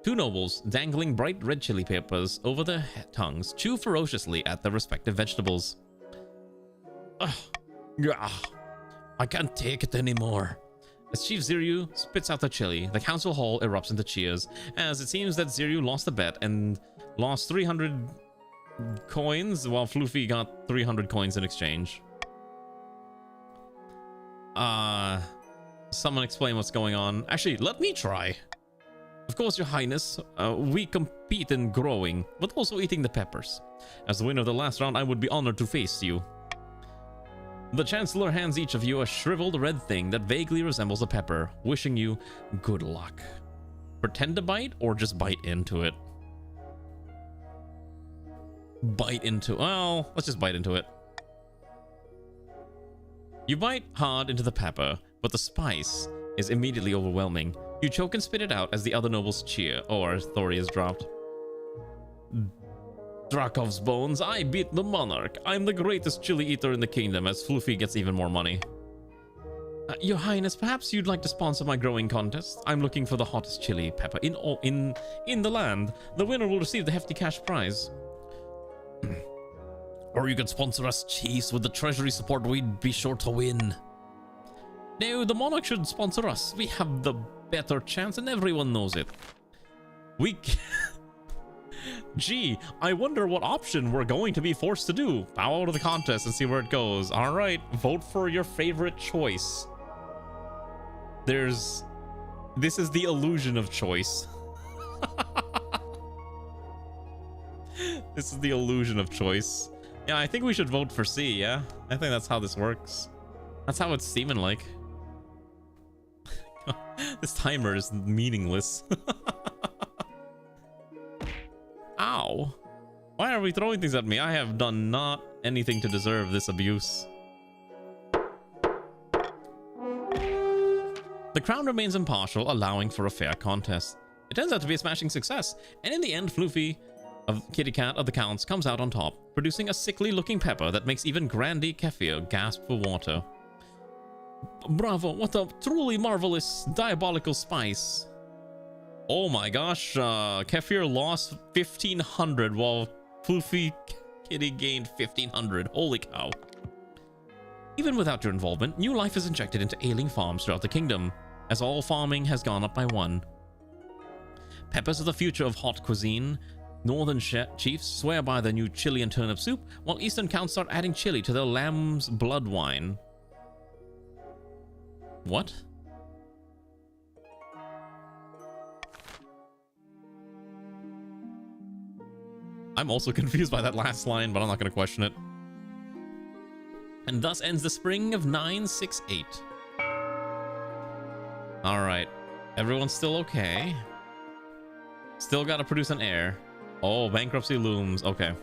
2 nobles, dangling bright red chili peppers over their tongues, chew ferociously at their respective vegetables. I can't take it anymore. As Chief Ziryu spits out the chili, the council hall erupts into cheers, as it seems that Ziryu lost the bet and lost 300 coins, while Floofy got 300 coins in exchange. Someone explain what's going on. Actually, let me try. Of course, Your Highness, we compete in growing, but also eating the peppers. As the winner of the last round, I would be honored to face you. The Chancellor hands each of you a shriveled red thing that vaguely resembles a pepper, wishing you good luck. Pretend to bite or just bite into it? Bite into... Well, let's just bite into it. You bite hard into the pepper, but the spice is immediately overwhelming. You choke and spit it out as the other nobles cheer. Oh, our authority is dropped. Drakov's bones, I beat the Monarch. I'm the greatest chili eater in the kingdom, as Floofy gets even more money. Your Highness, perhaps you'd like to sponsor my growing contest? I'm looking for the hottest chili pepper in the land. The winner will receive the hefty cash prize. Or you could sponsor us, Chiefs. With the treasury support, we'd be sure to win. No, the Monarch should sponsor us. We have the better chance and everyone knows it. Gee, I wonder what option we're going to be forced to do. Bow out of the contest and see where it goes. All right, vote for your favorite choice. This is the illusion of choice. This is the illusion of choice. Yeah, I think we should vote for C, yeah? I think that's how this works. That's how it's seeming like. This timer is meaningless. Ow. Why are we throwing things at me? I have done not anything to deserve this abuse. The crown remains impartial, allowing for a fair contest. It turns out to be a smashing success, and in the end, Floofy, of Kitty Cat of the Counts, comes out on top, producing a sickly-looking pepper that makes even Grandy Kefir gasp for water. Bravo, what a truly marvelous, diabolical spice. Oh my gosh, Kefir lost 1,500 while Floofy Kitty gained 1,500. Holy cow. Even without your involvement, new life is injected into ailing farms throughout the kingdom, as all farming has gone up by 1. Peppers are the future of hot cuisine. Northern chiefs swear by their new chili and turnip soup, while Eastern counts start adding chili to their lamb's blood wine. What? I'm also confused by that last line, but I'm not going to question it. And thus ends the spring of 968. Alright. Everyone's still okay. Still got to produce an heir. Oh, bankruptcy looms. Okay.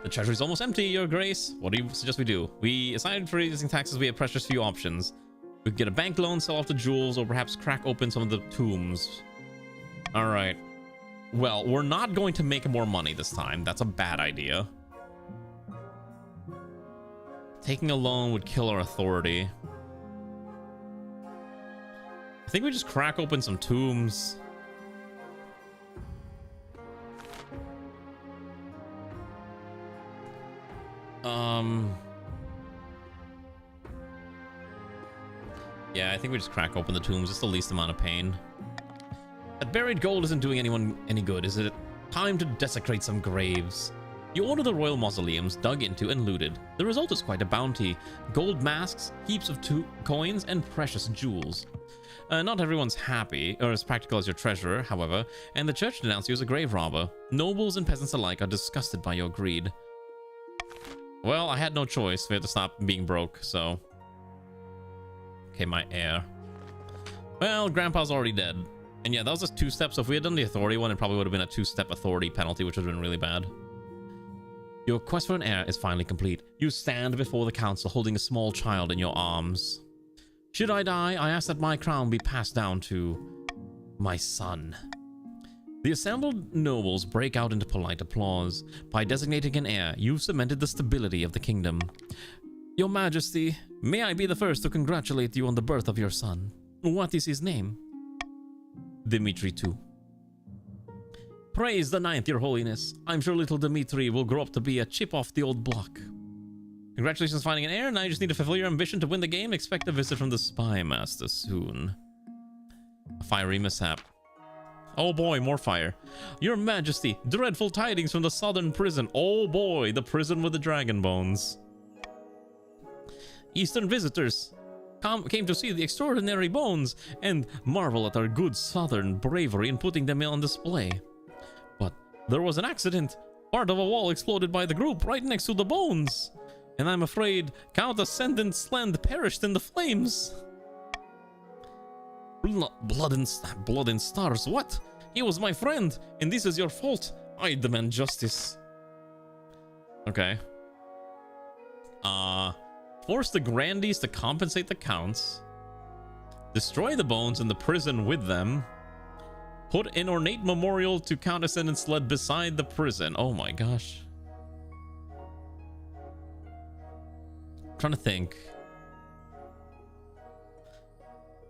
The treasury's almost empty, Your Grace. What do you suggest we do? Aside for raising taxes, we have precious few options. We could get a bank loan, sell off the jewels, or perhaps crack open some of the tombs. Alright. Well, we're not going to make more money this time. That's a bad idea. Taking a loan would kill our authority. I think we just crack open some tombs. Yeah, I think we just crack open the tombs. It's the least amount of pain. That buried gold isn't doing anyone any good, is it? Time to desecrate some graves. You order the royal mausoleums dug into and looted. The result is quite a bounty. Gold masks, heaps of coins, and precious jewels. Not everyone's happy, or as practical as your treasurer, however, and the church denounced you as a grave robber. Nobles and peasants alike are disgusted by your greed. Well, I had no choice. We had to stop being broke, so... Okay, my heir. Well, Grandpa's already dead. And yeah, that was just 2 steps. So if we had done the authority one, it probably would have been a 2-step authority penalty, which would have been really bad. Your quest for an heir is finally complete. You stand before the council holding a small child in your arms. Should I die, I ask that my crown be passed down to my son. The assembled nobles break out into polite applause. By designating an heir, you've cemented the stability of the kingdom. Your Majesty, may I be the first to congratulate you on the birth of your son. What is his name? Dimitri II. Praise the 9th, Your Holiness. I'm sure little Dimitri will grow up to be a chip off the old block. Congratulations on finding an heir. Now you just need to fulfill your ambition to win the game. Expect a visit from the Spy Master soon. A fiery mishap. Oh boy, more fire. Your Majesty, dreadful tidings from the southern prison. Oh boy, the prison with the dragon bones. Eastern visitors came to see the extraordinary bones and marvel at our good southern bravery in putting them on display. But there was an accident. Part of a wall exploded by the group right next to the bones. And I'm afraid Count Ascendant Slend perished in the flames. Blood and stars, what? He was my friend, and this is your fault. I demand justice. Okay. Force the Grandies to compensate the Counts. Destroy the bones in the prison with them. Put an ornate memorial to Count Ascendant's led beside the prison. Oh my gosh. I'm trying to think.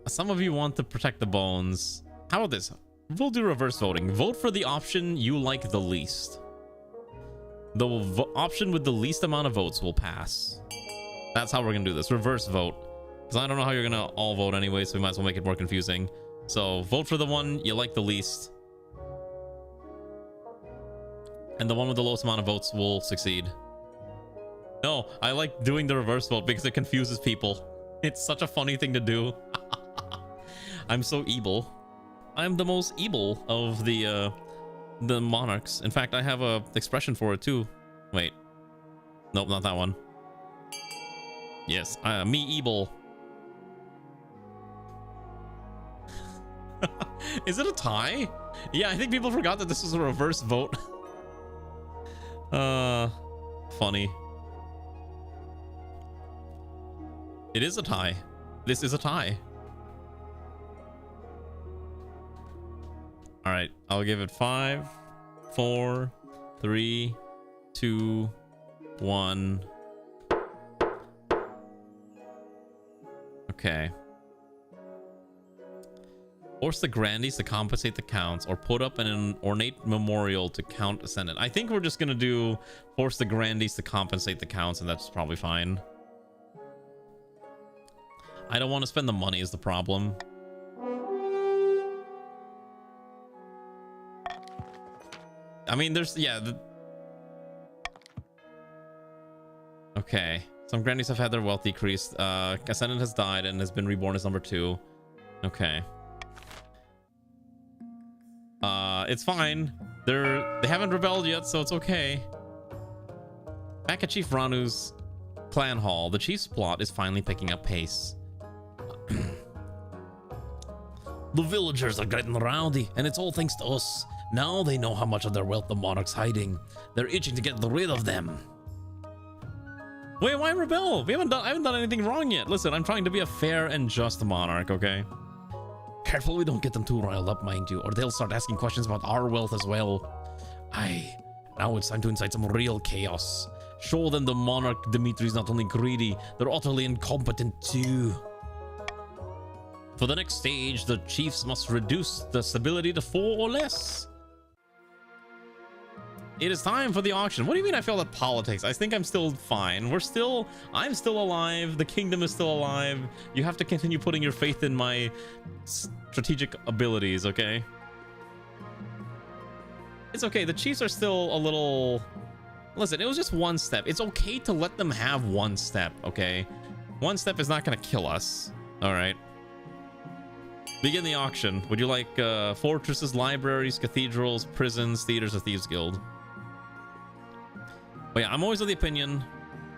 Some of you want to protect the bones. How about this? We'll do reverse voting. Vote for the option you like the least. The option with the least amount of votes will pass. That's how we're gonna do this. Reverse vote. Because I don't know how you're gonna all vote anyway, so we might as well make it more confusing. So vote for the one you like the least. And the one with the lowest amount of votes will succeed. No, I like doing the reverse vote because it confuses people. It's such a funny thing to do. I'm so evil. I'm the most evil of the monarchs. In fact, I have a expression for it too. Wait. Nope, not that one. Yes, me evil. Is it a tie? Yeah, I think people forgot that this was a reverse vote. Funny. It is a tie. This is a tie. All right, I'll give it 5, 4, 3, 2, 1. Okay. Force the grandees to compensate the counts, or put up an ornate memorial to Count Ascendant. I think we're just gonna do force the grandees to compensate the counts, and that's probably fine. I don't want to spend the money is the problem. I mean, there's, yeah. Okay. Some grandees have had their wealth decreased. Ascendant has died and has been reborn as number 2. Okay. It's fine. They haven't rebelled yet, so it's okay. Back at Chief Ranu's clan hall, the chief's plot is finally picking up pace. The villagers are getting rowdy, and it's all thanks to us. Now they know how much of their wealth the monarch's hiding. They're itching to get rid of them. Wait, why rebel? I haven't done anything wrong yet. Listen, I'm trying to be a fair and just monarch, okay? Careful we don't get them too riled up, mind you, or they'll start asking questions about our wealth as well. Aye, now it's time to incite some real chaos. Show them the monarch Dimitri's not only greedy, they're utterly incompetent too. For the next stage, the chiefs must reduce the stability to 4 or less. It is time for the auction. What do you mean I failed at politics? I think I'm still fine. I'm still alive. The kingdom is still alive. You have to continue putting your faith in my strategic abilities, okay? It's okay. The chiefs are still a little... Listen, it was just 1 step. It's okay to let them have 1 step, okay? 1 step is not going to kill us. All right. Begin the auction. Would you like fortresses, libraries, cathedrals, prisons, theaters, or thieves guild? But yeah, I'm always of the opinion,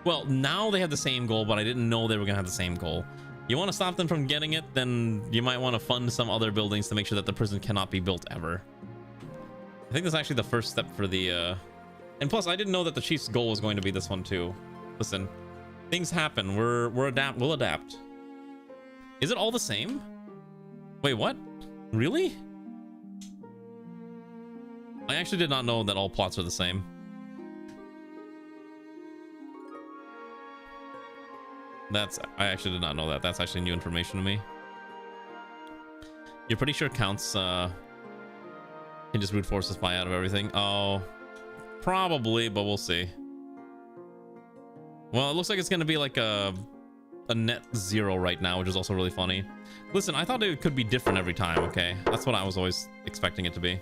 well, now they have the same goal, but I didn't know they were gonna have the same goal. You want to stop them from getting it, then you might want to fund some other buildings to make sure that the prison cannot be built ever. I think that's actually the first step for the and plus I didn't know that the chief's goal was going to be this one too. Listen, things happen. We'll adapt. Is it all the same? Wait, what? Really? I actually did not know that all plots are the same. I actually did not know that. That's actually new information to me. You're pretty sure counts can just brute force us buy out of everything? Oh, probably, but we'll see. Well, it looks like it's gonna be like a net 0 right now, which is also really funny. Listen, I thought it could be different every time, okay? That's what I was always expecting it to be.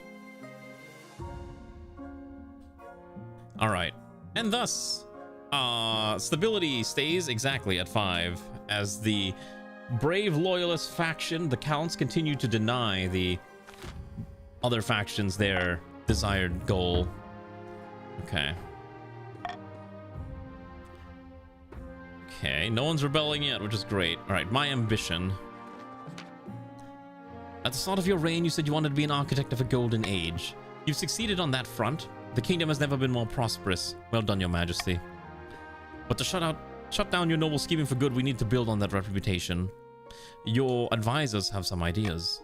All right, and thus stability stays exactly at 5 as the brave loyalist faction, the counts, continue to deny the other factions their desired goal. Okay, no one's rebelling yet, which is great. All right, my ambition. At the start of your reign, you said you wanted to be an architect of a golden age. You've succeeded on that front. The kingdom has never been more prosperous. Well done, your majesty. But to shut down your noble scheming for good, we need to build on that reputation. Your advisors have some ideas.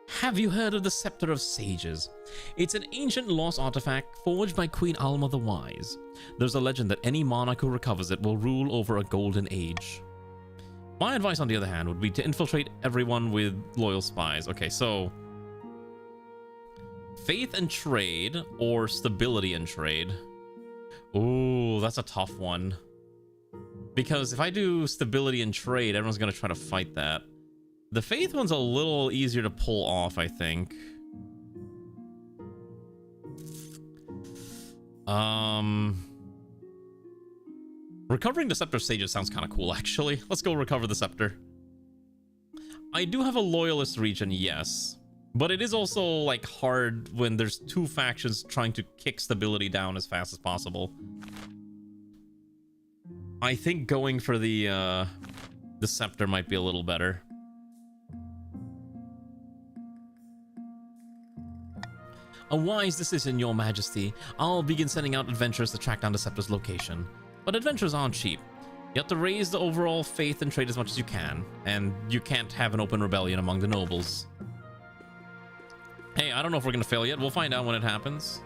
Have you heard of the Scepter of Sages? It's an ancient lost artifact forged by Queen Alma the Wise. There's a legend that any monarch who recovers it will rule over a golden age. My advice, on the other hand, would be to infiltrate everyone with loyal spies. Okay, so... faith and trade, or stability and trade. Ooh, that's a tough one. Because if I do stability and trade, everyone's going to try to fight that. The faith one's a little easier to pull off, I think. Recovering the Scepter of Sages sounds kind of cool, actually. Let's go recover the Scepter. I do have a loyalist region, yes. But it is also, like, hard when there's two factions trying to kick stability down as fast as possible. I think going for the Scepter might be a little better. A wise decision, Your Majesty. I'll begin sending out adventurers to track down the Scepter's location. But adventures aren't cheap. You have to raise the overall faith and trade as much as you can, and you can't have an open rebellion among the nobles. Hey, I don't know if we're gonna fail yet. We'll find out when it happens.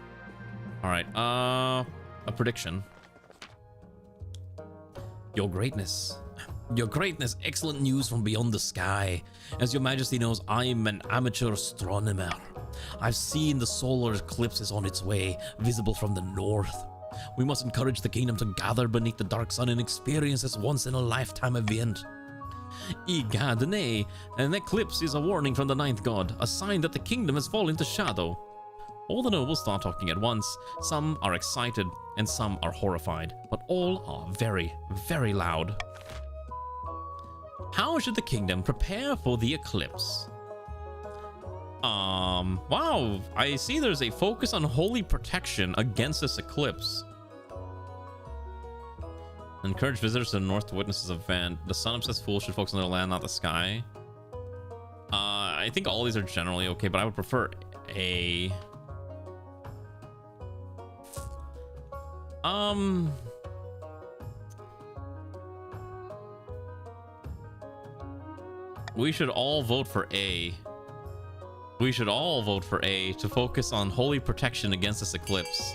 Alright, a prediction. Your Greatness. Your Greatness, excellent news from beyond the sky. As Your Majesty knows, I'm an amateur astronomer. I've seen the solar eclipse is on its way, visible from the north. We must encourage the kingdom to gather beneath the dark sun and experience this once-in-a-lifetime event. Egad, nay, an eclipse is a warning from the ninth god, a sign that the kingdom has fallen into shadow. All the nobles start talking at once. Some are excited, and some are horrified, but all are very, very loud. How should the kingdom prepare for the eclipse? Wow, I see there's a focus on holy protection against this eclipse. Encourage visitors to the north to witness this event. The sun-obsessed fool should focus on their land, not the sky. I think all these are generally okay, but I would prefer A. We should all vote for A. We should all vote for A to focus on holy protection against this eclipse.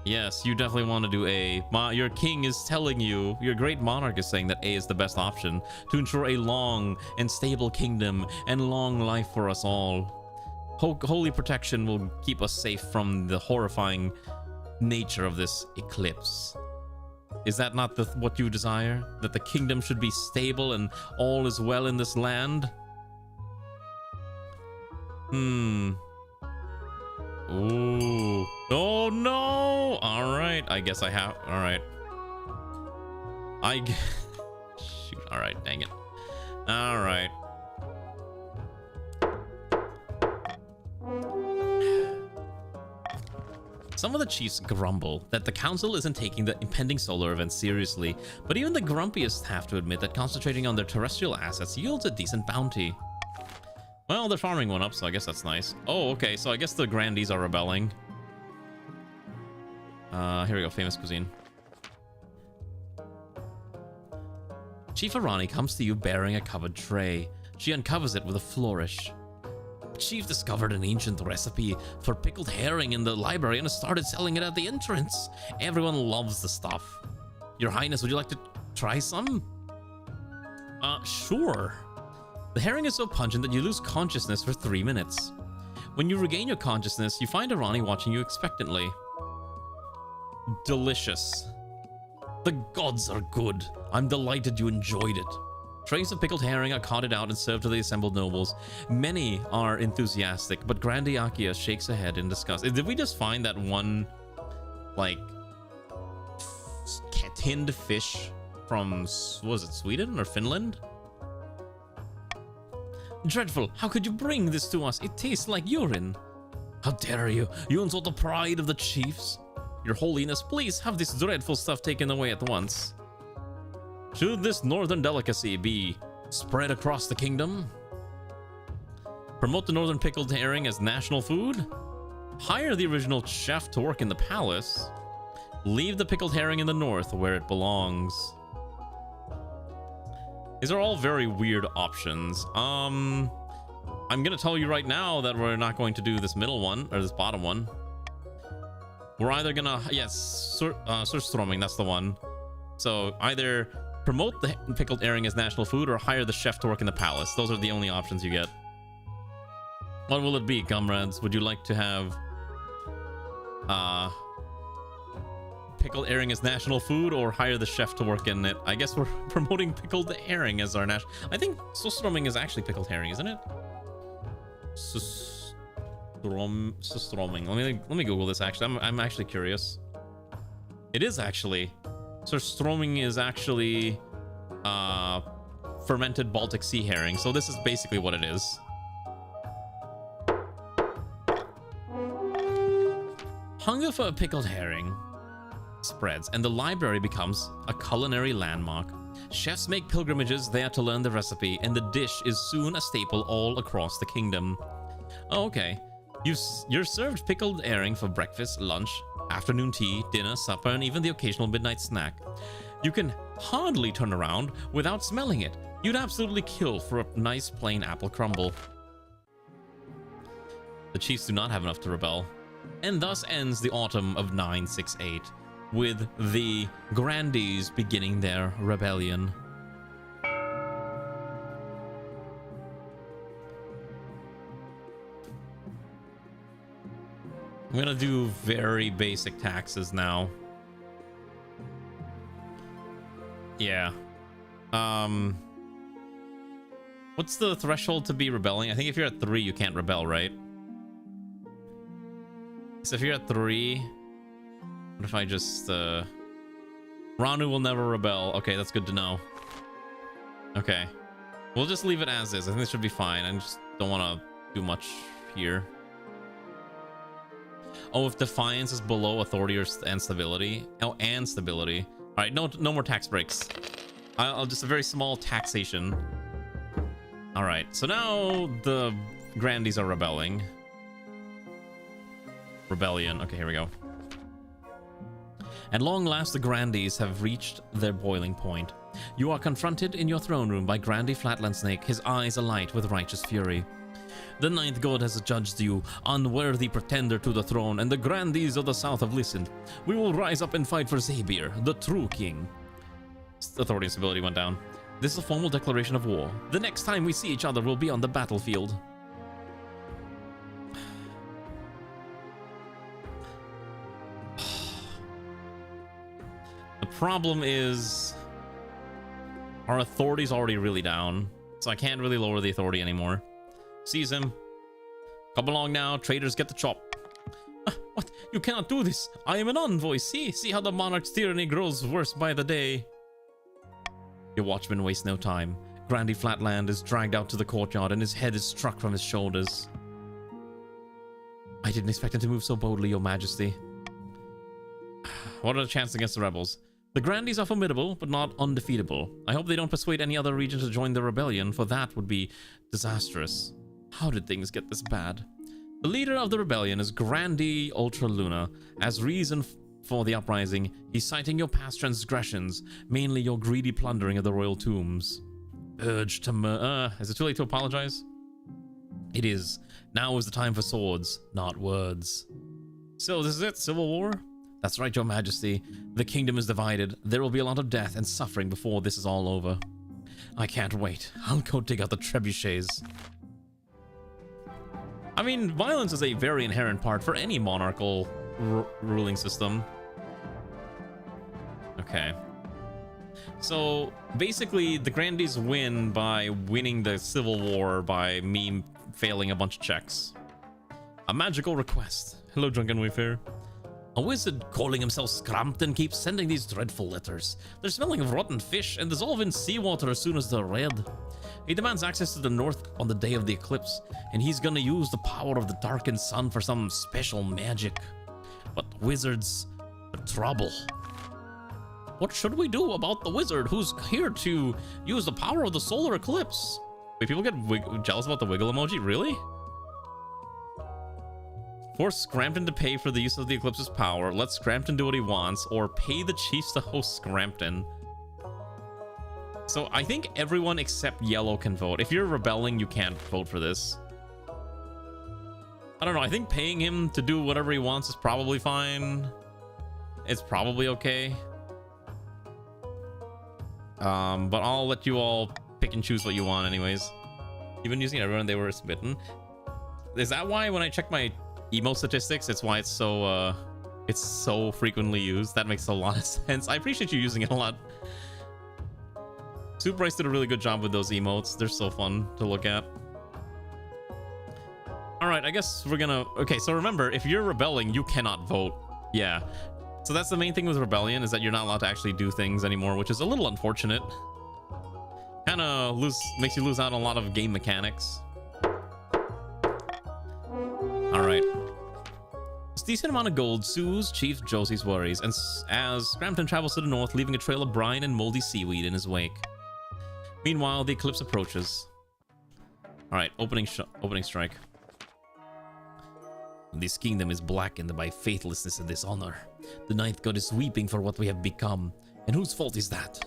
Yes, you definitely want to do A. Your king is telling you, your great monarch is saying that A is the best option to ensure a long and stable kingdom and long life for us all. Holy protection will keep us safe from the horrifying nature of this eclipse. Is that not what you desire? That the kingdom should be stable and all is well in this land? Ooh. Oh no! Alright, I guess I have. Alright. Shoot, alright, dang it. Alright. Some of the chiefs grumble that the council isn't taking the impending solar event seriously, but even the grumpiest have to admit that concentrating on their terrestrial assets yields a decent bounty. Well, they're farming one up, so I guess that's nice. Oh, okay, so I guess the grandees are rebelling. Here we go, famous cuisine. Chief Arani comes to you bearing a covered tray. She uncovers it with a flourish. Chief discovered an ancient recipe for pickled herring in the library and started selling it at the entrance. Everyone loves the stuff. Your Highness, would you like to try some? Sure. The herring is so pungent that you lose consciousness for 3 minutes. When you regain your consciousness, you find Arani watching you expectantly. Delicious. The gods are good. I'm delighted you enjoyed it. Trays of pickled herring are carted out and served to the assembled nobles. Many are enthusiastic, but Grande Akia shakes her head in disgust. Did we just find that one, like, tinned fish from, was it Sweden or Finland? Dreadful! How could you bring this to us? It tastes like urine. How dare you! You insult the pride of the chiefs. Your Holiness, please have this dreadful stuff taken away at once. Should this northern delicacy be spread across the kingdom? Promote the northern pickled herring as national food? Hire the original chef to work in the palace? Leave the pickled herring in the north where it belongs. These are all very weird options. I I'm gonna tell you right now that we're not going to do this middle one or this bottom one. We're either gonna, yes, surströmming, that's the one. So either promote the pickled herring as national food or hire the chef to work in the palace. Those are the only options you get. What will it be, comrades? Would you like to have pickled herring as national food or hire the chef to work in it? I guess we're promoting pickled herring as our national. I think surströmming is actually pickled herring, isn't it? Surströmming. Let me Google this. Actually, I'm actually curious. It is actually. Surströmming is actually fermented Baltic Sea herring. So this is basically what it is. Hunger for a pickled herring spreads, and the library becomes a culinary landmark. Chefs make pilgrimages there to learn the recipe, and the dish is soon a staple all across the kingdom. Oh, okay. You're served pickled herring for breakfast, lunch, afternoon tea, dinner, supper, and even the occasional midnight snack. You can hardly turn around without smelling it. You'd absolutely kill for a nice plain apple crumble. The chiefs do not have enough to rebel. And thus ends the autumn of 968, with the Grandees beginning their rebellion. I'm gonna do very basic taxes now. Yeah. What's the threshold to be rebelling? I think if you're at 3, you can't rebel, right? So if you're at 3, what if I just, Ranu will never rebel. Okay, that's good to know. Okay. We'll just leave it as is. I think this should be fine. I just don't want to do much here. Oh, if defiance is below authority and stability. Oh, and stability. All right, no more tax breaks. I'll just a very small taxation. All right, so now the Grandees are rebelling. Rebellion. Okay, here we go. At long last, the Grandees have reached their boiling point. You are confronted in your throne room by Grandee Flatland Snake, his eyes alight with righteous fury. The ninth god has judged you, unworthy pretender to the throne, and the Grandees of the south have listened. We will rise up and fight for Zabir, the true king. Authority and stability went down. This is a formal declaration of war. The next time we see each other will be on the battlefield. The problem is our authority's already really down, so I can't really lower the authority anymore. Seize him. Come along now, traitors, get the chop. What? You cannot do this. I am an envoy. See how the monarch's tyranny grows worse by the day. Your watchman wastes no time. Grandee Flatland is dragged out to the courtyard and his head is struck from his shoulders. I didn't expect him to move so boldly, Your Majesty. What are the chances against the rebels? The Grandees are formidable, but not undefeatable. I hope they don't persuade any other region to join the rebellion, for that would be disastrous. How did things get this bad? The leader of the rebellion is Grandee Ultraluna. As reason for the uprising, he's citing your past transgressions, mainly your greedy plundering of the royal tombs. Urged to is it too late to apologize? It is. Now is the time for swords, not words. So this is it, civil war? That's right, Your Majesty. The kingdom is divided. There will be a lot of death and suffering before this is all over. I can't wait. I'll go dig out the trebuchets. I mean, violence is a very inherent part for any monarchical ruling system. Okay. So, basically, the Grandees win by winning the civil war by me failing a bunch of checks. A magical request. Hello, Drunken Wayfarer. A wizard calling himself Scrampton keeps sending these dreadful letters. They're smelling of rotten fish and dissolve in seawater as soon as they're read. He demands access to the north on the day of the eclipse, and he's gonna use the power of the darkened sun for some special magic. But wizards are trouble. What should we do about the wizard who's here to use the power of the solar eclipse? Wait, people get jealous about the wiggle emoji? Really? Force Scrampton to pay for the use of the eclipse's power. Let Scrampton do what he wants, or pay the chiefs to host Scrampton. So I think everyone except yellow can vote. If you're rebelling, you can't vote for this. I don't know. I think paying him to do whatever he wants is probably fine. It's probably okay. But I'll let you all pick and choose what you want anyways. You've been using everyone they were smitten. Is that why when I check my emo statistics, it's why it's so frequently used? That makes a lot of sense. I appreciate you using it a lot. Super Bryce did a really good job with those emotes. They're so fun to look at. All right, I guess we're gonna... Okay, so remember, if you're rebelling, you cannot vote. Yeah. So that's the main thing with rebellion, is that you're not allowed to actually do things anymore, which is a little unfortunate. Kind of makes you lose out on a lot of game mechanics. All right. This decent amount of gold soothes Chief Josie's worries, and as Scrampton travels to the north, leaving a trail of brine and moldy seaweed in his wake. Meanwhile, the eclipse approaches. All right, opening strike. This kingdom is blackened by faithlessness and dishonor. The ninth god is weeping for what we have become. And whose fault is that?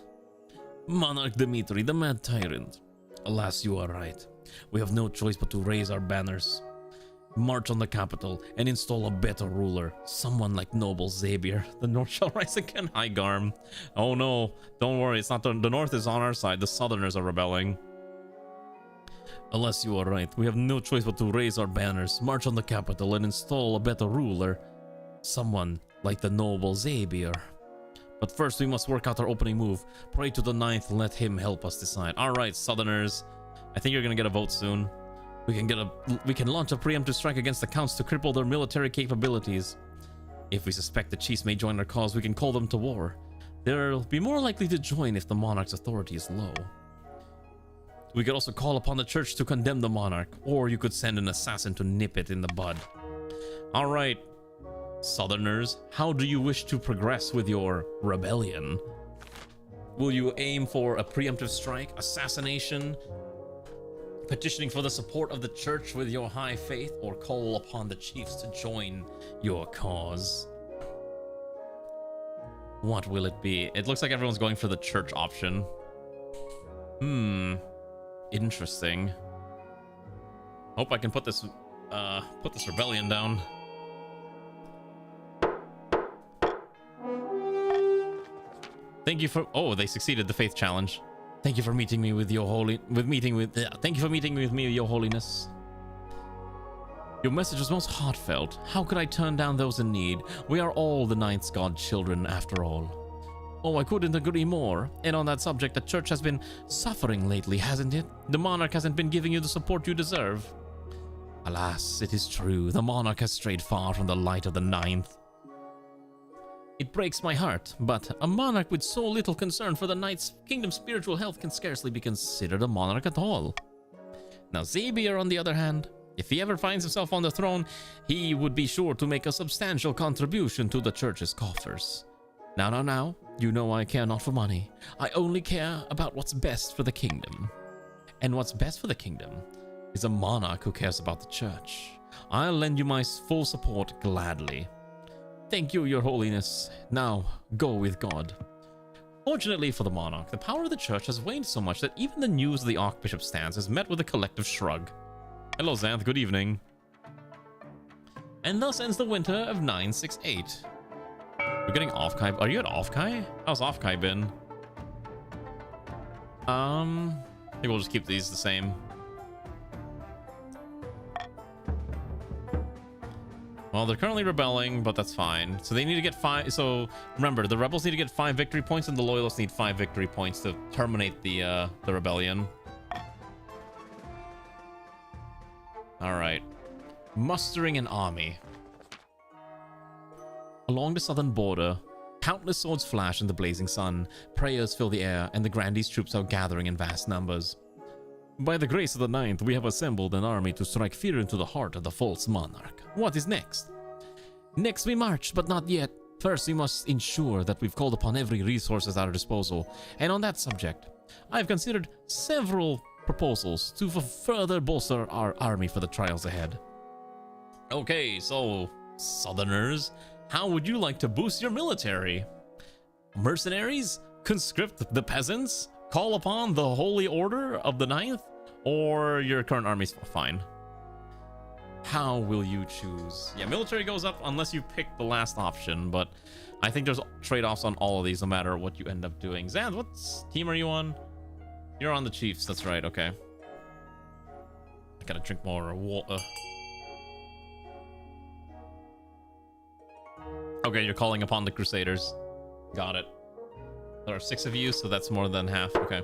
Monarch Dmitri, the mad tyrant. Alas, you are right. We have no choice but to raise our banners, march on the capital, and install a better ruler. Someone like noble Xavier. The north shall rise again. Hi, Garm. Oh no, don't worry. It's not the north is on our side. The southerners are rebelling. Alas, you are right. We have no choice but to raise our banners, march on the capital, and install a better ruler. Someone like the noble Xavier. But first, we must work out our opening move. Pray to the ninth, let him help us decide. All right, southerners. I think you're gonna get a vote soon. We can launch a preemptive strike against the counts to cripple their military capabilities. If we suspect the chiefs may join our cause, we can call them to war. They'll be more likely to join if the monarch's authority is low. We could also call upon the church to condemn the monarch, or you could send an assassin to nip it in the bud. All right, southerners, how do you wish to progress with your rebellion? Will you aim for a preemptive strike, assassination, petitioning for the support of the church with your high faith, or call upon the chiefs to join your cause? What will it be? It looks like everyone's going for the church option. Interesting. Hope I can put this rebellion down. Thank you for... Oh, they succeeded the faith challenge. Thank you for meeting me with your holy... Thank you for meeting with me, your holiness. Your message was most heartfelt. How could I turn down those in need? We are all the ninth god children, after all. Oh, I couldn't agree more. And on that subject, the church has been suffering lately, hasn't it? The monarch hasn't been giving you the support you deserve. Alas, it is true. The monarch has strayed far from the light of the ninth. It breaks my heart, but a monarch with so little concern for the knight's kingdom's spiritual health can scarcely be considered a monarch at all. Now, Xavier, on the other hand, if he ever finds himself on the throne, he would be sure to make a substantial contribution to the church's coffers. Now, you know I care not for money. I only care about what's best for the kingdom. And what's best for the kingdom is a monarch who cares about the church. I'll lend you my full support gladly. Thank you, your holiness. Now, go with God. Fortunately for the monarch, the power of the church has waned so much that even the news of the archbishop's stance is met with a collective shrug. Hello, Xanth. Good evening. And thus ends the winter of 968. We're getting Offkai. Are you at Offkai? How's Offkai been? I think we'll just keep these the same. Well, they're currently rebelling, but that's fine. So they need to get 5. So remember, the rebels need to get 5 victory points, and the loyalists need 5 victory points to terminate the rebellion. All right, mustering an army. Along the southern border, countless swords flash in the blazing sun, prayers fill the air, and the Grandee's troops are gathering in vast numbers. By the grace of the ninth, we have assembled an army to strike fear into the heart of the false monarch. What is next? Next we march, but not yet. First, we must ensure that we've called upon every resource at our disposal, and on that subject, I've considered several proposals to further bolster our army for the trials ahead. Okay, so, Southerners, how would you like to boost your military? Mercenaries? Conscript the peasants? Call upon the Holy Order of the Ninth? Or your current army's fine? How will you choose? Yeah, military goes up unless you pick the last option, but I think there's trade-offs on all of these no matter what you end up doing. Zan, what team are you on? You're on the Chiefs, that's right, okay. I gotta drink more water. Okay, you're calling upon the Crusaders. Got it. There are 6 of you, so that's more than half, okay.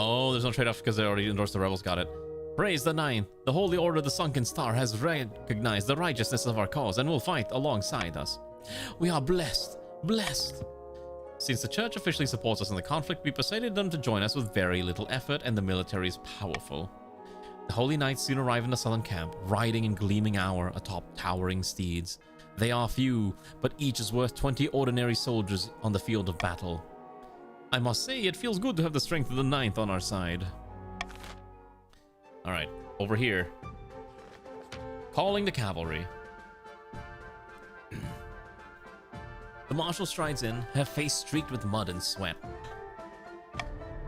Oh, there's no trade-off because they already endorsed the rebels. Got it. Praise the Ninth. The Holy Order of the Sunken Star has recognized the righteousness of our cause and will fight alongside us. We are blessed. Blessed. Since the church officially supports us in the conflict, we persuaded them to join us with very little effort, and the military is powerful. The Holy Knights soon arrive in the southern camp, riding in gleaming armor atop towering steeds. They are few, but each is worth 20 ordinary soldiers on the field of battle. I must say, it feels good to have the strength of the Ninth on our side. Alright, over here. Calling the cavalry. The marshal strides in, her face streaked with mud and sweat.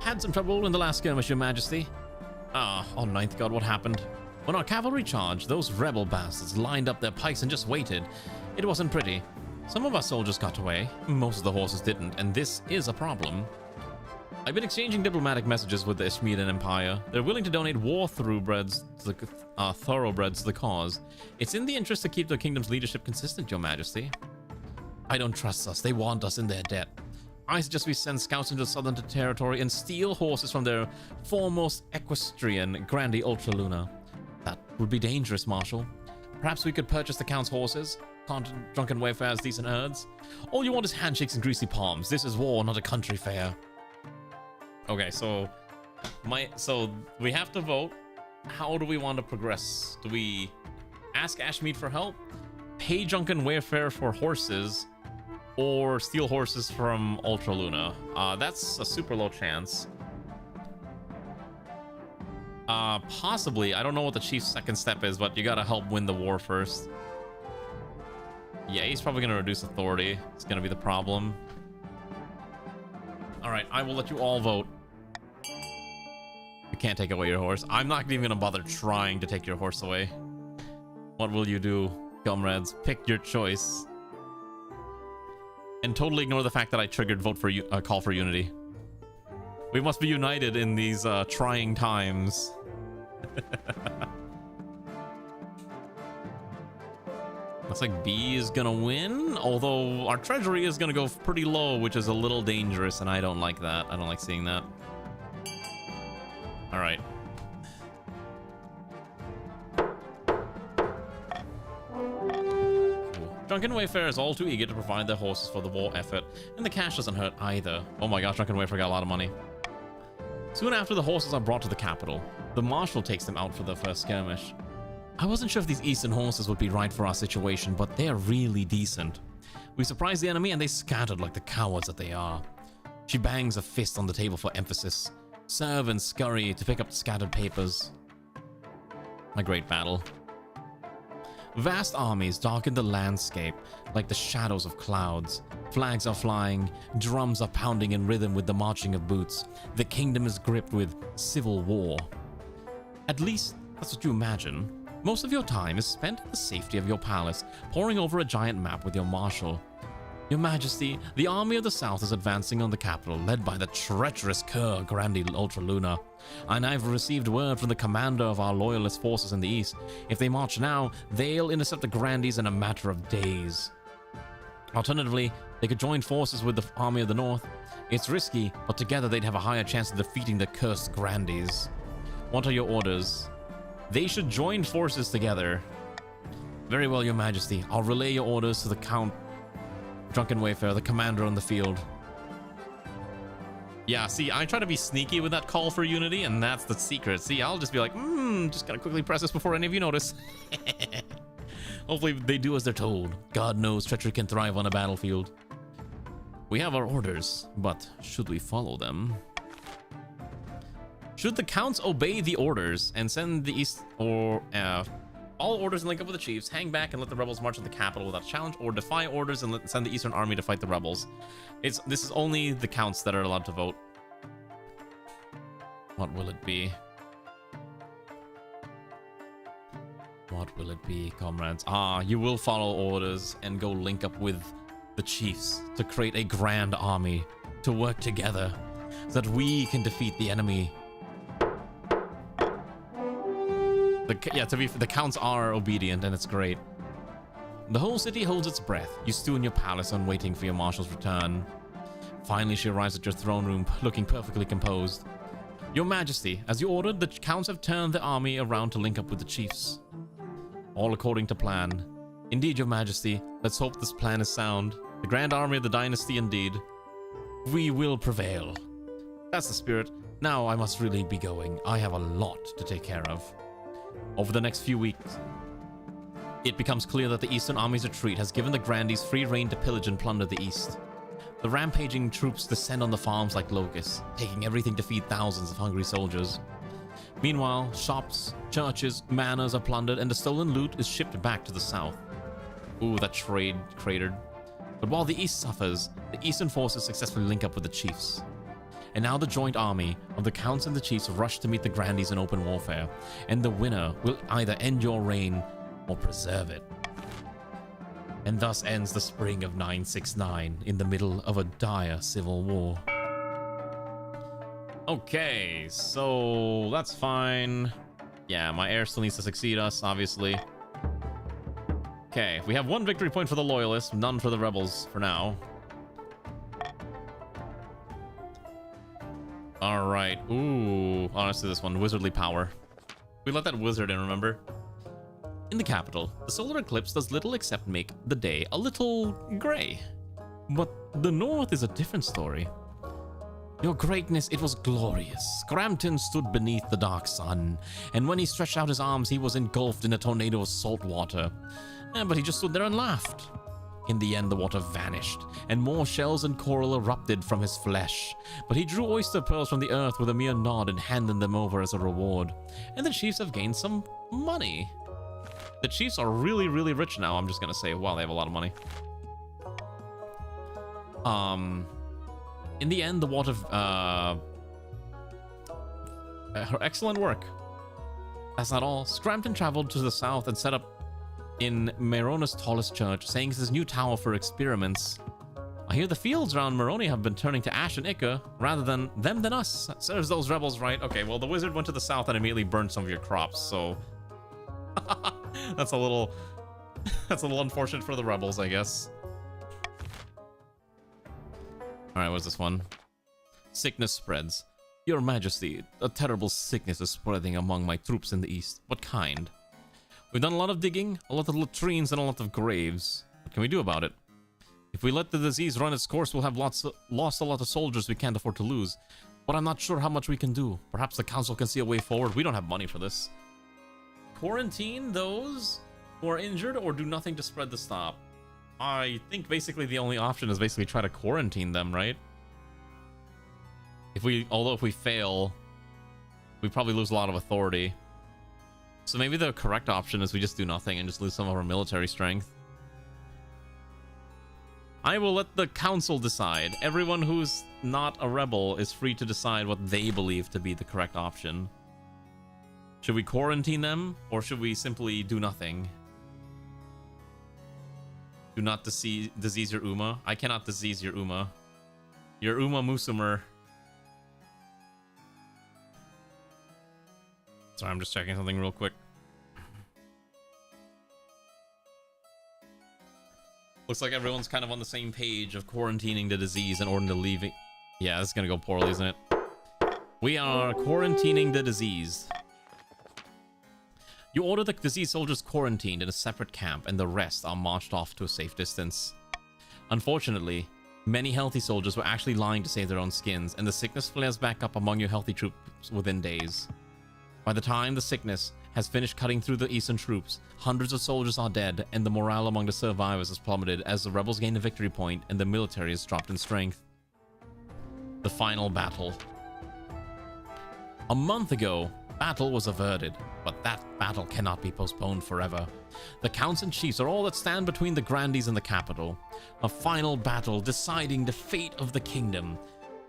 Had some trouble in the last skirmish, Your Majesty. Ah, on Ninth God, what happened? When our cavalry charged, those rebel bastards lined up their pikes and just waited. It wasn't pretty. Some of our soldiers got away, most of the horses didn't, and this is a problem. I've been exchanging diplomatic messages with the Ishmedan Empire. They're willing to donate war thoroughbreds to the cause. It's in the interest to keep the kingdom's leadership consistent, Your Majesty. I don't trust us. They want us in their debt. I suggest we send scouts into the southern territory and steal horses from their foremost equestrian, Grandi Ultraluna. That would be dangerous, Marshal. Perhaps we could purchase the Count's horses? Drunken wayfarers, decent herds? All you want is handshakes and greasy palms. This is war, not a country fair. Okay, so we have to vote. How do we want to progress? Do we ask Ashmead for help, pay drunken wayfarer for horses, or steal horses from Ultraluna? That's a super low chance. Possibly. I don't know what the chief's second step is, but you gotta help win the war first. Yeah, he's probably gonna reduce authority. It's gonna be the problem. Alright, I will let you all vote. You can't take away your horse. I'm not even gonna bother trying to take your horse away. What will you do, comrades? Pick your choice. And totally ignore the fact that I triggered vote for call for unity. We must be united in these trying times. Looks like B is gonna win, although our treasury is gonna go pretty low, which is a little dangerous, and I don't like that. I don't like seeing that. All right. Drunken Wayfarers all too eager to provide their horses for the war effort, and the cash doesn't hurt either. Oh my gosh, Drunken Wayfarer got a lot of money. Soon after, the horses are brought to the capital. The marshal takes them out for their first skirmish. I wasn't sure if these eastern horses would be right for our situation, but they're really decent. We surprised the enemy and they scattered like the cowards that they are. She bangs a fist on the table for emphasis. Servants scurry to pick up the scattered papers. A great battle. Vast armies darken the landscape like the shadows of clouds. Flags are flying, drums are pounding in rhythm with the marching of boots. The kingdom is gripped with civil war. At least, that's what you imagine. Most of your time is spent in the safety of your palace, poring over a giant map with your marshal. Your Majesty, the army of the south is advancing on the capital, led by the treacherous cur Grandi Ultraluna. And I've received word from the commander of our loyalist forces in the east. If they march now, they'll intercept the Grandis in a matter of days. Alternatively, they could join forces with the army of the north. It's risky, but together they'd have a higher chance of defeating the cursed Grandis. What are your orders? They should join forces together. Very well, Your Majesty. I'll relay your orders to the Count Drunken Wayfarer, the commander on the field. Yeah, see, I try to be sneaky with that call for unity, and that's the secret. See, I'll just be like, just gotta quickly press this before any of you notice. Hopefully they do as they're told. God knows treachery can thrive on a battlefield. We have our orders, but should we follow them? Should the counts obey the orders and send the east or all orders and link up with the chiefs, hang back and let the rebels march to the capital without challenge, or defy orders and send the eastern army to fight the rebels? This is only the counts that are allowed to vote. What will it be? What will it be, comrades? Ah, you will follow orders and go link up with the chiefs to create a grand army to work together so that we can defeat the enemy. The counts are obedient, and it's great. The whole city holds its breath. You stew in your palace on waiting for your marshal's return. Finally, she arrives at your throne room, looking perfectly composed. Your Majesty, as you ordered, the counts have turned the army around to link up with the chiefs. All according to plan. Indeed, Your Majesty, let's hope this plan is sound. The grand army of the dynasty indeed. We will prevail. That's the spirit. Now I must really be going. I have a lot to take care of. Over the next few weeks, it becomes clear that the Eastern Army's retreat has given the Grandees free rein to pillage and plunder the East. The rampaging troops descend on the farms like locusts, taking everything to feed thousands of hungry soldiers. Meanwhile, shops, churches, manors are plundered, and the stolen loot is shipped back to the south. Ooh, that trade cratered. But while the East suffers, the Eastern forces successfully link up with the chiefs. And now the joint army of the counts and the chiefs rush to meet the Grandees in open warfare, and the winner will either end your reign or preserve it. And thus ends the spring of 969 in the middle of a dire civil war. Okay, so that's fine. Yeah, my heir still needs to succeed us, obviously. Okay, we have 1 victory point for the Loyalists, none for the Rebels for now. Alright, ooh, honestly this one, Wizardly Power. We let that wizard in, remember? In the capital, the solar eclipse does little except make the day a little grey. But the north is a different story. Your greatness, it was glorious. Scrampton stood beneath the dark sun, and when he stretched out his arms, he was engulfed in a tornado of salt water. But he just stood there and laughed. In the end, the water vanished, and more shells and coral erupted from his flesh. But he drew oyster pearls from the earth with a mere nod and handed them over as a reward. And the chiefs have gained some money. The chiefs are really, really rich now, I'm just gonna say. Wow, they have a lot of money. In the end, the water... excellent work. That's not all. Scrampton traveled to the south and set up in Merona's tallest church, saying it's his new tower for experiments. I hear the fields around Moroni have been turning to ash and ichor rather than them than us. That serves those rebels right. Okay, well, the wizard went to the south and immediately burned some of your crops, so... that's a little... that's a little unfortunate for the rebels, I guess. Alright, what's this one? Sickness spreads. Your Majesty, a terrible sickness is spreading among my troops in the east. What kind? We've done a lot of digging, a lot of latrines, and a lot of graves. What can we do about it? If we let the disease run its course, we'll have lost a lot of soldiers we can't afford to lose. But I'm not sure how much we can do. Perhaps the council can see a way forward. We don't have money for this. Quarantine those who are injured or do nothing to spread the stop. I think basically the only option is basically try to quarantine them, right? Although if we fail, we probably lose a lot of authority. So maybe the correct option is we just do nothing and just lose some of our military strength. I will let the council decide. Everyone who's not a rebel is free to decide what they believe to be the correct option. Should we quarantine them, or should we simply do nothing? Do not disease your Uma. I cannot disease your Uma. Your Uma Musumer. Sorry, I'm just checking something real quick. Looks like everyone's kind of on the same page of quarantining the disease in order to leave it. Yeah, this is gonna go poorly, isn't it? We are quarantining the disease. You order the disease soldiers quarantined in a separate camp, and the rest are marched off to a safe distance. Unfortunately, many healthy soldiers were actually lying to save their own skins, and the sickness flares back up among your healthy troops within days. By the time the sickness has finished cutting through the eastern troops, hundreds of soldiers are dead, and the morale among the survivors has plummeted as the rebels gain a victory point and the military has dropped in strength. The final battle. A month ago, battle was averted, but that battle cannot be postponed forever. The counts and chiefs are all that stand between the Grandees and the capital. A final battle deciding the fate of the kingdom.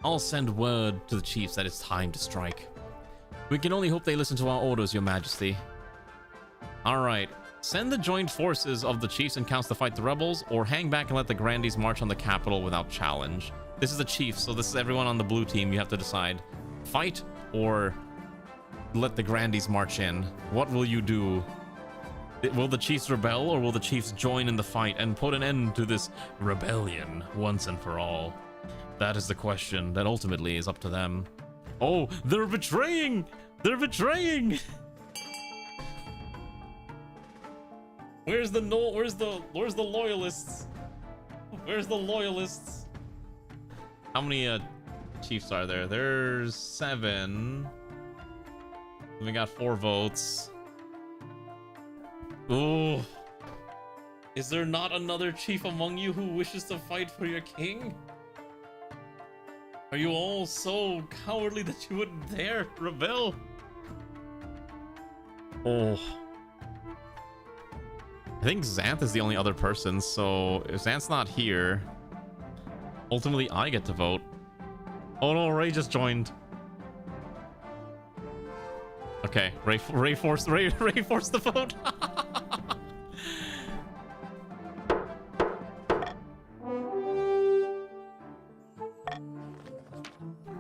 I'll send word to the chiefs that it's time to strike. We can only hope they listen to our orders, Your Majesty. Alright. Send the joint forces of the chiefs and counts to fight the rebels, or hang back and let the grandees march on the capital without challenge. This is the chiefs, so this is everyone on the blue team. You have to decide. Fight or let the grandees march in. What will you do? Will the chiefs rebel, or will the chiefs join in the fight and put an end to this rebellion once and for all? That is the question that ultimately is up to them. Oh, they're betraying! They're betraying! Where's the loyalists? Where's the loyalists? How many chiefs are there? There's 7. We got 4 votes. Oh. Is there not another chief among you who wishes to fight for your king? Are you all so cowardly that you wouldn't dare rebel? Oh. I think Xanth is the only other person, so if Xanth's not here, ultimately I get to vote. Oh no, Ray just joined. Okay, Ray forced the vote.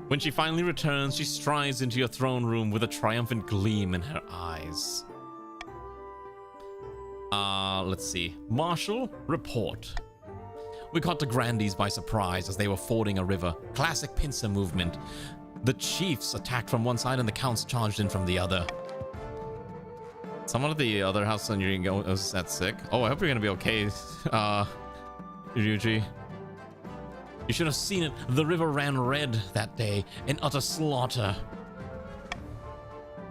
When she finally returns, she strides into your throne room with a triumphant gleam in her eyes. Let's see. Marshal, report. We caught the grandees by surprise as they were fording a river. Classic pincer movement. The chiefs attacked from one side and the counts charged in from the other. Someone at the other house on your go. Is that sick? Oh, I hope you're gonna be okay, Ryuji. You should have seen it. The river ran red that day in utter slaughter.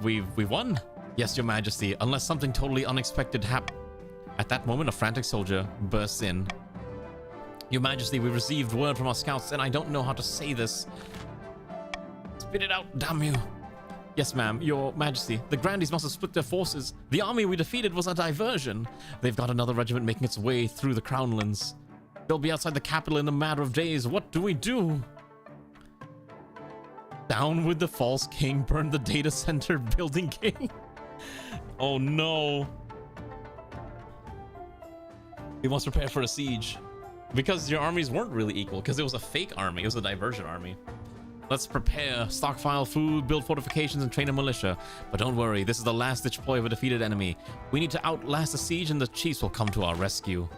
We won? Yes, Your Majesty, unless something totally unexpected happened. At that moment, a frantic soldier bursts in. Your Majesty, we received word from our scouts, and I don't know how to say this. Spit it out, damn you. Yes, ma'am, Your Majesty. The grandees must have split their forces. The army we defeated was a diversion. They've got another regiment making its way through the Crownlands. They'll be outside the capital in a matter of days. What do we do? Down with the false king, burn the data center building king. Oh no. We must prepare for a siege. Because your armies weren't really equal, because it was a fake army. It was a diversion army. Let's prepare, stockpile food, build fortifications, and train a militia. But don't worry, this is the last-ditch ploy of a defeated enemy. We need to outlast the siege, and the chiefs will come to our rescue.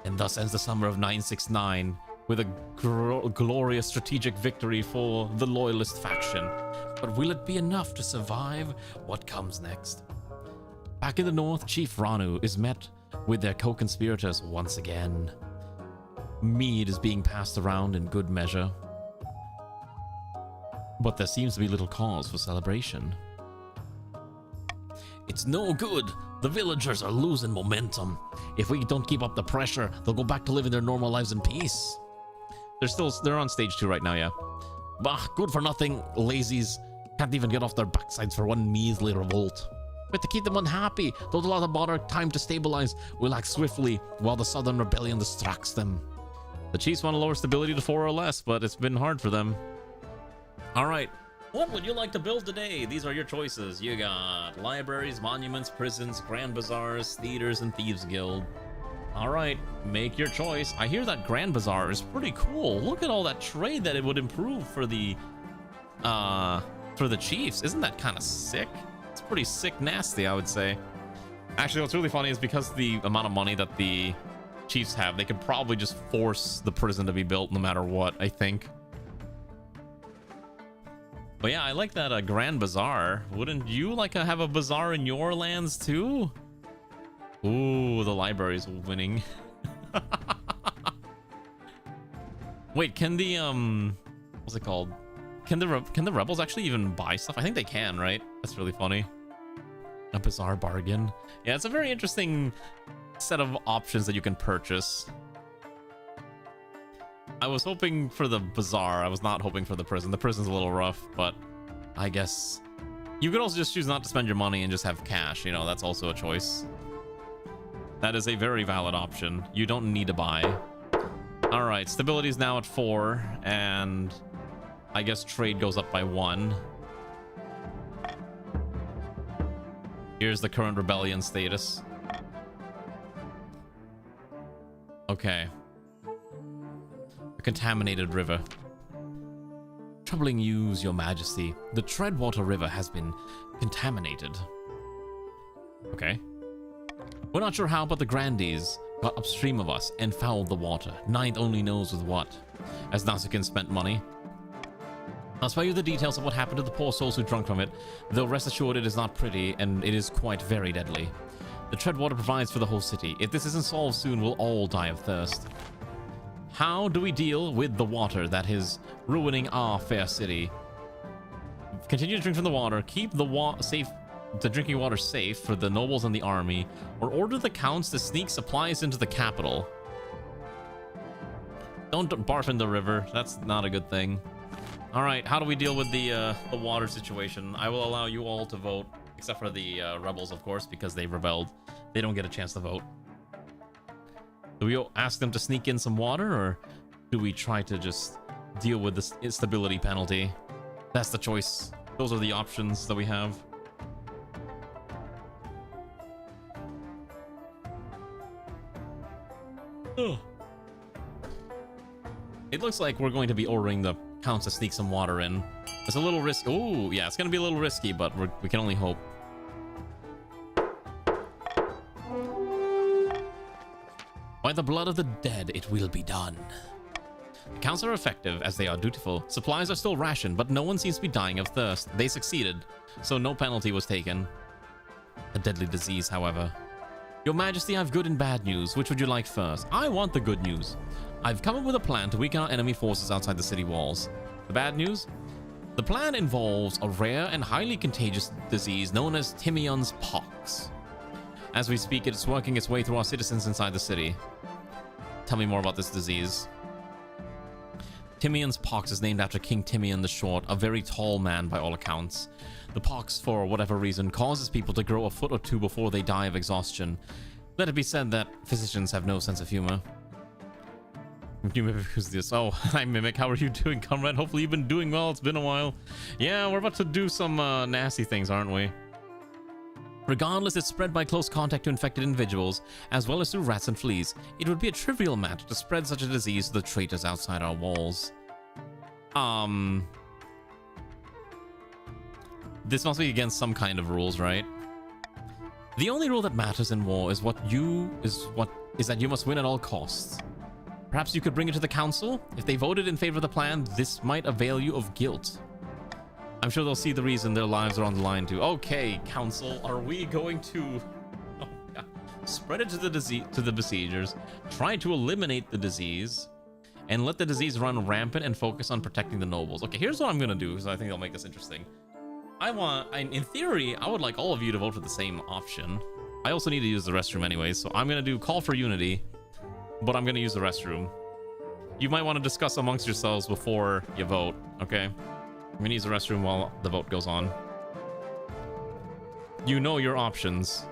And thus ends the summer of 969, with a glorious strategic victory for the loyalist faction. But will it be enough to survive what comes next? Back in the north, Chief Ranu is met with their co-conspirators once again. Mead is being passed around in good measure. But there seems to be little cause for celebration. It's no good. The villagers are losing momentum. If we don't keep up the pressure, they'll go back to living their normal lives in peace. They're on stage 2 right now, yeah. Bah, good for nothing, lazies. Can't even get off their backsides for one measly revolt. But to keep them unhappy, don't allow the Monarch time to stabilize. We'll act swiftly while the Southern Rebellion distracts them. The chiefs want to lower stability to 4 or less, but it's been hard for them. Alright, what would you like to build today? These are your choices. You got libraries, monuments, prisons, grand bazaars, theaters, and thieves guild. Alright, make your choice. I hear that grand bazaar is pretty cool. Look at all that trade that it would improve for the chiefs. Isn't that kind of sick? It's pretty sick nasty, I would say. Actually, what's really funny is because the amount of money that the chiefs have, they could probably just force the prison to be built no matter what, I think. But yeah, I like that grand bazaar. Wouldn't you like to have a bazaar in your lands too? Ooh, the library's winning. Wait, can the what's it called? Can the rebels actually even buy stuff? I think they can, right? That's really funny. A bazaar bargain. Yeah, it's a very interesting set of options that you can purchase. I was hoping for the bazaar. I was not hoping for the prison. The prison's a little rough, but I guess you could also just choose not to spend your money and just have cash. You know, that's also a choice. That is a very valid option. You don't need to buy. All right, stability is now at 4, and I guess trade goes up by 1. Here's the current rebellion status. Okay. A contaminated river. Troubling news, Your Majesty. The Treadwater River has been contaminated. Okay. We're not sure how, but the Grandees got upstream of us and fouled the water. Ninth only knows with what, as Nausicaa spent money. I'll spare you the details of what happened to the poor souls who drunk from it, though rest assured it is not pretty, and it is quite very deadly. The Treadwater provides for the whole city. If this isn't solved soon, we'll all die of thirst. How do we deal with the water that is ruining our fair city? Continue to drink from the water, keep the drinking water safe for the nobles and the army, or order the counts to sneak supplies into the capital. Don't barf in the river. That's not a good thing. All right, how do we deal with the water situation? I will allow you all to vote, except for the rebels, of course, because they rebelled. They don't get a chance to vote. Do we ask them to sneak in some water, or do we try to just deal with this instability penalty? That's the choice. Those are the options that we have. Ugh. It looks like we're going to be ordering the counts to sneak some water in. It's a little risky. Oh, yeah, it's going to be a little risky, but we can only hope. By the blood of the dead, it will be done. The counts are effective, as they are dutiful. Supplies are still rationed, but no one seems to be dying of thirst. They succeeded, so no penalty was taken. A deadly disease, however. Your Majesty, I have good and bad news. Which would you like first? I want the good news. I've come up with a plan to weaken our enemy forces outside the city walls. The bad news? The plan involves a rare and highly contagious disease known as Timion's pox. As we speak, it's working its way through our citizens inside the city. Tell me more about this disease. Timion's pox is named after King Timion the Short, a very tall man by all accounts. The pox, for whatever reason, causes people to grow a foot or two before they die of exhaustion. Let it be said that physicians have no sense of humor. You Mimic, who's this? Oh, hi Mimic, how are you doing, comrade? Hopefully you've been doing well, it's been a while. Yeah, we're about to do some nasty things, aren't we? Regardless, it's spread by close contact to infected individuals, as well as through rats and fleas. It would be a trivial matter to spread such a disease to the traitors outside our walls. This must be against some kind of rules, right? The only rule that matters in war is that you must win at all costs. Perhaps you could bring it to the council? If they voted in favor of the plan, this might avail you of guilt. I'm sure they'll see the reason their lives are on the line too. Okay, council, are we going to spread it to the besiegers, try to eliminate the disease, and let the disease run rampant and focus on protecting the nobles? Okay, here's what I'm gonna do, because I think they'll make this interesting. In theory, I would like all of you to vote for the same option. I also need to use the restroom anyways, so I'm gonna do call for unity, but I'm gonna use the restroom. You might want to discuss amongst yourselves before you vote, okay? I'm gonna use the restroom while the vote goes on. You know your options.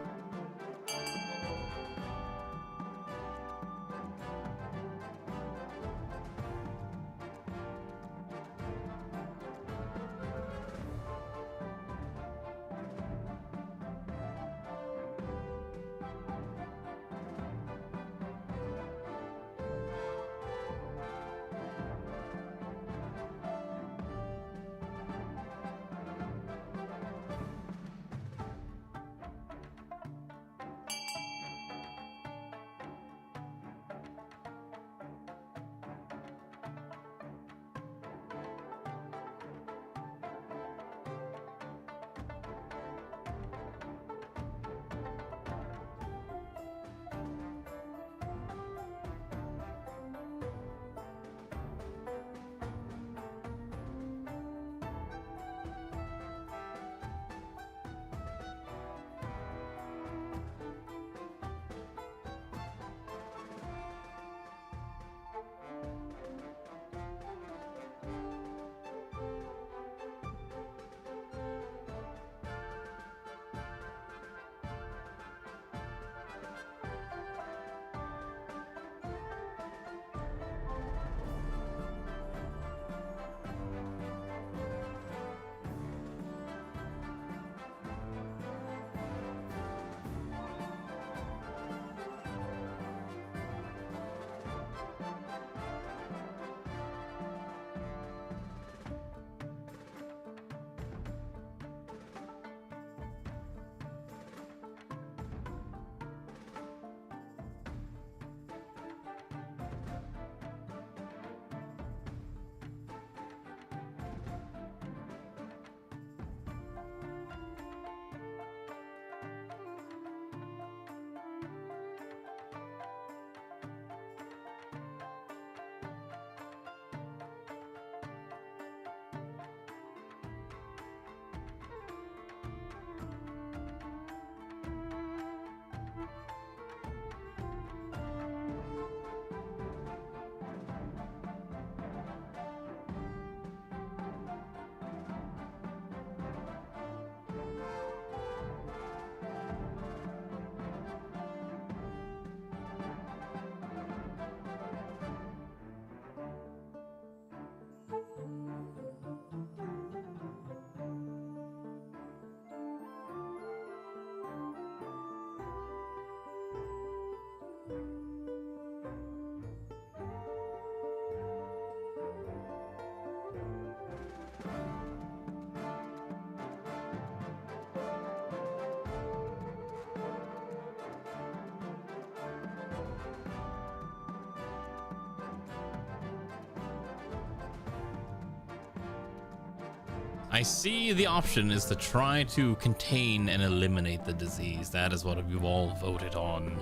I see the option is to try to contain and eliminate the disease. That is what we've all voted on.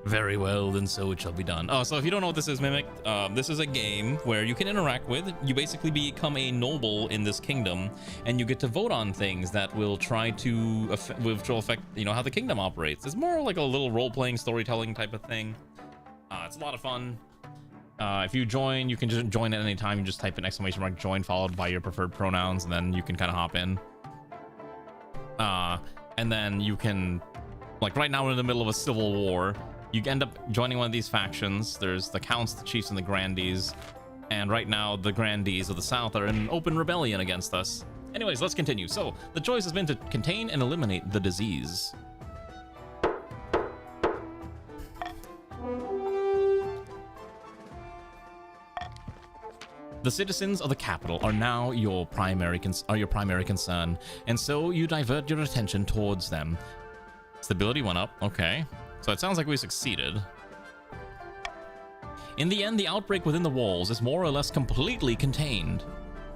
Very well, then so it shall be done. Oh, so if you don't know what this is, Mimic, this is a game where you can interact with. You basically become a noble in this kingdom, and you get to vote on things that will try to affect, you know, how the kingdom operates. It's more like a little role-playing, storytelling type of thing. It's a lot of fun. If you join, you can just join at any time. You just type in ! join followed by your preferred pronouns, and then you can kind of hop in. And then you can, like right now we're in the middle of a civil war. You end up joining one of these factions. There's the counts, the chiefs, and the grandees. And right now, the grandees of the south are in open rebellion against us. Anyways, let's continue. So, the choice has been to contain and eliminate the disease. The citizens of the capital are now your primary concern, and so you divert your attention towards them. Stability went up. Okay. So it sounds like we succeeded. In the end, the outbreak within the walls is more or less completely contained.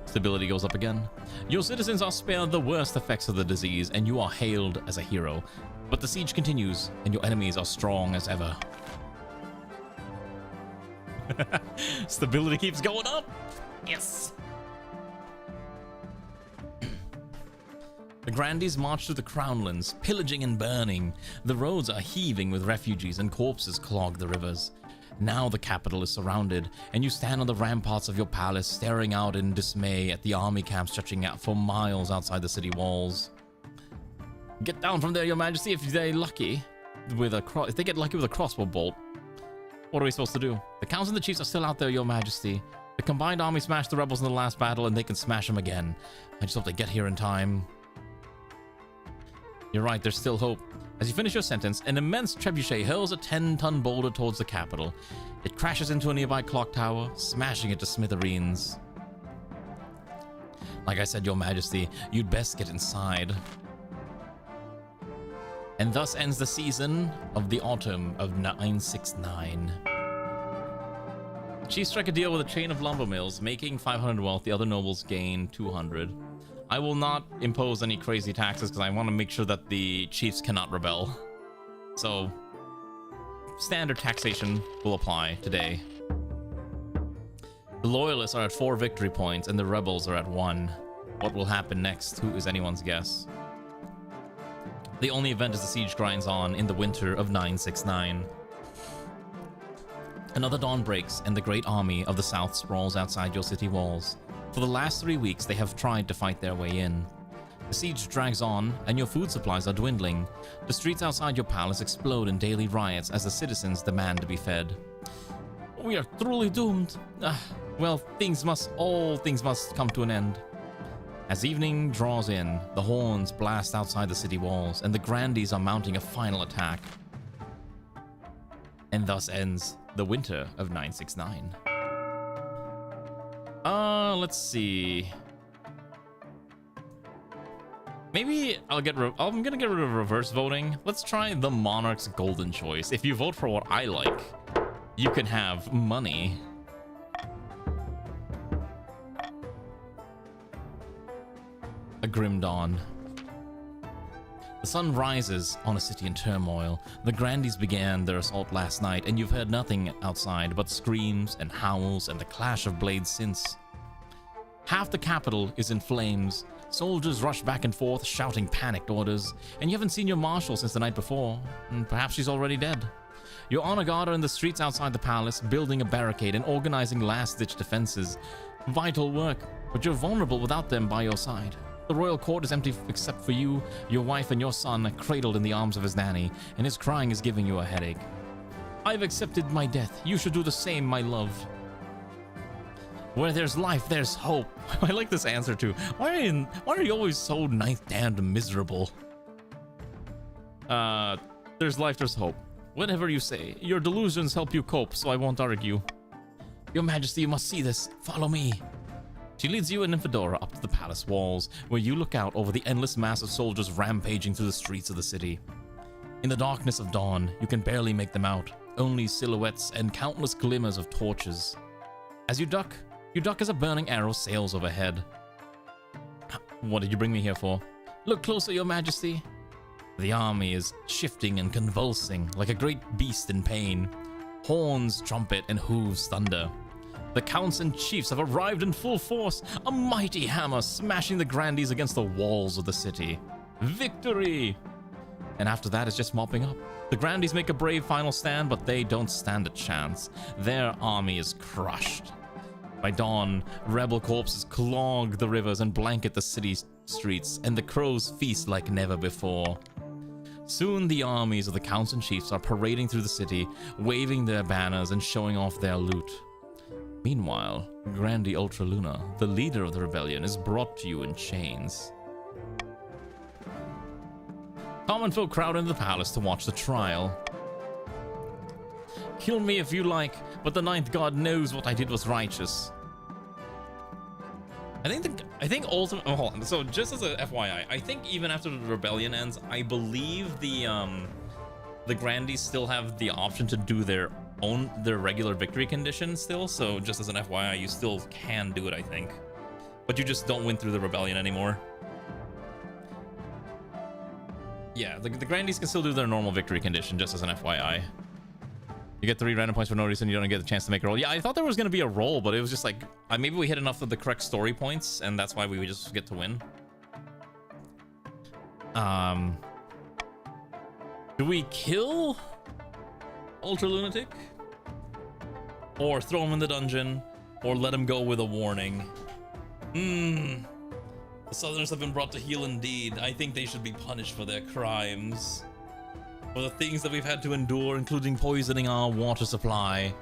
Stability goes up again. Your citizens are spared the worst effects of the disease, and you are hailed as a hero. But the siege continues, and your enemies are strong as ever. Stability keeps going up. Yes. The grandees march through the crownlands, pillaging and burning. The roads are heaving with refugees and corpses clog the rivers. Now the capital is surrounded, and you stand on the ramparts of your palace, staring out in dismay at the army camp stretching out for miles outside the city walls. Get down from there, your majesty, if they're lucky with if they get lucky with a crossbow bolt. What are we supposed to do? The counts and the chiefs are still out there, your majesty. The combined army smashed the rebels in the last battle, and they can smash them again. I just hope they get here in time. You're right, there's still hope. As you finish your sentence, an immense trebuchet hurls a 10-ton boulder towards the capital. It crashes into a nearby clock tower, smashing it to smithereens. Like I said, your majesty, you'd best get inside. And thus ends the season of the autumn of 969. Chiefs strike a deal with a chain of lumber mills, making 500 wealth. The other nobles gain 200. I will not impose any crazy taxes because I want to make sure that the chiefs cannot rebel. So, standard taxation will apply today. The loyalists are at 4 victory points and the rebels are at 1. What will happen next? Who is anyone's guess? The only event is the siege grinds on in the winter of 969. Another dawn breaks and the great army of the south sprawls outside your city walls. For the last 3 weeks, they have tried to fight their way in. The siege drags on, and your food supplies are dwindling. The streets outside your palace explode in daily riots as the citizens demand to be fed. We are truly doomed. Well, all things must come to an end. As evening draws in, the horns blast outside the city walls, and the grandees are mounting a final attack. And thus ends the winter of 969. Let's see. Maybe I'm gonna get rid of reverse voting. Let's try the Monarch's golden choice. If you vote for what I like, you can have money. A grim dawn. The sun rises on a city in turmoil. The grandees began their assault last night, and you've heard nothing outside but screams and howls and the clash of blades since. Half the capital is in flames. Soldiers rush back and forth, shouting panicked orders, and you haven't seen your marshal since the night before. Perhaps she's already dead. Your honor guard are in the streets outside the palace, building a barricade and organizing last-ditch defenses. Vital work, but you're vulnerable without them by your side. The royal court is empty except for you, your wife, and your son, cradled in the arms of his nanny, and his crying is giving you a headache. I've accepted my death. You should do the same, my love. Where there's life, there's hope. I like this answer too. Why are you always so damned miserable? There's life, there's hope. Whatever you say. Your delusions help you cope, so I won't argue. Your Majesty, you must see this. Follow me. She leads you and Nymphadora up to the palace walls, where you look out over the endless mass of soldiers rampaging through the streets of the city. In the darkness of dawn, you can barely make them out, only silhouettes and countless glimmers of torches. As you duck as a burning arrow sails overhead. What did you bring me here for? Look closer, your majesty. The army is shifting and convulsing like a great beast in pain. Horns trumpet and hooves thunder. The counts and chiefs have arrived in full force, a mighty hammer smashing the grandees against the walls of the city. Victory! And after that, it's just mopping up. The grandees make a brave final stand, but they don't stand a chance. Their army is crushed. By dawn, rebel corpses clog the rivers and blanket the city streets, and the crows feast like never before. Soon the armies of the counts and chiefs are parading through the city, waving their banners and showing off their loot. Meanwhile, Grandi Ultraluna, the leader of the rebellion, is brought to you in chains. Common folk crowd into the palace to watch the trial. Kill me if you like, but the ninth god knows what I did was righteous. I think ultimate. Oh, hold on. So just as a FYI, I think even after the rebellion ends, I believe the grandees still have the option to do their regular victory condition still. So just as an FYI, you still can do it, I think, but you just don't win through the rebellion anymore. Yeah, the grandees can still do their normal victory condition, just as an FYI. You get 3 random points for no reason, you don't get the chance to make a roll. Yeah, I thought there was going to be a roll, but it was just like, maybe we hit enough of the correct story points, and that's why we would just get to win. Do we kill Ultra Lunatic? Or throw him in the dungeon? Or let him go with a warning? The Southerners have been brought to heel indeed. I think they should be punished for their crimes. For the things that we've had to endure, including poisoning our water supply.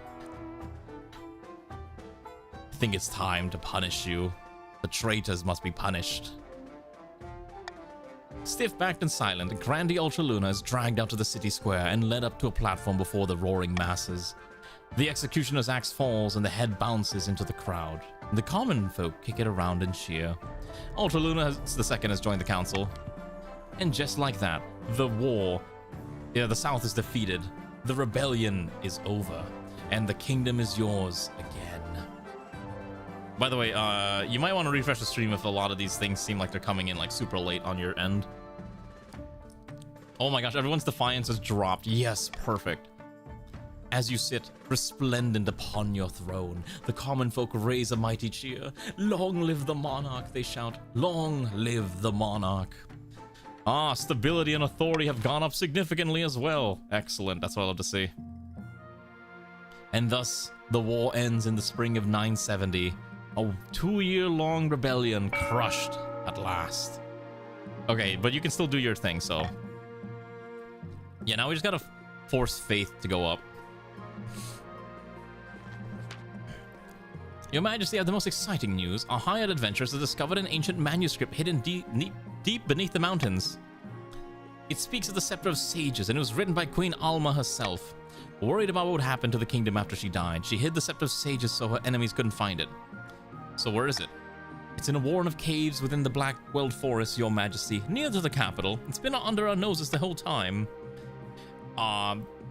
I think it's time to punish you. The traitors must be punished. Stiff-backed and silent, Grandi Ultraluna is dragged out to the city square and led up to a platform before the roaring masses. The executioner's axe falls and the head bounces into the crowd. The common folk kick it around and cheer. Ultraluna II has joined the council. And just like that, the South is defeated, the rebellion is over, and the kingdom is yours again. By the way, you might want to refresh the stream if a lot of these things seem like they're coming in like super late on your end. Oh my gosh, everyone's defiance has dropped. Yes, perfect. As you sit resplendent upon your throne, the common folk raise a mighty cheer. Long live the monarch, they shout. Long live the monarch. Ah, stability and authority have gone up significantly as well. Excellent, that's what I love to see. And thus, the war ends in the spring of 970. A 2-year-long rebellion crushed at last. Okay, but you can still do your thing, so... Yeah, now we just gotta force faith to go up. Your Majesty, I have the most exciting news. Our hired adventurers have discovered an ancient manuscript hidden deep beneath the mountains. It speaks of the Scepter of Sages, and it was written by Queen Alma herself. Worried about what would happen to the kingdom after she died, she hid the Scepter of Sages so her enemies couldn't find it. So where is it? It's in a warren of caves within the Blackwelled Forest, Your Majesty, near to the capital. It's been under our noses the whole time.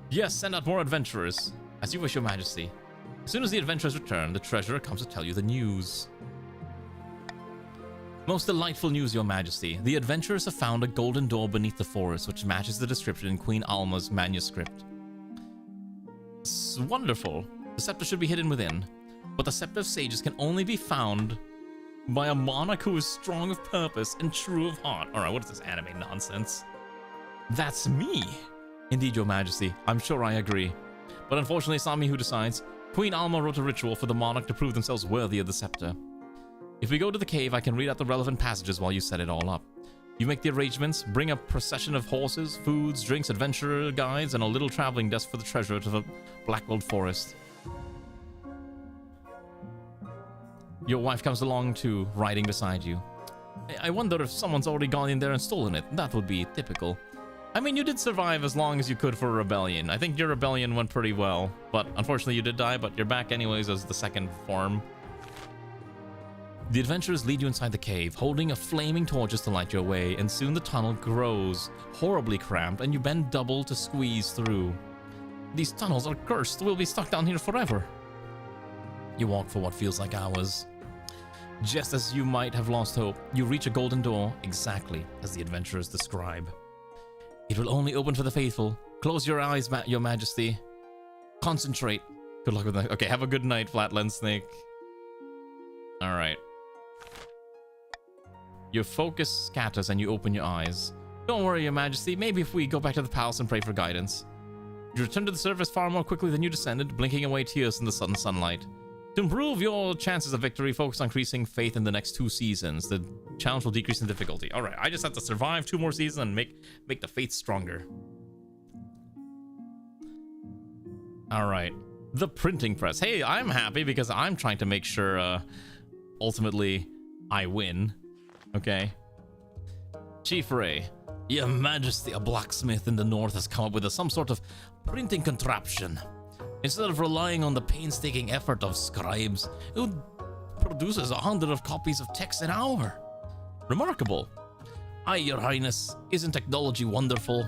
Yes, send out more adventurers. As you wish, Your Majesty. As soon as the adventurers return, the treasurer comes to tell you the news. Most delightful news, Your Majesty. The adventurers have found a golden door beneath the forest, which matches the description in Queen Alma's manuscript. It's wonderful. The scepter should be hidden within, but the Scepter of Sages can only be found by a monarch who is strong of purpose and true of heart. Alright, what is this anime nonsense? That's me! Indeed, Your Majesty. I'm sure I agree. But unfortunately, it's not me who decides. Queen Alma wrote a ritual for the monarch to prove themselves worthy of the scepter. If we go to the cave, I can read out the relevant passages while you set it all up. You make the arrangements, bring a procession of horses, foods, drinks, adventurer guides, and a little traveling desk for the treasurer to the Blackwelled Forest. Your wife comes along too, riding beside you. I wonder if someone's already gone in there and stolen it. That would be typical. I mean, you did survive as long as you could for a rebellion. I think your rebellion went pretty well, but unfortunately you did die, but you're back anyways as the second form. The adventurers lead you inside the cave, holding a flaming torches to light your way, and soon the tunnel grows, horribly cramped, and you bend double to squeeze through. These tunnels are cursed. We'll be stuck down here forever. You walk for what feels like hours. Just as you might have lost hope, you reach a golden door exactly as the adventurers describe. It will only open for the faithful. Close your eyes, your majesty. Concentrate. Good luck with that. Okay, have a good night, Flatland Snake. Alright. Your focus scatters and you open your eyes. Don't worry, your majesty. Maybe if we go back to the palace and pray for guidance. You return to the surface far more quickly than you descended, blinking away tears in the sudden sunlight. To improve your chances of victory, focus on increasing faith in the next 2 seasons. The challenge will decrease in difficulty. Alright, I just have to survive 2 more seasons and make the faith stronger. Alright. The printing press. Hey, I'm happy because I'm trying to make sure, ultimately, I win. Okay. Chief Ray. Your Majesty, a blacksmith in the north has come up with some sort of printing contraption. Instead of relying on the painstaking effort of scribes, it produces 100 copies of text an hour. Remarkable. Aye, Your Highness, isn't technology wonderful?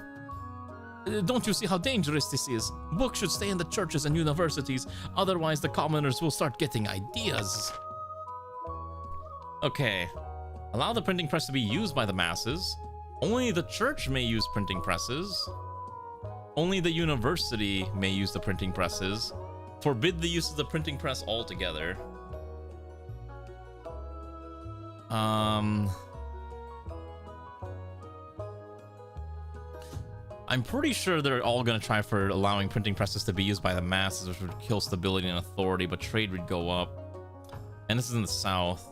Don't you see how dangerous this is? Books should stay in the churches and universities, otherwise the commoners will start getting ideas. Okay. Allow the printing press to be used by the masses. Only the church may use printing presses. Only the university may use the printing presses. Forbid the use of the printing press altogether. I'm pretty sure they're all gonna try for allowing printing presses to be used by the masses, which would kill stability and authority, but trade would go up. And this is in the south.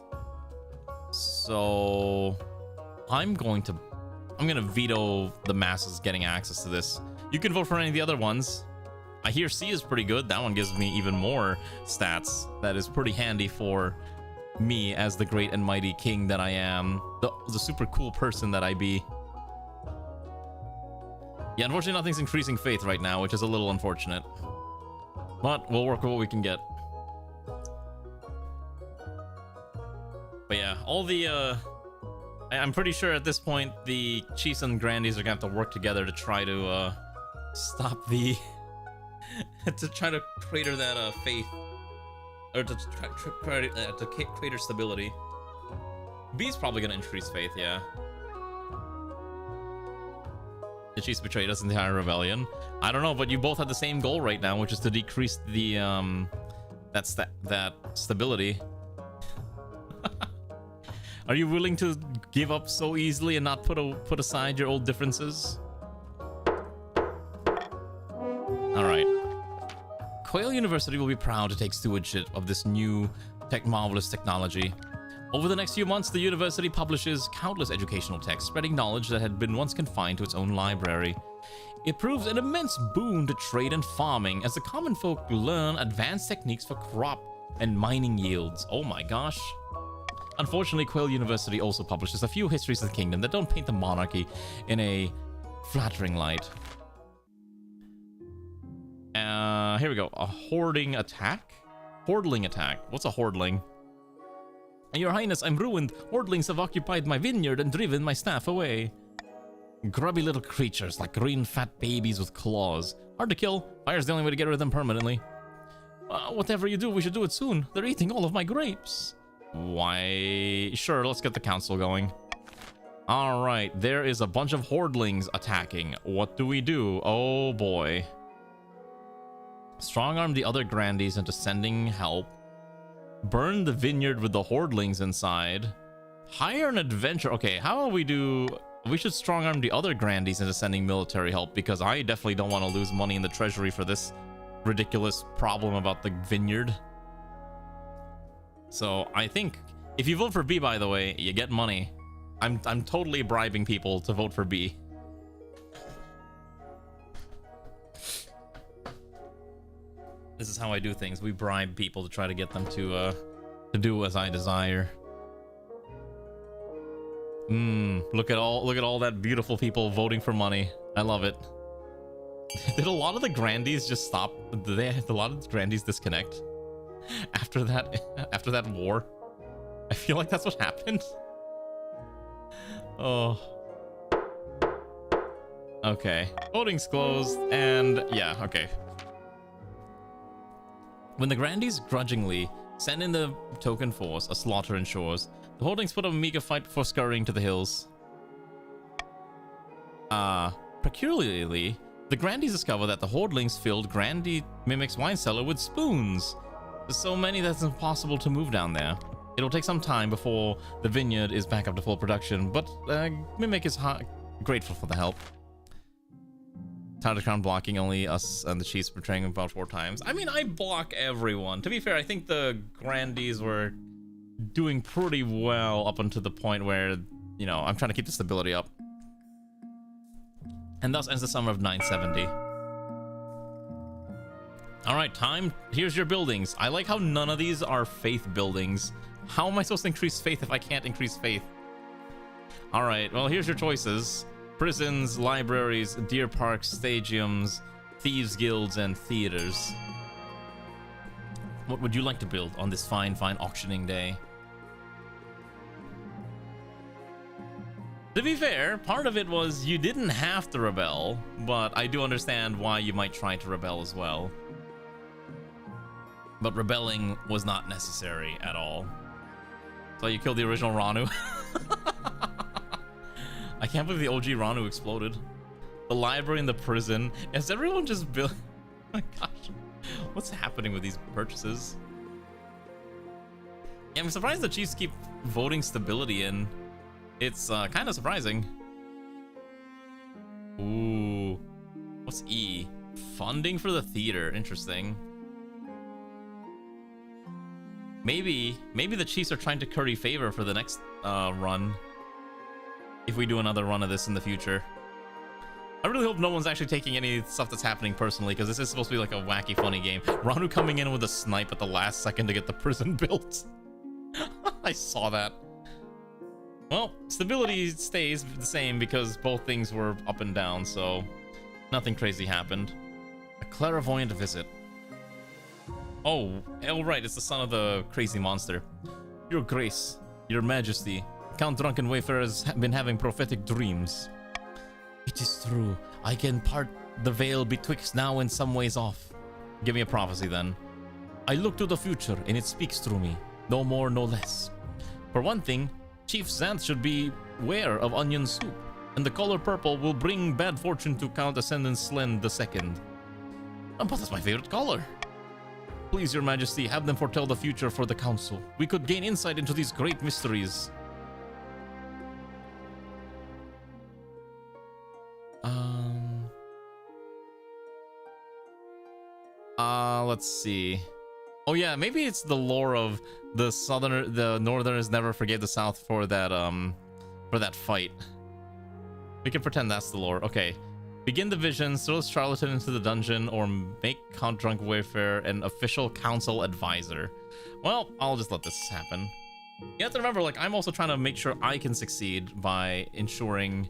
So I'm gonna veto the masses getting access to this. You can vote for any of the other ones. I hear C is pretty good. That one gives me even more stats. That is pretty handy for me as the great and mighty king that I am. The super cool person that I be. Yeah, unfortunately nothing's increasing faith right now, which is a little unfortunate. But we'll work with what we can get. But yeah, all the I'm pretty sure at this point the chiefs and grandees are gonna have to work together to try to stop the to try to crater that faith, or to crater stability. B's probably gonna increase faith, yeah. The chiefs betrayed us in the entire rebellion. I don't know, but you both have the same goal right now, which is to decrease the that stability. Are you willing to give up so easily and not put aside your old differences? All right. Quail University will be proud to take stewardship of this new marvelous technology. Over the next few months, the university publishes countless educational texts, spreading knowledge that had been once confined to its own library. It proves an immense boon to trade and farming as the common folk learn advanced techniques for crop and mining yields. Oh my gosh. Unfortunately, Quail University also publishes a few histories of the kingdom that don't paint the monarchy in a flattering light. Here we go. A hoarding attack? Hordling attack. What's a hordling? Your Highness, I'm ruined. Hordlings have occupied my vineyard and driven my staff away. Grubby little creatures like green fat babies with claws. Hard to kill. Fire's the only way to get rid of them permanently. Whatever you do, we should do it soon. They're eating all of my grapes. Why? Sure, let's get the council going. Alright, there is a bunch of hordlings attacking. What do we do? Oh boy. Strong-arm the other grandees into sending help. Burn the vineyard with the hordlings inside. Hire an adventure. Okay, how will we do? We should strong-arm the other grandees into sending military help, because I definitely don't want to lose money in the treasury for this ridiculous problem about the vineyard. So I think if you vote for B, by the way, you get money. I'm totally bribing people to vote for B. This is how I do things. We bribe people to try to get them to do as I desire. Look at all that beautiful people voting for money. I love it. Did a lot of the grandees just stop? Did a lot of the grandees disconnect after that war? I feel like that's what happened. Oh. Okay. Voting's closed, and yeah, okay. When the grandees grudgingly Send in the token force, a slaughter ensures. The holdings put up a meager fight before scurrying to the hills. Peculiarly, the Grandees discover that the Hordlings filled Grandee Mimic's wine cellar with spoons. There's so many that it's impossible to move down there. It'll take some time before the vineyard is back up to full production, but Mimic is grateful for the help. Tired of Crown blocking only us and the Chiefs betraying him about 4 times. I mean, I block everyone. To be fair, I think the Grandees were doing pretty well up until the point where, you know, I'm trying to keep the stability up. And thus ends the summer of 970. Alright, time. Here's your buildings. I like how none of these are faith buildings. How am I supposed to increase faith if I can't increase faith? Alright, well, here's your choices. Prisons, libraries, deer parks, stadiums, thieves' guilds, and theaters. What would you like to build on this fine, fine auctioning day? To be fair, part of it was you didn't have to rebel, but I do understand why you might try to rebel as well. But rebelling was not necessary at all. So you killed the original Ranu. I can't believe the OG Ranu exploded. The library and the prison. Is everyone just built? Oh my gosh. What's happening with these purchases? Yeah, I'm surprised the Chiefs keep voting stability in. It's kind of surprising. Ooh. What's E? Funding for the theater. Interesting. Maybe the Chiefs are trying to curry favor for the next run. If we do another run of this in the future. I really hope no one's actually taking any stuff that's happening personally, because this is supposed to be like a wacky, funny game. Ranu coming in with a snipe at the last second to get the prison built. I saw that. Well, stability stays the same because both things were up and down, so nothing crazy happened. A clairvoyant visit. Oh, right, it's the son of the crazy monster. Your Grace, Your Majesty, Count Drunken Wayfarer has been having prophetic dreams. It is true. I can part the veil betwixt now and some ways off. Give me a prophecy then. I look to the future and it speaks through me. No more, no less. For one thing, Chief Xanth should be aware of onion soup, and the color purple will bring bad fortune to Count Ascendant Slend II. But that's my favorite color. Please, Your Majesty, have them foretell the future for the council. We could gain insight into these great mysteries. Let's see. Oh yeah, maybe it's the lore of the Northerners never forgave the South for that fight. We can pretend that's the lore. Okay. Begin the visions, throw this charlatan into the dungeon, or make Count Drunk Wayfarer an official council advisor. Well, I'll just let this happen. You have to remember, like, I'm also trying to make sure I can succeed by ensuring,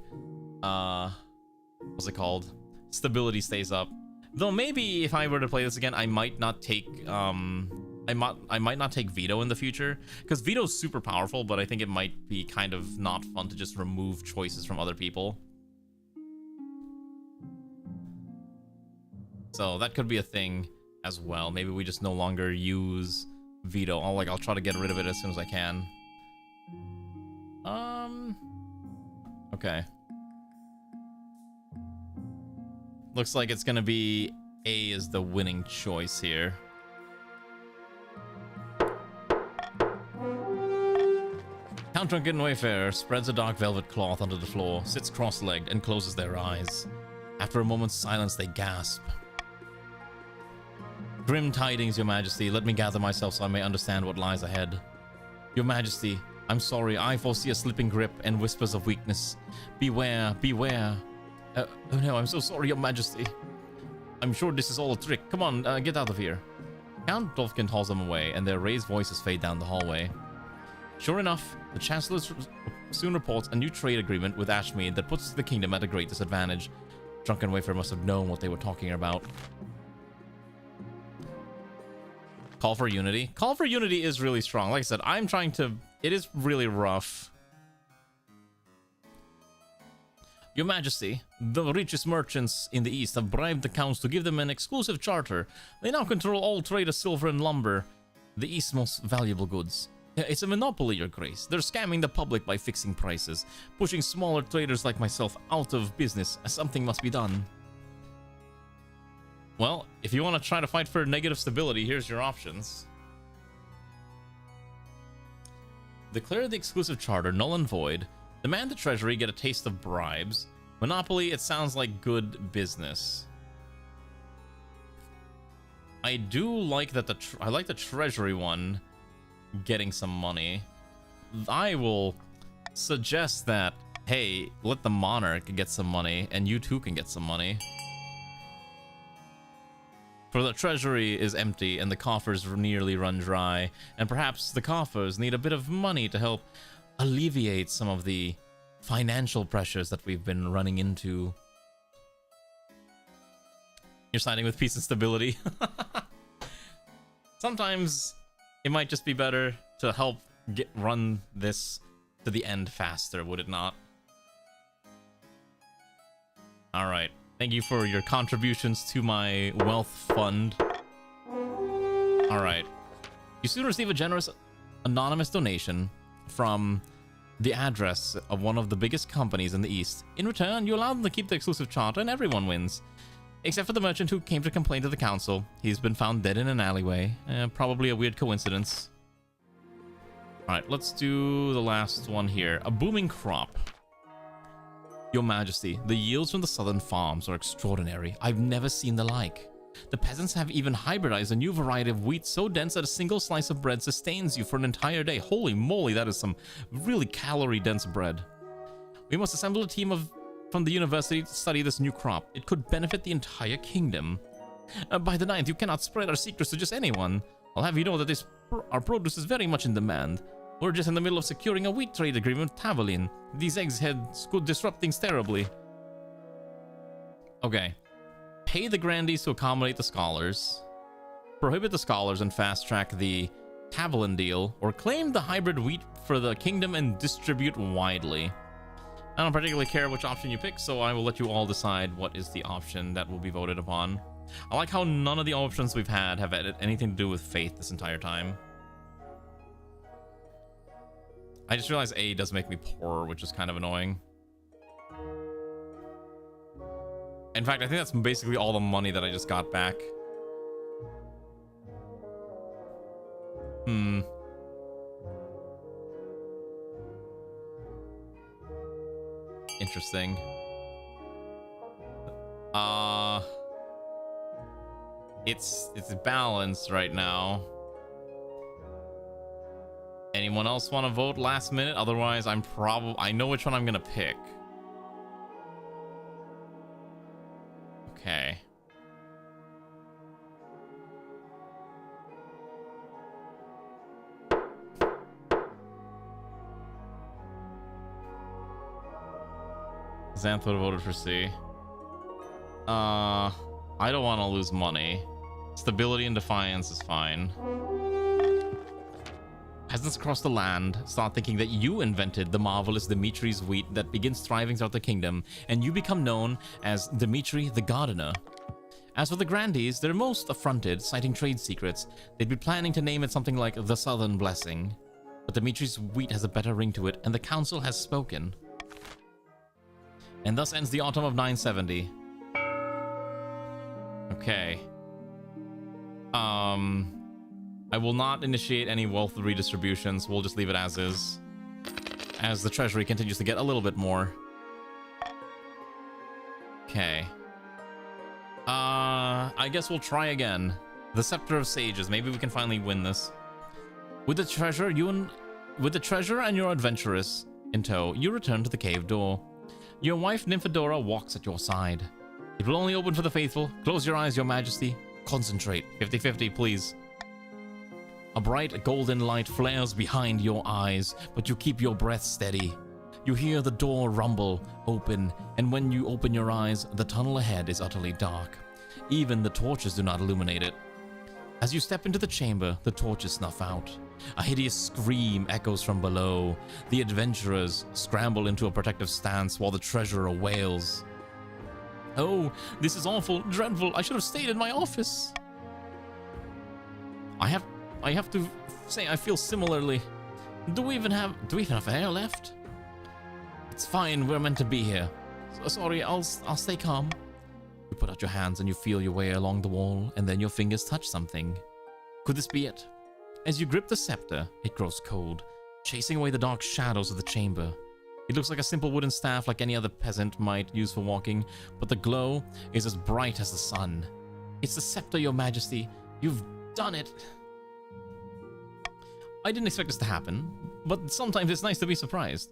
what's it called? Stability stays up. Though maybe if I were to play this again, I might not take, I might not take Veto in the future, because Veto's super powerful, but I think it might be kind of not fun to just remove choices from other people. So that could be a thing as well. Maybe we just no longer use Veto. I'll try to get rid of it as soon as I can. Okay. Looks like it's gonna be A is the winning choice here. Count Drunken Wayfarer spreads a dark velvet cloth onto the floor, sits cross-legged, and closes their eyes. After a moment's silence, they gasp. Grim tidings, Your Majesty. Let me gather myself so I may understand what lies ahead. Your Majesty, I'm sorry. I foresee a slipping grip and whispers of weakness. Beware, beware. Oh no, I'm so sorry, Your Majesty. I'm sure this is all a trick. Come on, get out of here. Count Dolphin hauls them away, and their raised voices fade down the hallway. Sure enough, the Chancellor soon reports a new trade agreement with Ashmead that puts the kingdom at a great disadvantage. Drunken Wayfarer must have known what they were talking about. Call for Unity. Call for Unity is really strong. Like I said, I'm trying to... It is really rough. Your Majesty, the richest merchants in the East have bribed the counts to give them an exclusive charter. They now control all trade of silver and lumber. the East's most valuable goods. It's a monopoly, Your Grace. They're scamming the public by fixing prices, pushing smaller traders like myself out of business. Something must be done. Well, if you want to try to fight for negative stability, here's your options. Declare the exclusive charter null and void. Demand the treasury get a taste of bribes. Monopoly, it sounds like good business. I do like that I like the treasury one getting some money. I will suggest that, hey, let the Monarch get some money and you too can get some money. For the treasury is empty and the coffers nearly run dry, and perhaps the coffers need a bit of money to help alleviate some of the financial pressures that we've been running into. You're siding with peace and stability. Sometimes it might just be better to help run this to the end faster, would it not? All right. Thank you for your contributions to my wealth fund. All right. You soon receive a generous anonymous donation from the address of one of the biggest companies in the East. In return, you allow them to keep the exclusive charter and everyone wins. Except for the merchant who came to complain to the council. He's been found dead in an alleyway. Probably a weird coincidence. Alright, let's do the last one here. A booming crop. Your Majesty, the yields from the southern farms are extraordinary. I've never seen the like. The peasants have even hybridized a new variety of wheat so dense that a single slice of bread sustains you for an entire day. Holy moly, that is some really calorie-dense bread. We must assemble a team from the university to study this new crop. It could benefit the entire kingdom. By the 9th, you cannot spread our secrets to just anyone. I'll have you know that our produce is very much in demand. We're just in the middle of securing a wheat trade agreement with Tavolin. These eggs heads could disrupt things terribly. Okay. Pay the grandees to accommodate the scholars. Prohibit the scholars and fast-track the Tavolin deal. Or claim the hybrid wheat for the kingdom and distribute widely. I don't particularly care which option you pick, so I will let you all decide what is the option that will be voted upon. I like how none of the options we've had have had anything to do with faith this entire time. I just realized A does make me poor, which is kind of annoying. In fact, I think that's basically all the money that I just got back. Interesting. It's balanced right now. Anyone else want to vote last minute? Otherwise, I know which one I'm gonna pick. Okay. Xanth would have voted for C. I don't want to lose money. Stability and defiance is fine. Peasants across the land start thinking that you invented the marvelous Dimitri's wheat that begins thriving throughout the kingdom, and you become known as Dimitri the Gardener. As for the grandees, they're most affronted, citing trade secrets. They'd be planning to name it something like the Southern Blessing. But Dimitri's wheat has a better ring to it, and the council has spoken. And thus ends the autumn of 970. Okay. I will not initiate any wealth redistributions. We'll just leave it as is. As the treasury continues to get a little bit more. Okay. I guess we'll try again. The Scepter of Sages. Maybe we can finally win this. With the treasure and your adventuress in tow, you return to the cave door. Your wife Nymphadora walks at your side. It will only open for the faithful. Close your eyes, Your Majesty. Concentrate. 50-50, please. A bright golden light flares behind your eyes, but you keep your breath steady. You hear the door rumble, open, and when you open your eyes, the tunnel ahead is utterly dark. Even the torches do not illuminate it. As you step into the chamber, the torches snuff out. A hideous scream echoes from below. The adventurers scramble into a protective stance while the treasurer wails. Oh, this is awful, dreadful. I should have stayed in my office. I have to say I feel similarly. Do we even have air left? It's fine, we're meant to be here. Sorry, I'll stay calm. You put out your hands and you feel your way along the wall, and then your fingers touch something. Could this be it? As you grip the scepter, it grows cold, chasing away the dark shadows of the chamber. It looks like a simple wooden staff like any other peasant might use for walking, but the glow is as bright as the sun. It's the scepter, your majesty. You've done it. I didn't expect this to happen, but sometimes it's nice to be surprised.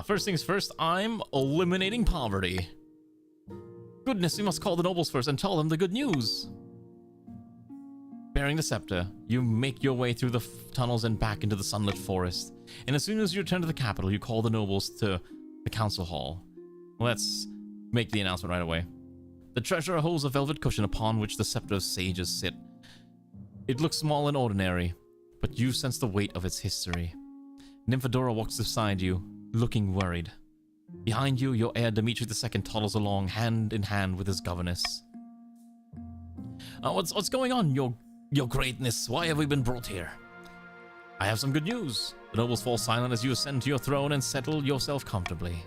First things first, I'm eliminating poverty. Goodness, we must call the nobles first and tell them the good news. Bearing the scepter, you make your way through the tunnels and back into the sunlit forest. And as soon as you return to the capital, you call the nobles to the council hall. Let's make the announcement right away. The treasurer holds a velvet cushion upon which the scepter of sages sit. It looks small and ordinary, but you sense the weight of its history. Nymphadora walks beside you, looking worried. Behind you, your heir Dimitri II toddles along, hand in hand with his governess. What's going on, your greatness? Why have we been brought here? I have some good news. The nobles fall silent as you ascend to your throne and settle yourself comfortably.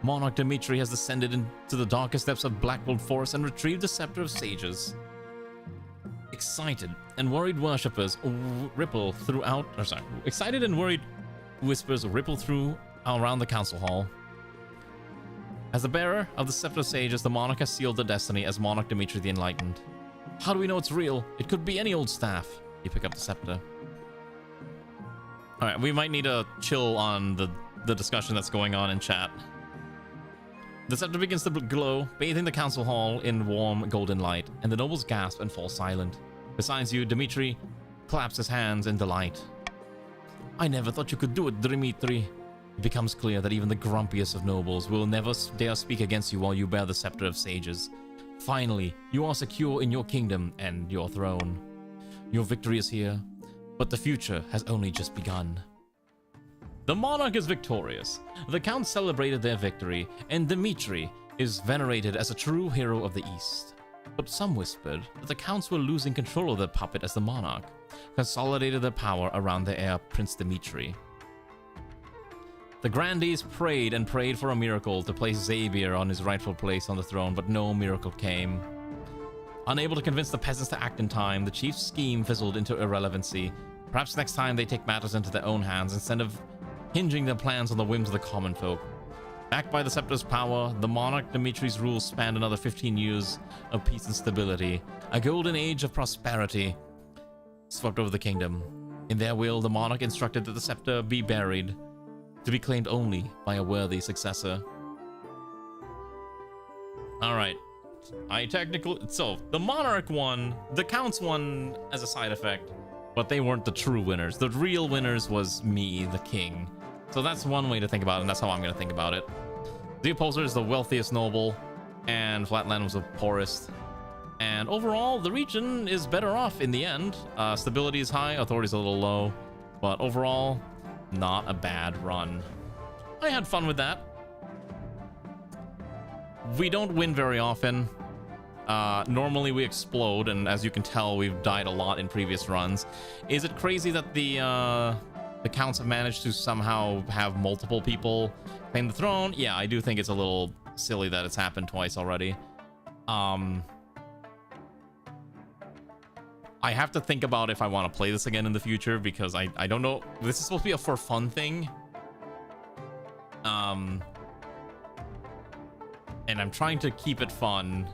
Monarch Dimitri has descended into the darkest depths of Blackwood Forest and retrieved the scepter of sages. Excited and worried worshippers ripple throughout. Excited and worried whispers ripple through around the council hall. As the bearer of the scepter of sages, the monarch has sealed their destiny as Monarch Dimitri the Enlightened. How do we know it's real? It could be any old staff. You pick up the scepter. Alright, we might need to chill on the discussion that's going on in chat. The scepter begins to glow, bathing the council hall in warm golden light, and the nobles gasp and fall silent. Besides you, Dimitri claps his hands in delight. I never thought you could do it, Dimitri. It becomes clear that even the grumpiest of nobles will never dare speak against you while you bear the scepter of sages. Finally, you are secure in your kingdom and your throne. Your victory is here, but the future has only just begun. The monarch is victorious. The counts celebrated their victory, and Dimitri is venerated as a true hero of the East. But some whispered that the counts were losing control of their puppet as the monarch consolidated their power around their heir, Prince Dimitri. The grandees prayed and prayed for a miracle to place Xavier on his rightful place on the throne, but no miracle came. Unable to convince the peasants to act in time, the chief's scheme fizzled into irrelevancy. Perhaps next time they take matters into their own hands instead of hinging their plans on the whims of the common folk. Backed by the scepter's power, the monarch Dimitri's rule spanned another 15 years of peace and stability. A golden age of prosperity swept over the kingdom. In their will, the monarch instructed that the scepter be buried, to be claimed only by a worthy successor. Alright. So, the monarch won, the counts won as a side effect, but they weren't the true winners. The real winners was me, the king. So that's one way to think about it, and that's how I'm going to think about it. The opposer is the wealthiest noble, and Flatland was the poorest. And overall, the region is better off in the end. Stability is high, authority is a little low, but overall, not a bad run. I had fun with that. We don't win very often. Normally we explode, and as you can tell, we've died a lot in previous runs. Is it crazy that the counts have managed to somehow have multiple people claim the throne? Yeah, I do think it's a little silly that it's happened twice already. I have to think about if I want to play this again in the future, because I don't know. This is supposed to be a for fun thing. And I'm trying to keep it fun.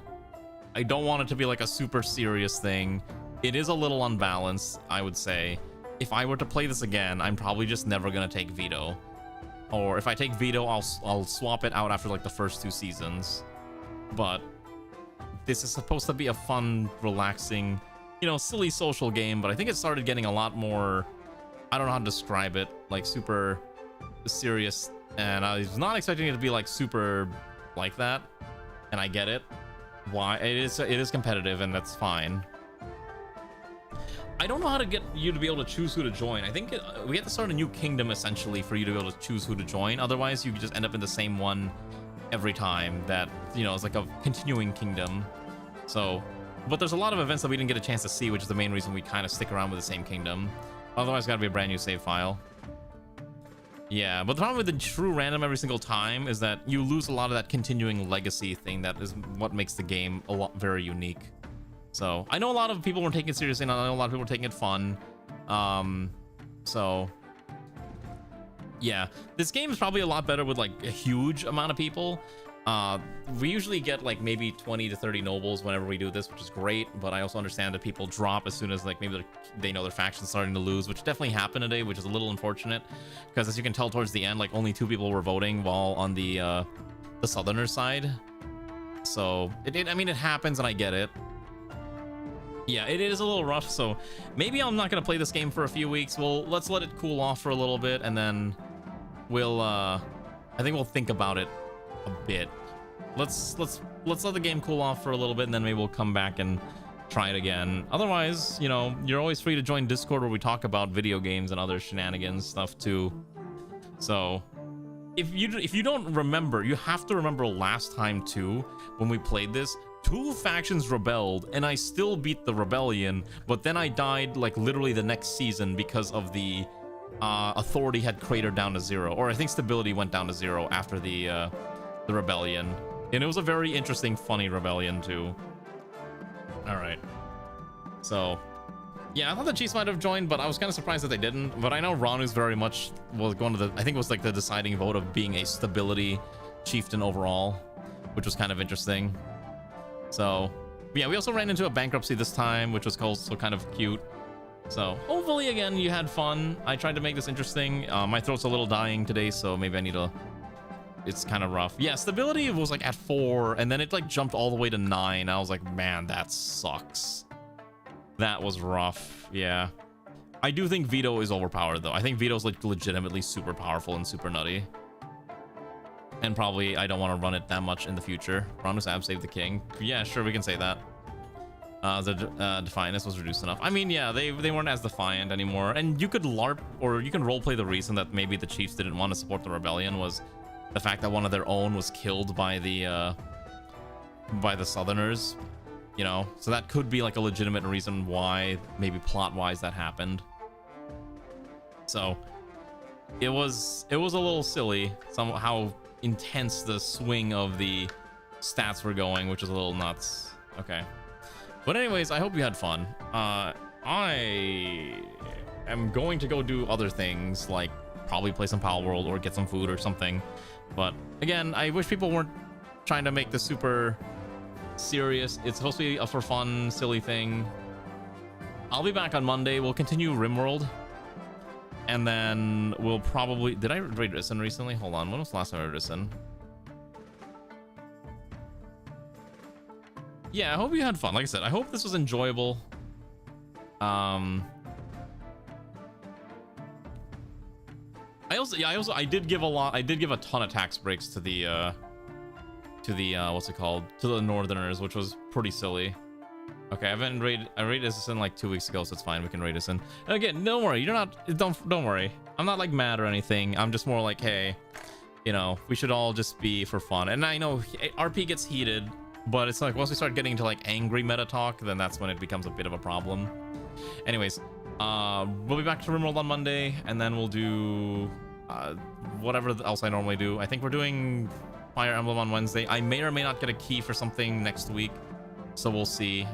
I don't want it to be like a super serious thing. It is a little unbalanced, I would say. If I were to play this again, I'm probably just never gonna take Veto. Or if I take Veto, I'll swap it out after like the first 2 seasons. But this is supposed to be a fun, relaxing, you know, silly social game, but I think it started getting a lot more, I don't know how to describe it, like super serious, and I was not expecting it to be like super like that, and I get it. Why? It is competitive, and that's fine. I don't know how to get you to be able to choose who to join. I think we have to start a new kingdom essentially for you to be able to choose who to join. Otherwise, you just end up in the same one every time. That, you know, it's like a continuing kingdom. So But there's a lot of events that we didn't get a chance to see, which is the main reason we kind of stick around with the same kingdom. Otherwise, it's got to be a brand new save file. Yeah, but the problem with the true random every single time is that you lose a lot of that continuing legacy thing that is what makes the game very unique. So I know a lot of people were taking it seriously, and I know a lot of people were taking it fun. So yeah, this game is probably a lot better with like a huge amount of people. We usually get like maybe 20 to 30 nobles whenever we do this, which is great, but I also understand that people drop as soon as like maybe they know their faction's starting to lose, which definitely happened today, which is a little unfortunate because as you can tell towards the end, like only 2 people were voting while on the southerner side. So I mean it happens and I get it. Yeah, it is a little rough, so maybe I'm not gonna play this game for a few weeks. Well, let's let it cool off for a little bit, and then we'll I think we'll think about it a bit. Let's let the game cool off for a little bit, and then maybe we'll come back and try it again. Otherwise, you know, you're always free to join Discord where we talk about video games and other shenanigans stuff too. So if you don't remember, you have to remember last time too when we played this. 2 factions rebelled and I still beat the rebellion, but then I died like literally the next season because of the authority had cratered down to 0, or I think stability went down to 0 after the rebellion, and it was a very interesting, funny rebellion too. All right, so yeah, I thought the Chiefs might have joined, but I was kind of surprised that they didn't. But I know Ranu's very much was going to I think it was like the deciding vote of being a stability chieftain overall, which was kind of interesting. So yeah, we also ran into a bankruptcy this time, which was also kind of cute. So hopefully again you had fun. I tried to make this interesting. My throat's a little dying today, so maybe I need to, it's kind of rough. Yeah, stability was like at 4 and then it like jumped all the way to 9. I was like, man, that sucks. That was rough. Yeah, I do think veto is overpowered though. I think veto is like legitimately super powerful and super nutty, and probably I don't want to run it that much in the future. Ronus Ab save the king. Yeah, sure, we can say that. The defiantness was reduced enough. I mean, yeah, they weren't as defiant anymore, and you could LARP, or you can roleplay the reason that maybe the chiefs didn't want to support the rebellion was the fact that one of their own was killed by the southerners, you know. So that could be like a legitimate reason why, maybe plot wise, that happened. So it was a little silly somehow intense the swing of the stats were going, which is a little nuts. Okay, but anyways, I hope you had fun. I am going to go do other things, like probably play some Pal World or get some food or something. But again, I wish people weren't trying to make this super serious. It's supposed to be a for fun, silly thing. I'll be back on Monday. We'll continue RimWorld, and then we'll probably... Did I raid Risen recently? Hold on. When was the last time I raid Risen? Yeah, I hope you had fun. Like I said, I hope this was enjoyable. I did give a ton of tax breaks to the what's it called? To the Northerners, which was pretty silly. Okay, I raided this in like 2 weeks ago, so it's fine. We can raid this in. And again, don't worry. Don't worry. I'm not like mad or anything. I'm just more like, hey, you know, we should all just be for fun. And I know RP gets heated, but it's like once we start getting into like angry meta talk, then that's when it becomes a bit of a problem. Anyways, we'll be back to RimWorld on Monday, and then we'll do whatever else I normally do. I think we're doing Fire Emblem on Wednesday. I may or may not get a key for something next week, so we'll see.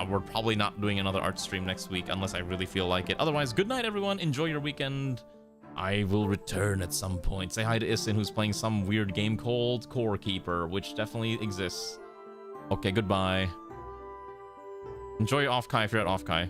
We're probably not doing another art stream next week unless I really feel like it. Otherwise, good night, everyone. Enjoy your weekend. I will return at some point. Say hi to Isin, who's playing some weird game called Core Keeper, which definitely exists. Okay, goodbye. Enjoy your off-kai if you're at off-kai.